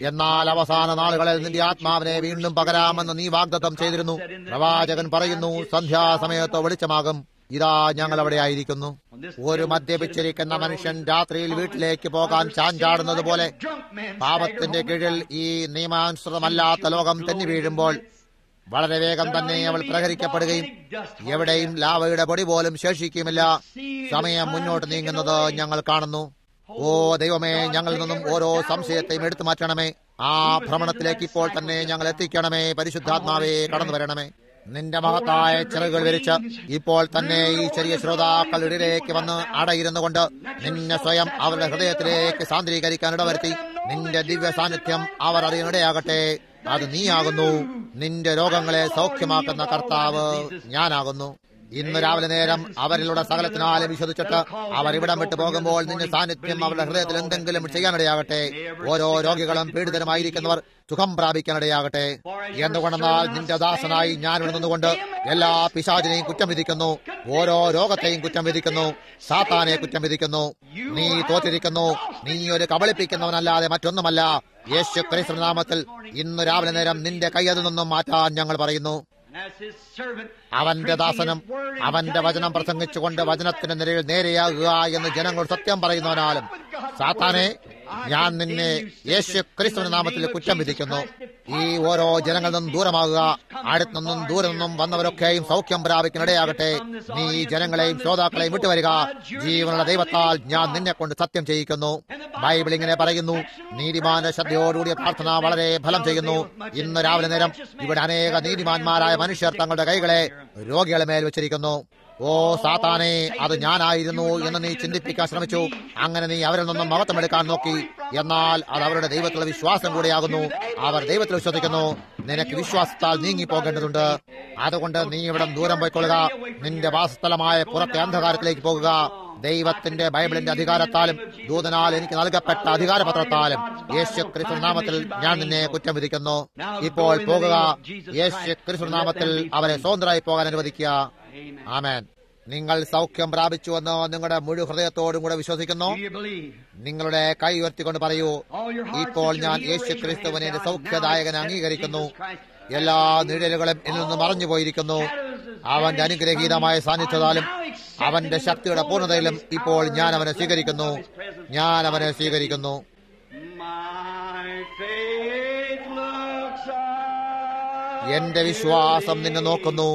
എന്നാൽ അവസാന നാളുകളിൽ നിന്റെ ആത്മാവിനെ വീണ്ടും പകരാമെന്ന് നീ വാഗ്ദത്തം ചെയ്തിരുന്നു. പ്രവാചകൻ പറയുന്നു, സന്ധ്യാസമയത്ത് വെളിച്ചമാകും. ഇതാ ഞങ്ങൾ അവിടെ ആയിരിക്കുന്നു. ഒരു മദ്യപിച്ചിരിക്കുന്ന മനുഷ്യൻ രാത്രിയിൽ വീട്ടിലേക്ക് പോകാൻ ചാഞ്ചാടുന്നത് പോലെ പാപത്തിന്റെ കീഴിൽ ഈ നിയമാനുസൃതമല്ലാത്ത ലോകം തെന്നി വീഴുമ്പോൾ വളരെ വേഗം തന്നെ അവൾ പ്രഹരിക്കപ്പെടുകയും എവിടെയും ലാവയുടെ പൊടി പോലും ശേഷിക്കുമില്ല. സമയം മുന്നോട്ട് നീങ്ങുന്നത് ഞങ്ങൾ കാണുന്നു. ഓ ദൈവമേ, ഞങ്ങളിൽ നിന്നും ഓരോ സംശയത്തെയും എടുത്തു മാറ്റണമേ. ആ ഭ്രമണത്തിലേക്ക് ഇപ്പോൾ തന്നെ ഞങ്ങൾ എത്തിക്കണമേ. പരിശുദ്ധാത്മാവേ, കടന്നു വരണമേ. നിന്റെ മഹത്തായ ചിറകുകൾ വിരിച്ച് ഇപ്പോൾ തന്നെ ഈ ചെറിയ ശ്രോതാക്കളുടെ ഇടയിലേക്ക് വന്ന് അടയിരുന്നു കൊണ്ട് നിന്നെ സ്വയം അവരുടെ ഹൃദയത്തിലേക്ക് സാന്ദ്രീകരിക്കാൻ ഇടവരുത്തി നിന്റെ ദിവ്യ സാന്നിധ്യം അവർ അറിയാനിടയാകട്ടെ. അത് നീയാകുന്നു. നിന്റെ രോഗങ്ങളെ സൗഖ്യമാക്കുന്ന കർത്താവ് ഞാനാകുന്നു. ഇന്ന് രാവിലെ നേരം അവരിലൂടെ സകലത്തിനാലും വിശ്വസിച്ചിട്ട് അവർ ഇവിടം വിട്ടു പോകുമ്പോൾ നിന്റെ സാന്നിധ്യം അവരുടെ ഹൃദയത്തിൽ എന്തെങ്കിലും ചെയ്യാനിടയാകട്ടെ. ഓരോ രോഗികളും പീഡിതരുമായിരിക്കുന്നവർ സുഖം പ്രാപിക്കാനിടയാകട്ടെ. എന്തുകൊണ്ടെന്നാൽ നിന്റെ ദാസനായി ഞാൻ ഇവിടെ നിന്നുകൊണ്ട് എല്ലാ പിശാചിനെയും കുറ്റം വിധിക്കുന്നു. ഓരോ രോഗത്തെയും കുറ്റം വിധിക്കുന്നു. സാത്താനെ കുറ്റം വിധിക്കുന്നു. നീ തോറ്റിരിക്കുന്നു. നീ ഒരു കബളിപ്പിക്കുന്നവനല്ലാതെ മറ്റൊന്നുമല്ല. യേശു ക്രിസ്തുവിന്റെ നാമത്തിൽ ഇന്ന് രാവിലെ നേരം നിന്റെ കൈയിൽ നിന്നും മാറ്റാൻ ഞങ്ങൾ പറയുന്നു. അവന്റെ ദാസനും അവന്റെ വചനം പ്രസംഗിച്ചുകൊണ്ട് വചനത്തിന്റെ നിരയിൽ നേരെയാകുക എന്ന് ജനങ്ങൾ സത്യം പറയുന്നവനാലും സാത്താനെ, ഞാൻ നിന്നെ യേശു ക്രിസ്തുവിന്റെ നാമത്തിൽ കുറ്റം വിധിക്കുന്നു. ഈ ഓരോ ജനങ്ങളിൽ നിന്നും ദൂരമാകുക. അടുത്തു നിന്നും ദൂരെ നിന്നും വന്നവരൊക്കെയും സൗഖ്യം പ്രാപിക്കാനിടയാകട്ടെ. നീ ഈ ജനങ്ങളെയും ശ്രോതാക്കളെയും വിട്ടുവരിക. ജീവനുള്ള ദൈവത്താൽ ഞാൻ നിന്നെ കൊണ്ട് സത്യം ചെയ്യിക്കുന്നു. ബൈബിൾ ഇങ്ങനെ പറയുന്നു, നീതിമാന്റെ ശ്രദ്ധയോടുകൂടിയ പ്രാർത്ഥന വളരെ ഫലം ചെയ്യുന്നു. ഇന്ന് രാവിലെ നേരം ഇവിടെ അനേക നീതിമാന്മാരായ മനുഷ്യർ തങ്ങളുടെ കൈകളെ രോഗികളെ മേൽ വെച്ചിരിക്കുന്നു. ഓ സാത്താനെ, അത് ഞാനായിരുന്നു എന്ന് നീ ചിന്തിപ്പിക്കാൻ ശ്രമിച്ചു. അങ്ങനെ നീ അവരിൽ നിന്നും മഹത്വമെടുക്കാൻ നോക്കി. എന്നാൽ അത് അവരുടെ ദൈവത്തിലുള്ള വിശ്വാസം കൂടെയാകുന്നു. അവർ ദൈവത്തിൽ വിശ്വസിക്കുന്നു. നിനക്ക് വിശ്വാസത്താൽ നീങ്ങിപ്പോകേണ്ടതുണ്ട്. അതുകൊണ്ട് നീ ഇവിടെ ദൂരം പോയിക്കൊള്ളുക. നിന്റെ വാസസ്ഥലമായ പുറത്തെ അന്ധകാരത്തിലേക്ക് പോകുക. ദൈവത്തിന്റെ ബൈബിളിന്റെ അധികാരത്താലും ദൂതനാൽ എനിക്ക് നൽകപ്പെട്ട അധികാരപത്രത്താലും യേശു ക്രിസ്തു നാമത്തിൽ ഞാൻ നിന്നെ കുറ്റം വിധിക്കുന്നു. ഇപ്പോൾ പോകുക. യേശു ക്രിസ്തു നാമത്തിൽ അവരെ സ്വതന്ത്രമായി പോകാൻ അനുവദിക്കുക. ആമേൻ. നിങ്ങൾ സൗഖ്യം പ്രാപിച്ചുവെന്ന് നിങ്ങളുടെ മുഴു ഹൃദയത്തോടും കൂടെ വിശ്വസിക്കുന്നു. നിങ്ങളുടെ കൈ ഉയർത്തിക്കൊണ്ട് പറയൂ, ഇപ്പോൾ ഞാൻ യേശു ക്രിസ്തുവിനെ സൗഖ്യദായകനെ അംഗീകരിക്കുന്നു. എല്ലാ നിഴലുകളും എന്നിൽ നിന്ന് മറഞ്ഞു പോയിരിക്കുന്നു. അവന്റെ അനുഗ്രഹീതമായ സാന്നിധ്യത്താലും അവന്റെ ശക്തിയുടെ പൂർണ്ണതയിലും ഇപ്പോൾ ഞാൻ അവനെ സ്വീകരിക്കുന്നു. ഞാൻ അവനെ സ്വീകരിക്കുന്നു. എന്റെ വിശ്വാസം നിന്നെ നോക്കുന്നു.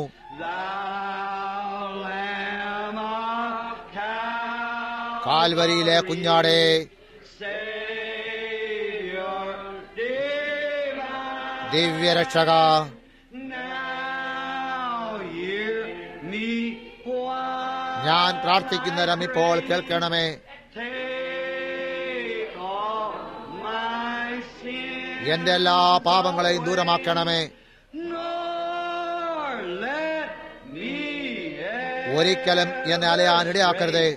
കാൽവരിയിലെ കുഞ്ഞാടേ, ദിവ്യരക്ഷക, ഞാൻ പ്രാർത്ഥിക്കുന്നവരം ഇപ്പോൾ കേൾക്കണമേ. എന്റെ എല്ലാ പാപങ്ങളെയും ദൂരമാക്കണമേ. ഒരിക്കലും എന്നെ അലയാനിടയാക്കരുതേ.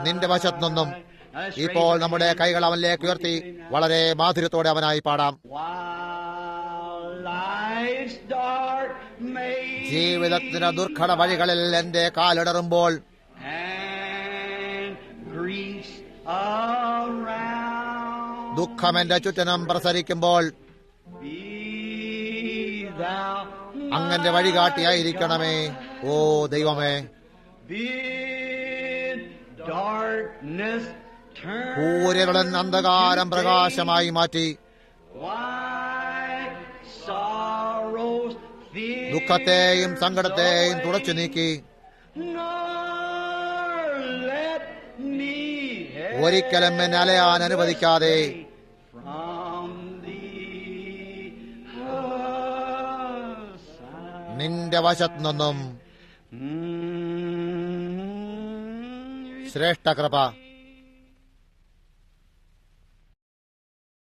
നിന്റെ വശത്തു നിന്നും ഇപ്പോൾ നമ്മുടെ കൈകൾ അവനിലേക്ക് ഉയർത്തി വളരെ മാധുര്യത്തോടെ അവനായി പാടാം. ജീവിതത്തിന്റെ ദുർഘട വഴികളിൽ എന്റെ കാലിടറുമ്പോൾ ദുഃഖം എന്റെ ചുറ്റിനും പ്രസരിക്കുമ്പോൾ അങ്ങന്റെ വഴികാട്ടിയായിരിക്കണമേ. ഓ ദൈവമേ, കൂരിരുളൻ അന്ധകാരം പ്രകാശമായി മാറ്റി ദുഃഖത്തെയും സങ്കടത്തെയും തുടച്ചു നീക്കി ഒരിക്കലും എന്നെ അലയാൻ അനുവദിക്കാതെ നിന്റെ വശത്തു നിന്നും ശ്രേഷ്ഠ കൃപ